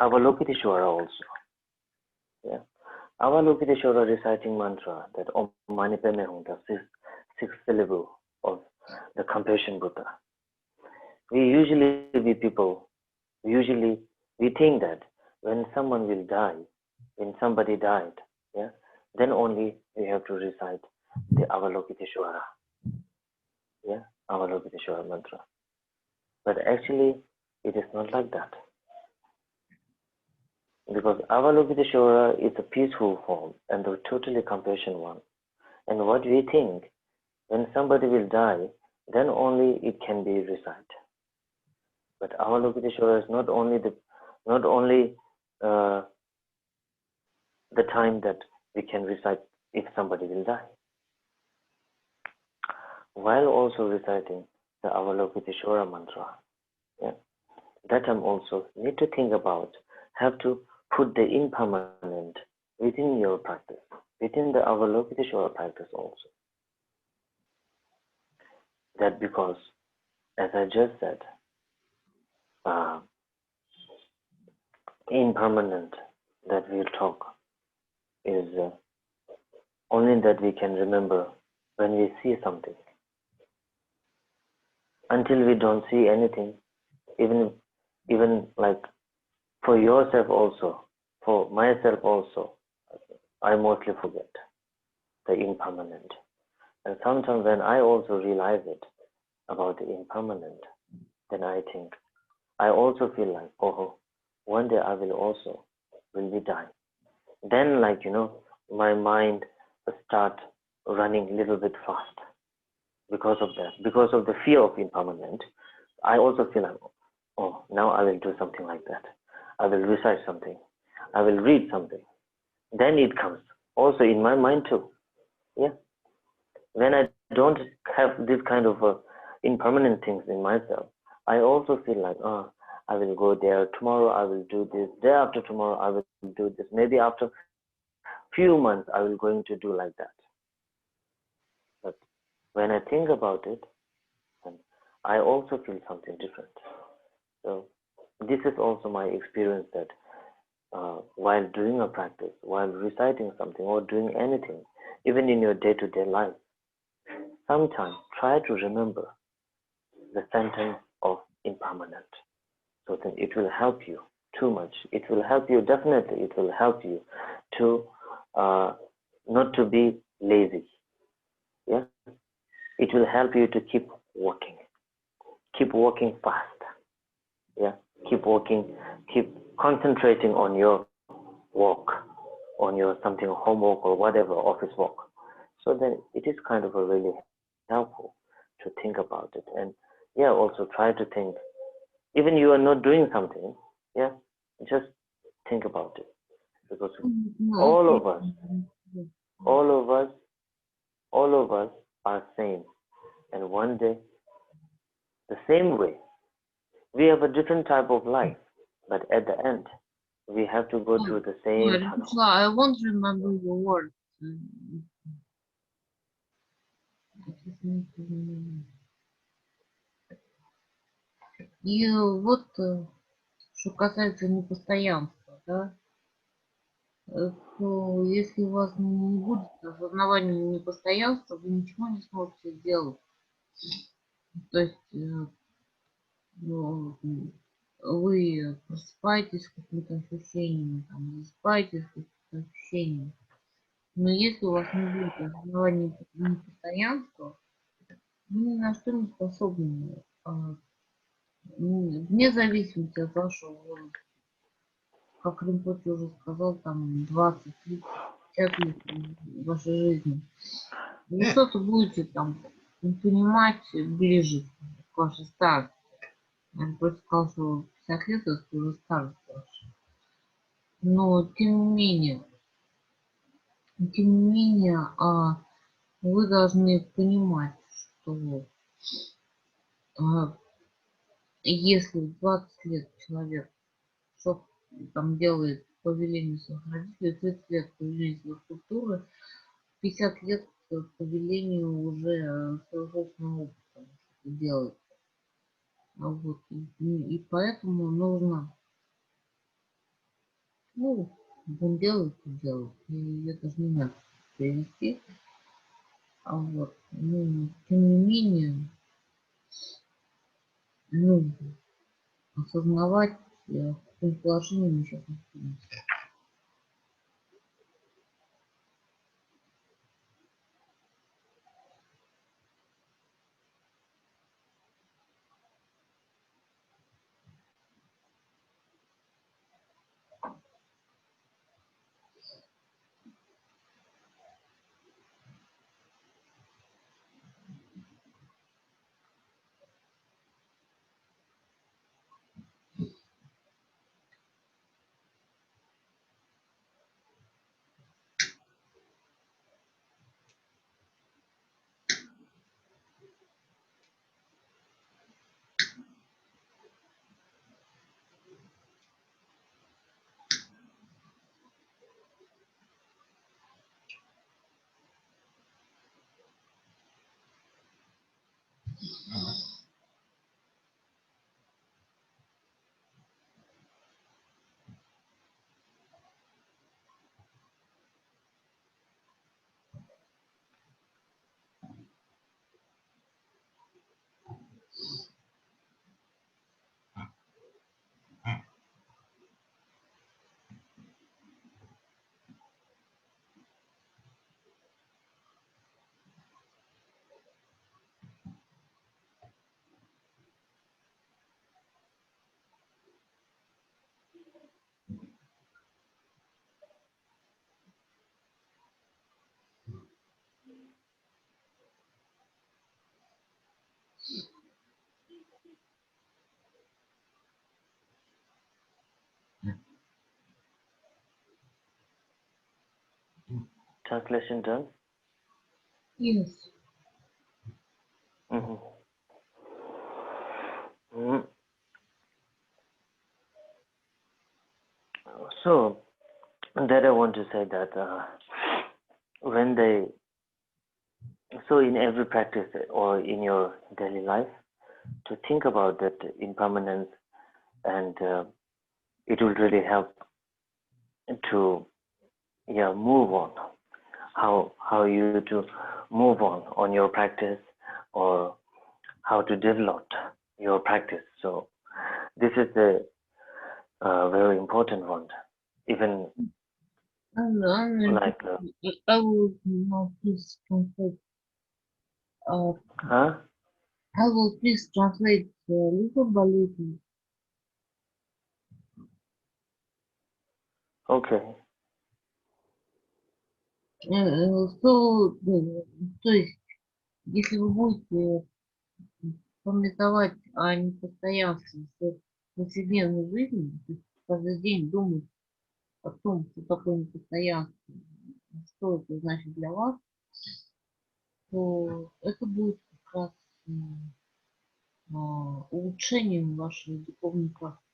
Avalokiteshvara also. Yeah, Avalokiteshvara reciting mantra, that Om Mani Padme Hum, the sixth syllable of the Compassion Buddha. We think that when someone will die, when somebody died, yeah, then only we have to recite the Avalokiteshvara, yeah, Avalokiteshvara mantra. But actually, it is not like that. Because Avalokiteshvara is a peaceful form and the totally compassion one. And what we think, when somebody will die, then only it can be recited. But Avalokiteshvara is not only the time that we can recite if somebody will die. While also reciting the Avalokiteshvara mantra, yeah, that time also need to think about, have to put the impermanent within your practice, within the Avalokiteshvara practice also. That because, as I just said, impermanent that we'll talk is only that we can remember when we see something. Until we don't see anything, even like for yourself also, for myself also, I mostly forget the impermanent. And sometimes when I also realize it about the impermanent, then I think, I also feel like, oh, one day I will be die. Then my mind start running a little bit fast because of that, because of the fear of impermanent. I also feel like, oh, now I will do something like that. I will recite something. I will read something. Then it comes also in my mind too. Yeah. When I don't have this kind of impermanent things in myself, I also feel like, I will go there tomorrow. I will do this. Day after tomorrow, I will do this. Maybe after few months, I will going to do like that. But when I think about it, then I also feel something different. So this is also my experience that while doing a practice, while reciting something or doing anything, even in your day-to-day life, sometimes try to remember the sentence of impermanent. So then it will help you too much. It will help you, definitely, it will help you to not to be lazy. Yeah, it will help you to keep working fast. Yeah, keep working, keep concentrating on your work, on your something homework or whatever office work. So then it is kind of a really helpful to think about it. And yeah, also try to think, even you are not doing something, yeah, just think about it, because all of us are same, and one day the same way we have a different type of life, but at the end we have to go through the same tunnel. I won't remember your words. И вот, что касается непостоянства, да, то если у вас не будет осознавания непостоянства, вы ничего не сможете сделать. То есть вы просыпаетесь с какими-то ощущениями, там, засыпаетесь с какими-то ощущениями. Но если у вас не будет осознавания непостоянства, вы ни на что не способны, вне зависимости от вашего возраста. Как Ринпоче уже сказал, там 20, 30, 50 лет в вашей жизни. Вы что-то будете там понимать ближе к вашей старости. Ринпоче сказал, что 50 лет это уже старость ваша. Но тем не менее, вы должны понимать, что если в 20 лет человек что там делает по велению своих родителей, 30 лет по велению своей культуры, 50 лет по велению уже своего собственного опыта что-то делать. Вот. И поэтому нужно, ну, он делает, то делает. И это же не надо перевести. Вот. Ну, тем не менее, нужно осознавать, в каком положении мы сейчас находимся. Translation done? Yes. Mm-hmm. Mm. So that I want to say that when they, so in every practice or in your daily life, to think about that impermanence, and it will really help to move on. How you to move on your practice, or how to develop your practice. So this is the very important one. Even like I will now please translate. huh? I will please translate little by little. Okay. То есть, если вы будете памятовать о непостоянстве повседневной жизни, то есть каждый день думать о том, что такое непостоянство, что это значит для вас, то это будет как раз улучшением вашей духовной практики.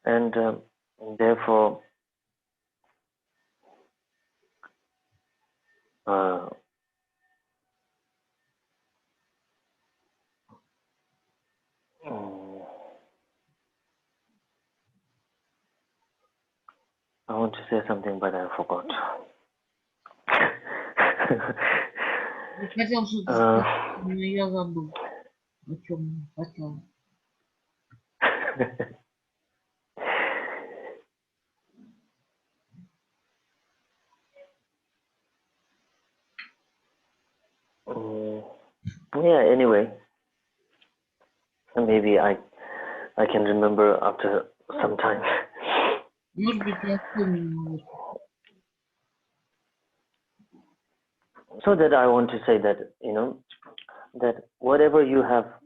And therefore, I want to say something, but I forgot. Я хотел что-то сказать, но я забыл, о чем хотел. Yeah, anyway, maybe I can remember after some time. Может быть, я вспомню. So that I want to say that, that whatever you have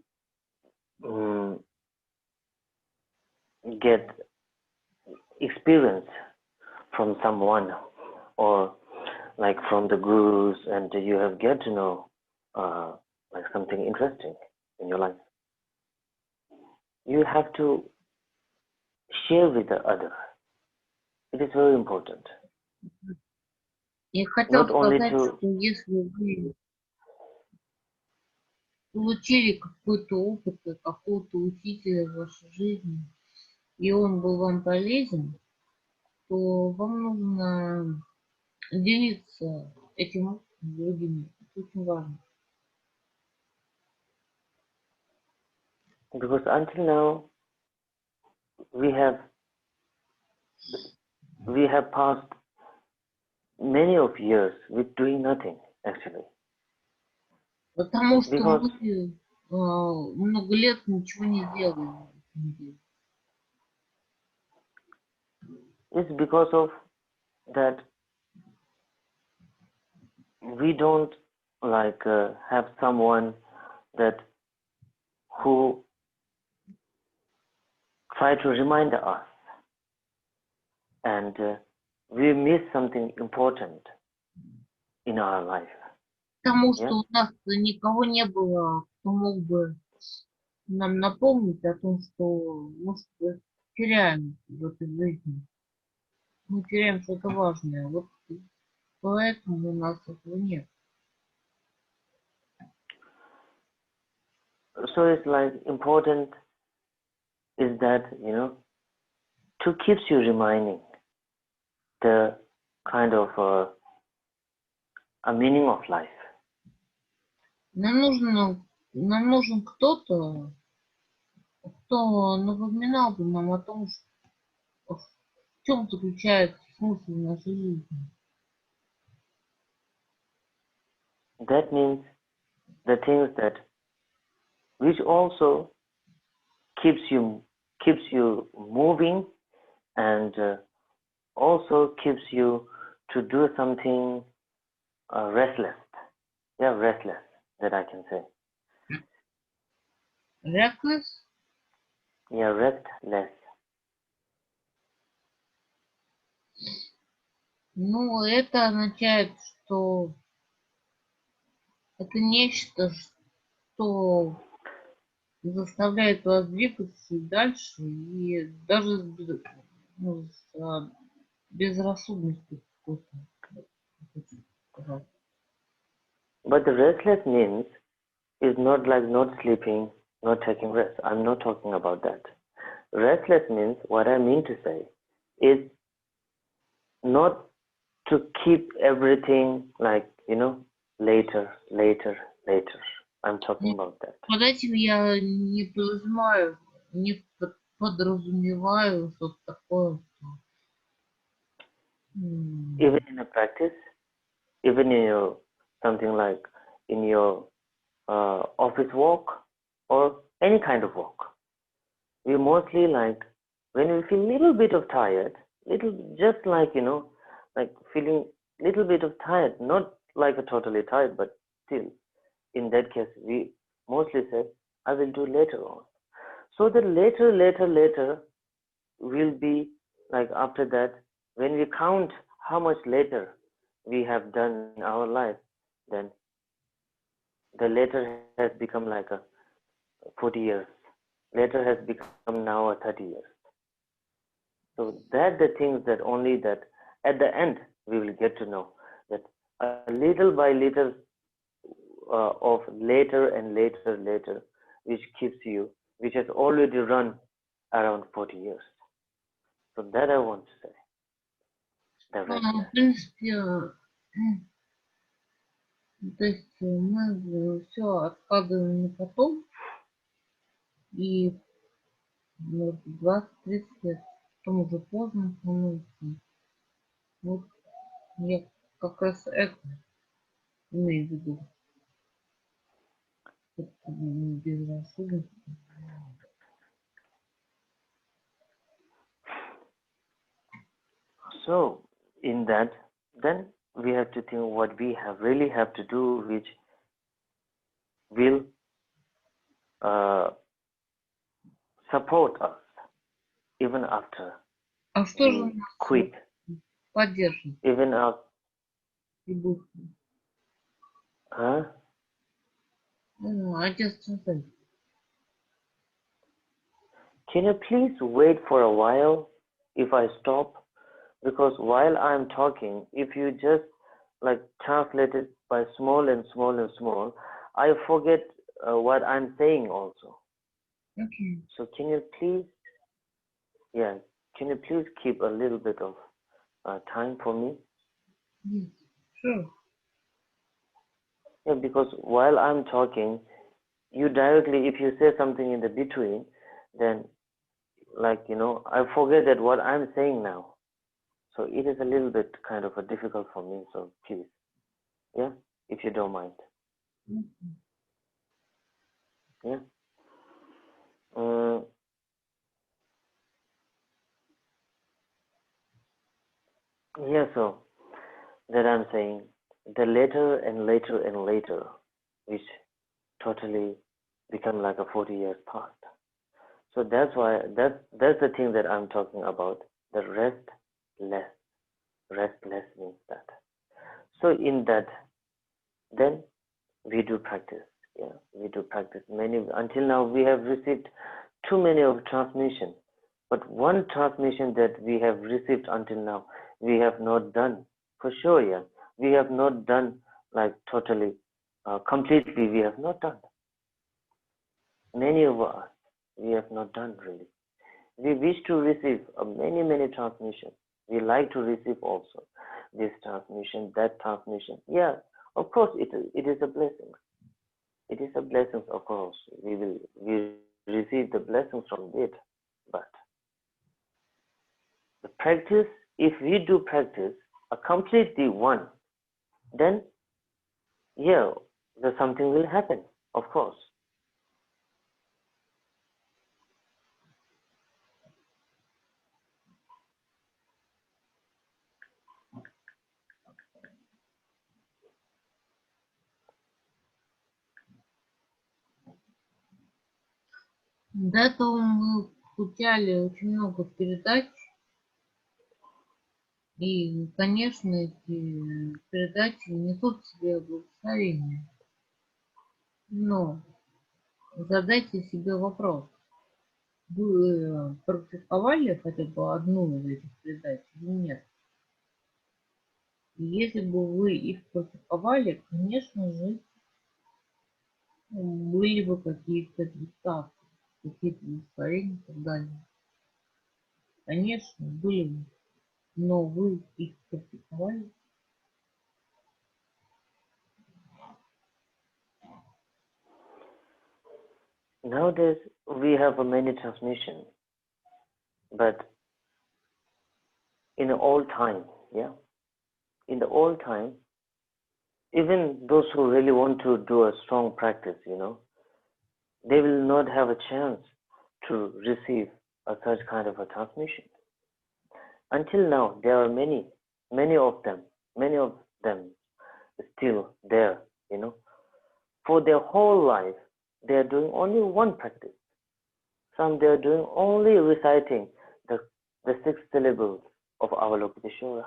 get experience from someone, or like from the gurus, and you have get to know like something interesting, in your life, you have to share with the other. It is very important. Я хотел Not only сказать, to что если вы получили какой-то опыт от какого-то учителя в вашей жизни, и он был вам полезен, то вам нужно делиться этим опытом с другими. Это очень важно. because until now we have passed many of years with doing nothing actually. Потому что Because мы много лет ничего не делали. it's because of that we don't like have someone that who try to remind us, and we miss something important in our life. Потому Yeah? что у нас никого не было, кто мог бы нам напомнить о том, что мы что-то теряем в этой жизни. Мы теряем что-то важное. Вот поэтому у нас этого нет. So it's like important is that, you know, to keeps you reminding the kind of a meaning of life. Нам нужен кто-то, кто напоминал бы нам о том, в чем заключается смысл нашей жизни. That means the things that which also keeps you moving, and also keeps you to do something restless. Yeah, restless, that I can say. Reckless? Yeah, restless. Ну, это означает, что это нечто, что заставляет вас двигаться дальше, и даже с безрассудностью какой-то. But the restless means is not like not sleeping, not taking rest. I'm not talking about that. Restless means, what I mean to say is not to keep everything like, you know, later. I'm talking about that. Под этим я не подразумеваю что-то такое. Even in a practice, even in your something like in your office work or any kind of work, we mostly like when we feel little bit of tired, just like, you know, like feeling little bit of tired, not like a totally tired, but still in that case we mostly say I will do later on. So the later will be like after that, when we count how much later we have done in our life, then the later has become like a 40 years. Later has become now a 30 years. So that the things that only that at the end we will get to know that a little by little of later and later, which keeps you, which has already run around 40 years. So that I want to say. В принципе, то есть мы все откладываем на потом, и 20-30 лет, потом уже поздно становится. Вот я как раз это имею в виду. Безрассудность. So in that, then we have to think what we really have to do, which will support us even after А что же we нас quit, поддержит? even after. Huh? I just said. Can you please wait for a while if I stop? Because while I'm talking, if you just like translate it by small and small and small, I forget what I'm saying also. Okay. So can you please, yeah, can you please keep a little bit of time for me? Yes. Sure. Yeah, because while I'm talking, you directly, if you say something in the between, then like, I forget that what I'm saying now. So it is a little bit kind of a difficult for me. So please, yeah, if you don't mind. Mhm. Yeah. Uh, yeah, so that I'm saying the later and later and later, which totally become like a 40 years past. So that's why that's the thing that I'm talking about. The restless. Restless means that. So in that, then we do practice. Yeah, we do practice. Many until now we have received too many of transmission, but one transmission that we have received until now we have not done for sure. Yeah, we have not done like totally, completely. We have not done. Many of us we have not done really. We wish to receive many transmissions. We like to receive also this transmission, that transmission. Yeah, of course it is a blessing. It is a blessing, of course. We receive the blessings from it. But the practice, if we do practice a completely one, then yeah, there's something will happen, of course. До этого мы включали очень много передач, и, конечно, эти передачи несут в себе благословение. Но задайте себе вопрос. Вы практиковали хотя бы одну из этих передач или нет? И если бы вы их практиковали, конечно же, были бы какие-то результаты, какие-то настроения и так далее. Конечно, были бы, но вы их практиковали. Nowadays we have a many transmission, but in the old time, yeah, in the old time, even those who really want to do a strong practice, they will not have a chance to receive a such kind of a transmission. Until now, there are many of them still there, For their whole life, they are doing only one practice. Some they are doing only reciting the 6 syllables of Avalokiteshvara.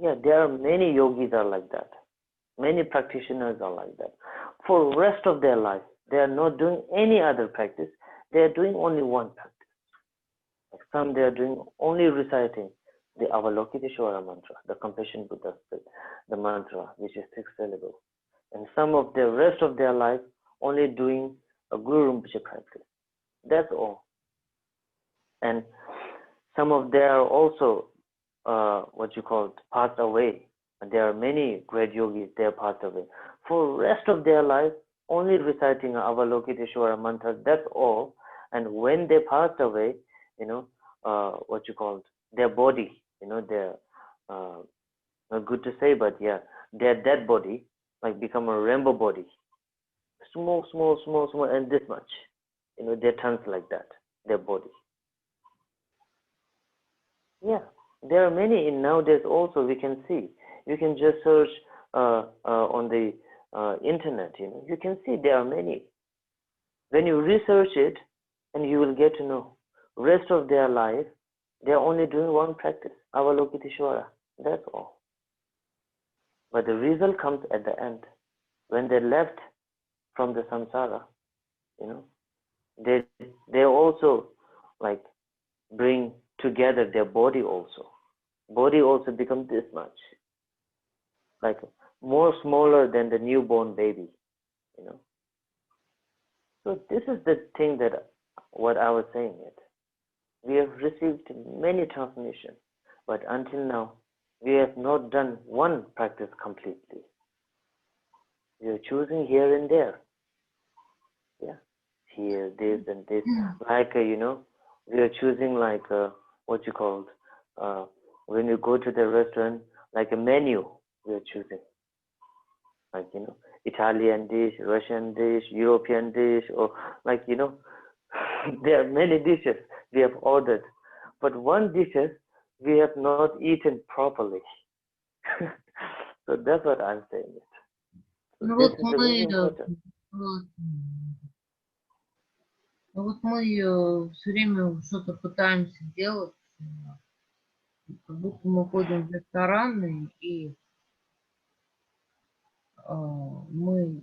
Yeah, there are many yogis are like that. Many practitioners are like that. For the rest of their life, they are not doing any other practice. They are doing only one practice. Some they are doing only reciting the Avalokiteshvara mantra, the Compassion Buddha, the mantra, which is 6 syllables. And some of the rest of their life only doing a Guru Rinpoche practice. That's all. And some of them are also passed away. And there are many great yogis, they are passed away. For the rest of their life, only reciting Avalokiteshvara mantra, that's all. And when they passed away, their body, their, not good to say, but yeah, their dead body, like become a rainbow body. Small, and this much. Their tongues like that, their body. Yeah, there are many in nowadays also we can see. You can just search on the internet, you can see there are many. When you research it, and you will get to know, rest of their life, they are only doing one practice, Avalokiteshvara, that's all. But the result comes at the end, when they left from the samsara, they also like bring together their body also. Body also becomes this much, like more smaller than the newborn baby, you know. So this is the thing that what I was saying it. We have received many transmissions, but until now we have not done one practice completely. We are choosing here and there. Yeah, here, this and this. Like you know, we are choosing like what you called when you go to the restaurant, like a menu. We are choosing like you know Italian dish, Russian dish, European dish, or like you know there are many dishes we have ordered, but one dishes we have not eaten properly. So that's what I'm saying. So Ну this вот is the very мы, important. вот, ну вот мы все время что-то пытаемся делать, как будто мы ходим в рестораны и мы,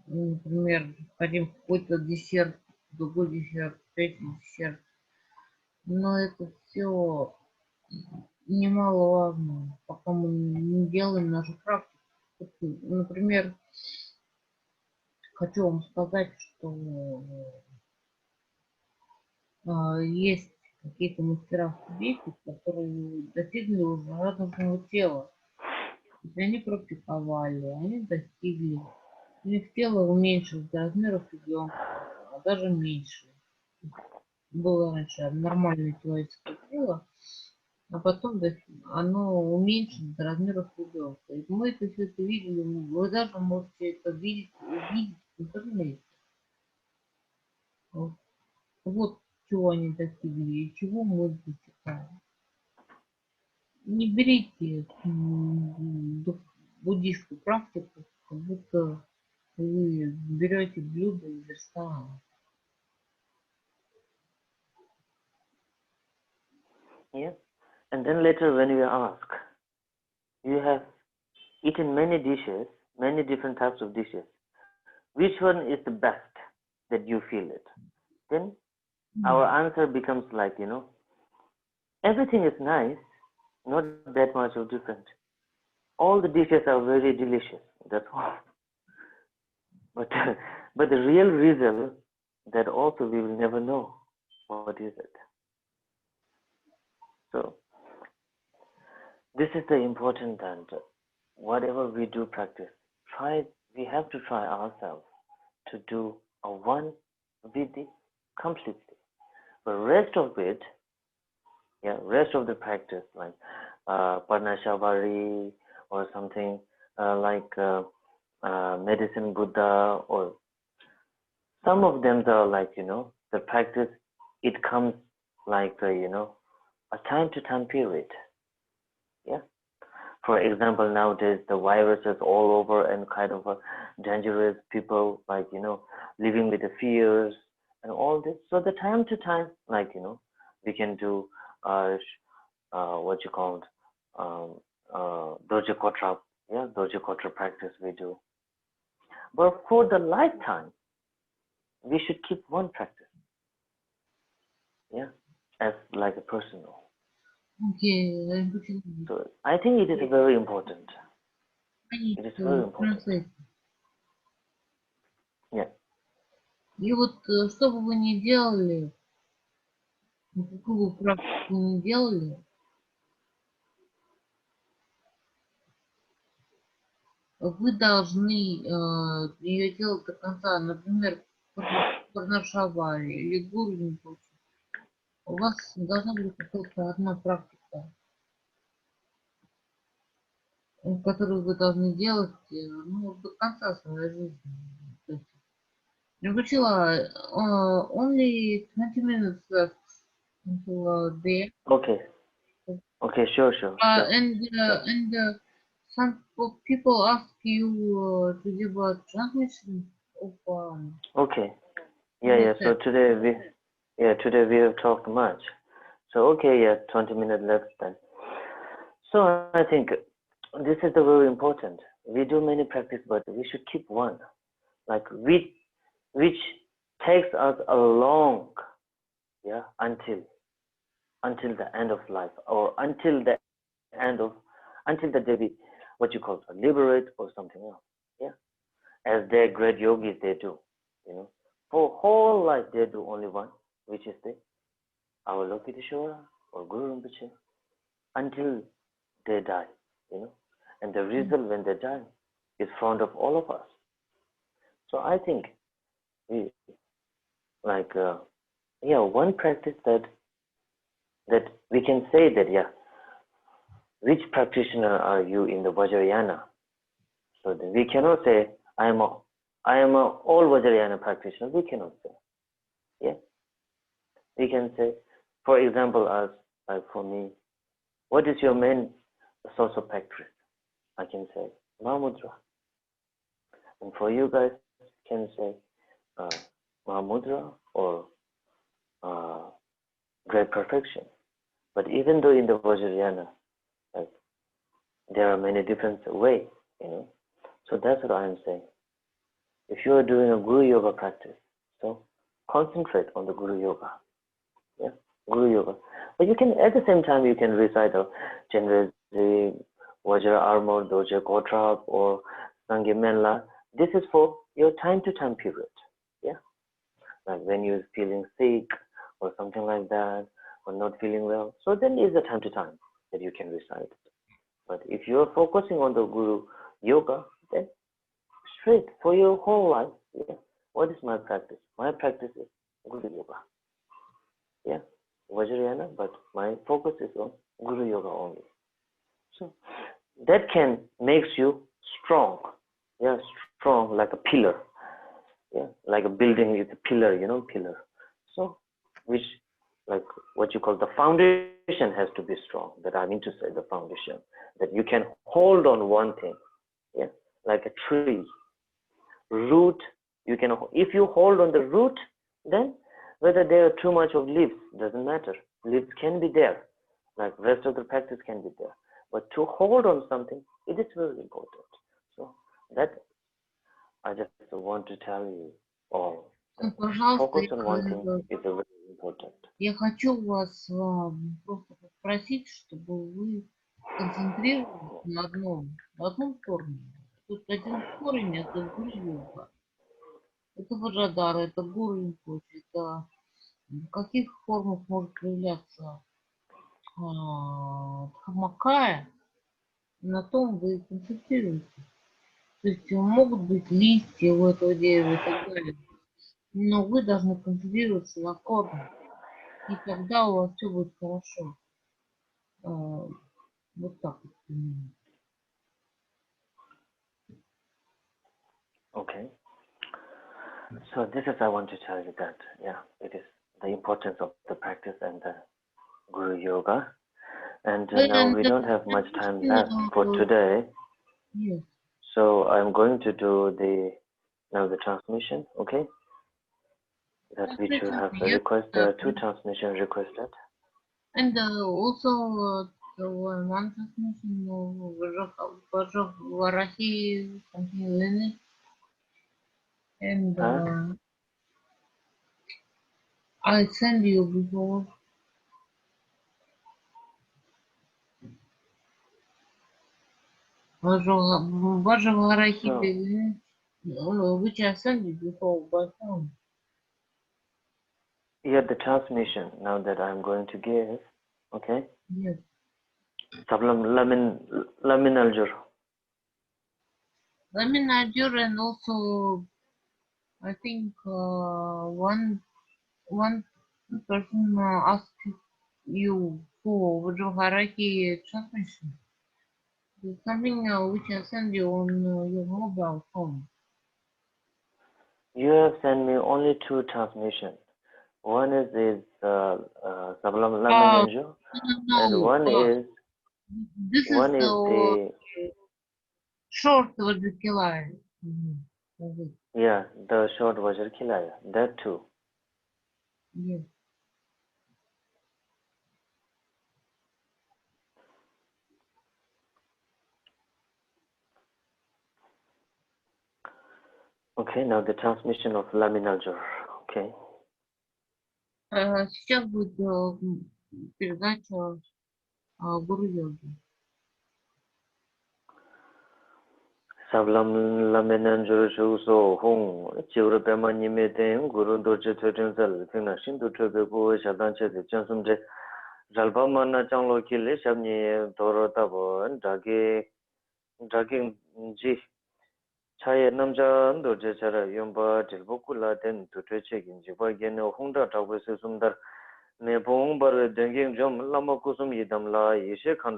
например, хотим какой-то десерт, другой десерт, третий десерт, но это все немаловажно, пока мы не делаем нашу практику. Например, хочу вам сказать, что есть какие-то мастера в Тибете, которые достигли уже радужного тела. То есть они практиковали, они достигли. У них тело уменьшилось до размеров ребенка, а даже меньше. Было раньше нормальное человеческое тело, а потом оно уменьшилось до размеров ребенка. И мы это все это видели, вы даже можете это видеть, увидеть в интернете. Вот чего они достигли и чего мы достигаем. Не берите буддийскую практику, как будто вы берете блюдо из ресторана. Yeah. And then later when you ask, you have eaten many dishes, many different types of dishes. Which one is the best that you feel it? Then our answer becomes like, you know, everything is nice, not that much of different. All the dishes are very delicious. That's all. But but the real result that also we will never know what is it. So this is the important and whatever we do practice, we have to try ourselves to do a one vidhi completely. But rest of it, rest of the practice like Parnashavari or something like Medicine Buddha, or some of them are like, you know, the practice, it comes like, you know, a time to time period. Yeah. For example, nowadays the virus is all over and kind of dangerous, people like, you know, living with the fears and all this. So the time to time, like, you know, we can do what you call Doja Kotra, Doja Kotra practice we do. But for the lifetime, we should keep one practice, as like a personal. Okay, So I think it is very important. It is very important. Yeah. И вот что бы вы ни делали, какую бы практику ни делали, вы должны ее делать до конца. Например, Парнашавари или Гуру. У вас должна быть только одна практика, которую вы должны делать до конца своей жизни. Рабочила, only 20 minutes left until the Okay. Okay, sure. and some people ask you to give a transmission of okay. Yeah. So today we have talked much. So okay, 20 minutes left then. So I think this is the very important. We do many practice, but we should keep one. Like which takes us along, yeah, until the end of life, or until the day we, what you call, liberate or something else. Yeah, as their great yogis they do, for whole life they do only one, which is the Avalokiteshvara or Guru Rinpoche, until they die, and the result when they die is front of all of us. So I think we like one practice that we can say that, which practitioner are you in the Vajrayana? So then we cannot say I am a all Vajrayana practitioner. We cannot say. Yeah, we can say, for example, as like for me, what is your main source of practice? I can say Mahamudra, and for you guys can say Mahamudra or great perfection. But even though in the Vajrayana, like, there are many different ways, so that's what I'm saying. If you are doing a Guru Yoga practice, so concentrate on the Guru Yoga, Guru Yoga. But you can, at the same time, you can recite a Chenrezig, Vajra Armor, Doja Kotrap, or Sangye Menla. This is for your time-to-time period, like when you're feeling sick or something like that, or not feeling well. So then is the time to time that you can recite. But if you are focusing on the Guru Yoga, then straight for your whole life, what is my practice? My practice is Guru Yoga. Vajrayana, but my focus is on Guru Yoga only. So that can makes you strong, strong like a pillar, like a building with a pillar, pillar. So which, like what you call, the foundation has to be strong. That I mean to say, the foundation that you can hold on one thing, like a tree. Root, you can, if you hold on the root, then whether there are too much of leaves doesn't matter. Leaves can be there, like rest of the practice can be there. But to hold on something, it is very important. So that I just want to tell you all. Пожалуйста, Focus on one thing is very important. я хочу вас просто попросить, чтобы вы концентрировались на одном корне. Тут один корень — это Гуру Йога. Это Ваджрадара, это Гуру Rinpoche, это в каких формах может проявляться Дхаммакая, на том вы концентрируетесь. То есть могут быть листья у этого дерева и так далее, но вы должны концентрироваться на корне, и тогда у вас все будет хорошо. Вот так вот. Okay. So this is, I want to tell you that, it is the importance of the practice and the Guru Yoga. And now we don't have much time left for today. Yes. So I'm going to do the transmission, okay? That we should have a request. There are 2 transmissions requested. And also one transmission of Varahi, something lineage. And I send you before. Varahi, which I sent you before by phone. Yeah, the transmission now that I'm going to give, okay? Yes. Sablam Laminal Laminajur, and also I think one person asked you for Vajraharaki transmission. There's something which I send you on your mobile phone. You have sent me only 2 transmissions. One is Sablam Laminal and one is this one is is the short Vajrakilaya. the short Vajrakilaya. That too. Yes. Okay, now the transmission of Laminal Jor. Okay. Сейчас будет передача Гуру Йоги. Sablam lamenan jo so hong chiur pe ma ni me ten guru do che che chen sal fin na shin do che be bo sha dan che de chen sum je jalba ma na chang lo ki le sham ni do ro ta bo da ge ji chaye nam ja do je cha ra yom ba til bo ku la den tu che che gin ji ba ge no hong da ta bo se sum dar ne bong bar den ge jom la ma ku sum yi dam la yi she khan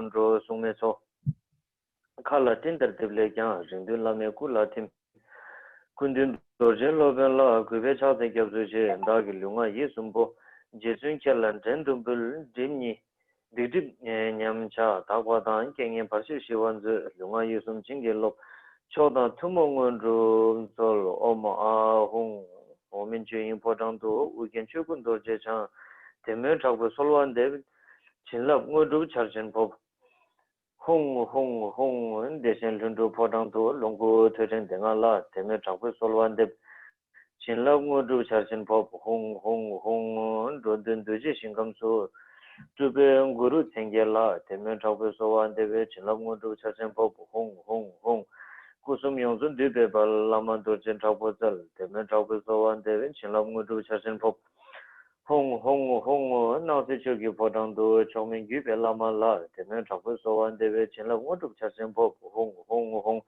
ro sum me so kala tindar tibile kya rindu lame ku latim kundin dorje loben la gube chade gyabzu je ndagi lunga yisumbo jesun kyalan tendumbul dimni didib nyamcha takwa dan kengen parshi shiwanzu lunga yisum chingi lop chodan tumongun rum sol oma ahung omin chu important to weekend chukun dorje chan temen chakbu solwan dev chinlap ngudu charchen pop hong deshen lundu podang to longo teren denga la teme chakwe solwan de chinla ngodu charchen pop hong rodden doje shingam so tube guru tenge la teme chakwe solwan de chinla ngodu charchen pop hong kusum yongzun dube bal lama dorjen chakwe zal teme chakwe solwan de chinla ngodu charchen pop hong na se chogi podang do chongmen gyu be lama la tenen chakwe so wan de we chen la ngo du cha sen po hong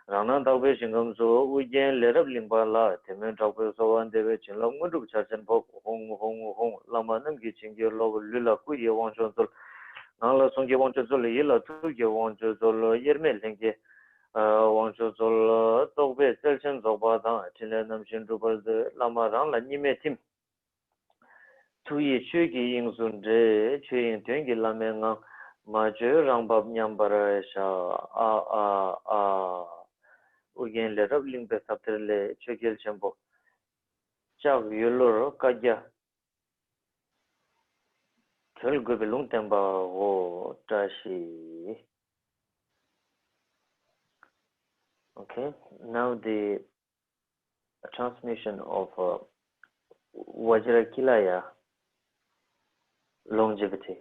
rana da we singam so u yen le rab ling ba la tenen chakwe so wan de we chen la ngo du cha sen po hong lama nam gi ching ge lo lu la ku ye wang chon sol na la song ge wang chon sol ye la tu ge wang chon sol yer me leng ge wang chon sol to be sel chen zo ba da chen le nam shin du ba de lama rang la ni me tim tuyi chugi yingsun de chuyin tengi lamenga ma je rangbab nyambara sha ugen le rab lingbe sapterle chugel chambo chag yulur kagya kel gobe lungtemba wo tashi. Okay, now the transmission of Vajrakilaya longevity.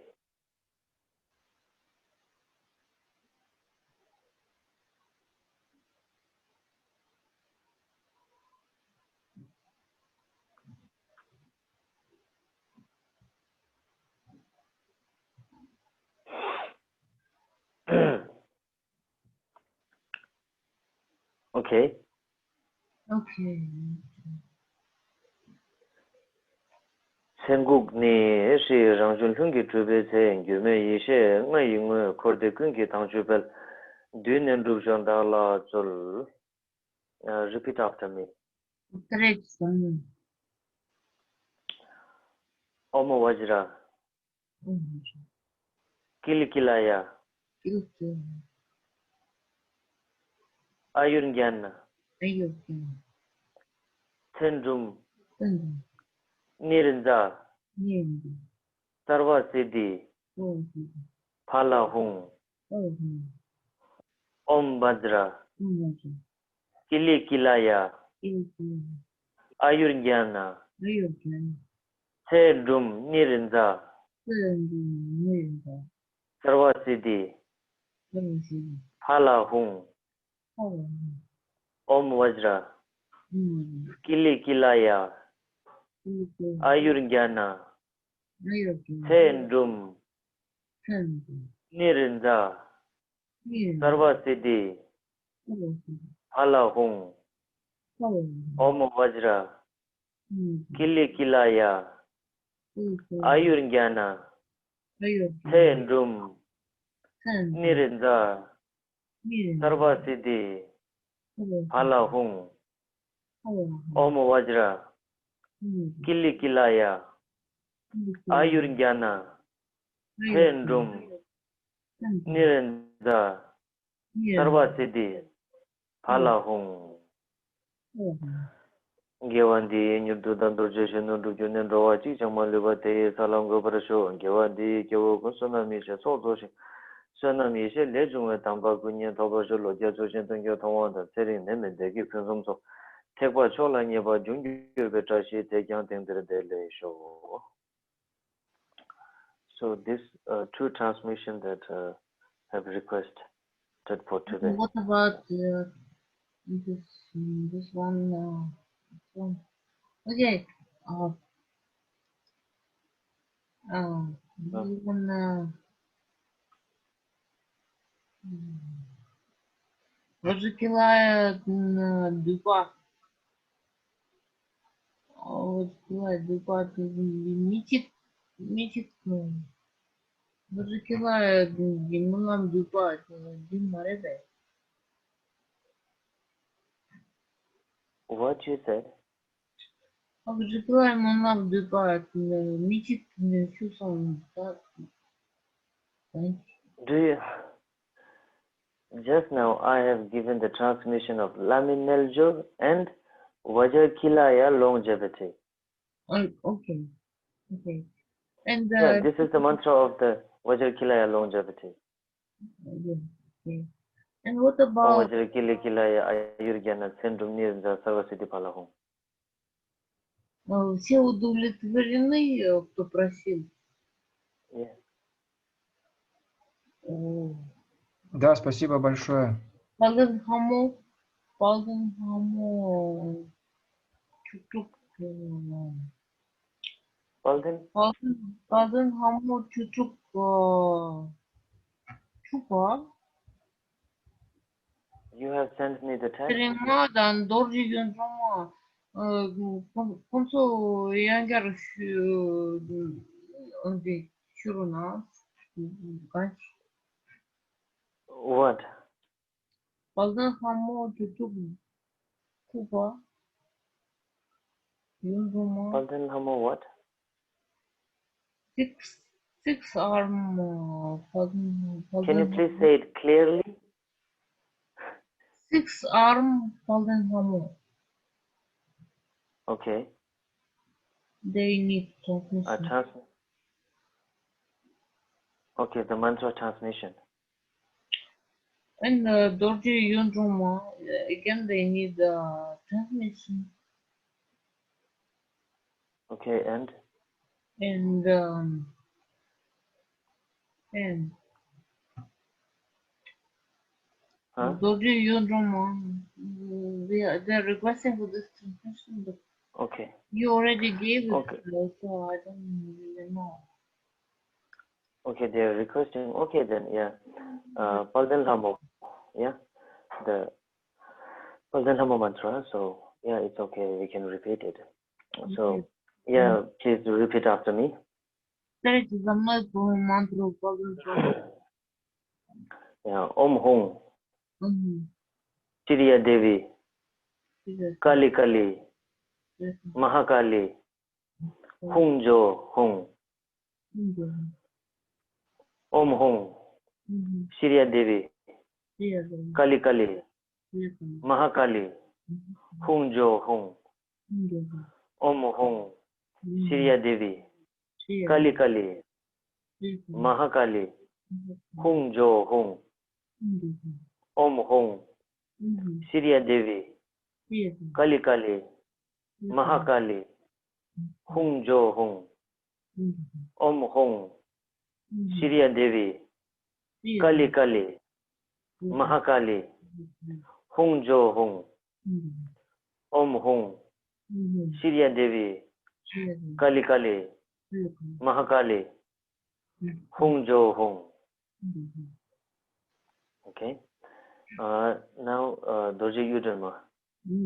Okay. Okay. Senguk ni shi rangjun lungi chube se gyume yishe nga yingwe korde kungi tangchubel dunen rupshon dala zol. Repeat after me. Повторяйте со мной. Omo Vajra, Kilikilaya, Килки. Ayun Gyan, Айоки. Tendrum, Тенду. Nirinza, Ненду. Sarva Siddhi, Оги. Phala Hung, Оги. Om Vajra, Умаки. Kilikilaya, Килки. Ayun Gyan, Айоки. Tendrum, Nirinza, Тенду. Ненду. Sarva Siddhi, Оги. Phala Hung, Оги. Om Vajra, Умаки. Kilikilaya, Килки. Ayun Gyan, Айоки. Tendrum, Тенду. Nirinza, Ненду. Sarva Siddhi, Оги. Phala Hung, Оги. Om Vajra, Умаки. Kilikilaya, Килки. Ayun Gyan, Айоки. Tendrum, Тенду. Nirinza, Ненду. Sarva Siddhi, Оги. Phala Hung, Оги. Om Vajra, Умаки. Kilikilaya, Килки. Ayun Gyan, Айоки. Tendrum, Тенду. Nirinza, Ненду. Sarva Siddhi, Phala Hung. Оги. Gewandi nyudu dandur jesenu dujunen rawa chi changma liba te salam go parasho gewandi gewo kusana mi she so zo shi sana mi she le jungwe tamba kunyen toba sho lo jia zo shen tengyo tongwa da seri ne me degi pyonsom so Tekwa chola nyeba jungyu betashi tekyang tengdere dele show. So this two transmission that have requested for today. What about this one? This one? Okay. This one. Вожикилая дуба. Вожикилая дуба. Митик. Вожикилая димулам дуба. Димаребе. What you said? Вожикилая мулам дуба. Митик чусам. Do you? Just now I have given the transmission of Lamineljo and Vajakilaya longevity. Okay. And Yeah, this is the mantra of the Vajakilaya longevity. okay. And what Om about Vajakilaya Ayurgyana Syndrome Nirja Sarvasiti Palahum. все удовлетворены, кто просил? Yeah. Да, спасибо большое. Палден хамо, чутук, палден хамо, чутук, чупа. You have sent me the text. Тримадан, доржи юнжома, консо янгар онди чуруна, ганч. What? Палден хамо, чутук, чупа. Юнжома. Palden Hamo what? Six arm. Can you please say it clearly? 6 arm Palden Hamo. Okay. They need transmission. Okay, the mantra transmission. And Dorji Yunjuma, again they need transmission. Okay, and? And Dorji Yunjuma, they're requesting for this transmission, but Okay. you already gave it, Okay. so I don't really know. Okay, they are requesting. Okay, then, yeah. Palden Hamo. Yeah. The Palden Hamo mantra. So, yeah, it's okay. We can repeat it. So, yeah, please repeat after me. Повторите за мной по мантру Palden Hamo. Yeah. Om Hum. Mhm. Chiriya Devi. Yes. Kali Kali. Yes. Mahakali. Hum Jo Hum. Mhm. Om Hum. Mhm. Chiriya Devi. Yes. Kali Kali. Yes. Mahakali. Hum Jo Hum. Yes. Om Hum. Chiriya Devi. Yes. Kali Kali. Yes. Mahakali. Hum Jo Hum. Mhm. Om Hum. Mhm. Chiriya Devi. Yes. Kali Kali. Mahakali. Hum Jo Hum. Mhm. Om Hum. Mhm. Chiriya Devi. Yes. Kali Kali. Mahakali. Hum Jo Hum. Mhm. Om Hum. Mhm. Chiriya Devi. Yes. Kali Kali. Yes. Mahakali. Hum Jo Hum. Mhm. Okay. Now, Dorji Yudharma.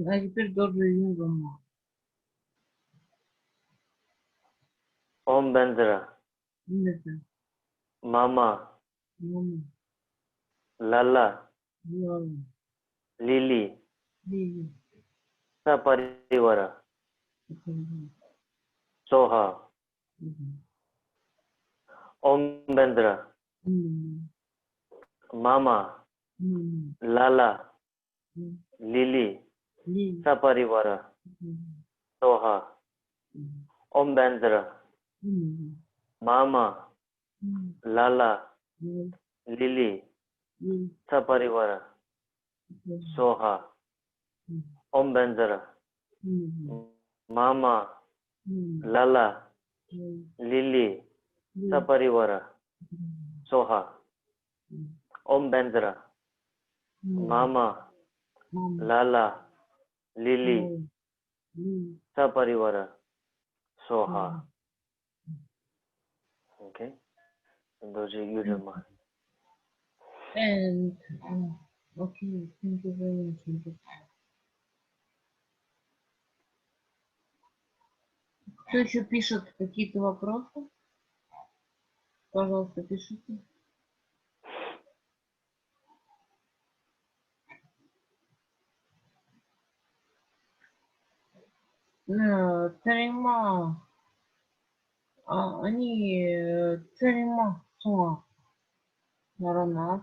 А теперь Dorji Yunjuma. Om Benzara. Yes. Mama. Mama. Lala. Lala. Lily. Lily. Saparivara. Mhm. Soha. Mhm. Om Benzara. Mhm. Mama. Mhm. Lala. Mhm. Lily. Lily. Saparivara. Mhm. Soha. Mhm. Om Benzara. Mhm. Mama. Mhm. Lala. Mhm. Lily. Lily. Saparivara. Mhm. Soha. Mhm. Om Benzara. Mama, М, Lala, м, Lily, м, Saparivara, Soha, м, Om Benzara, м, Mama, мама, Lala, Lily, м, м, Saparivara, Soha. м. Okay? And those are usual marks. And okay, thank you very much. Кто еще пишет какие-то вопросы? Пожалуйста, пишите. Царима, они царима суа наранас.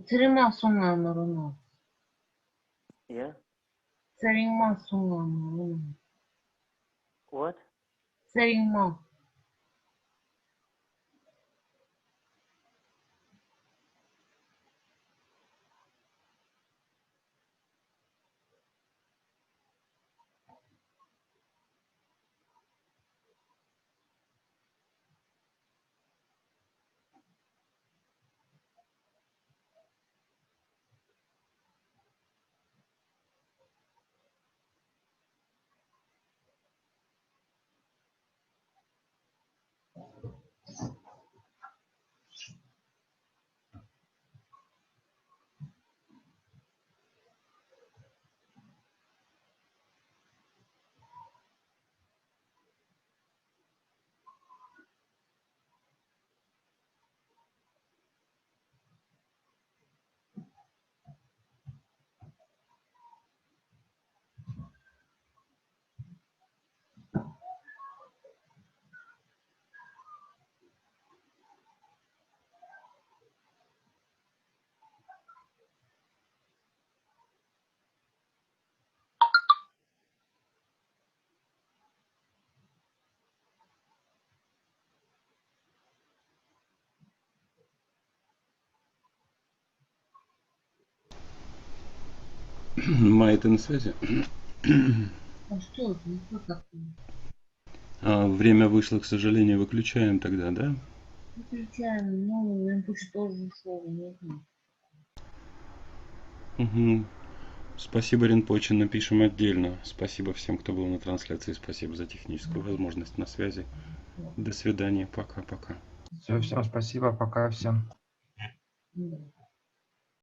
Царима суа наранас. Yeah? Царима суа наранас. What? Царима. Майя, ты на связи? А что это? Ну что такое? Время вышло, к сожалению, выключаем тогда, да? Выключаем. Ну, инпут тоже ушел, не знаю. Угу. Спасибо, Ринпоче, напишем отдельно. Спасибо всем, кто был на трансляции. Спасибо за техническую возможность на связи. До свидания. Пока-пока. Все, всем спасибо, пока всем. Да.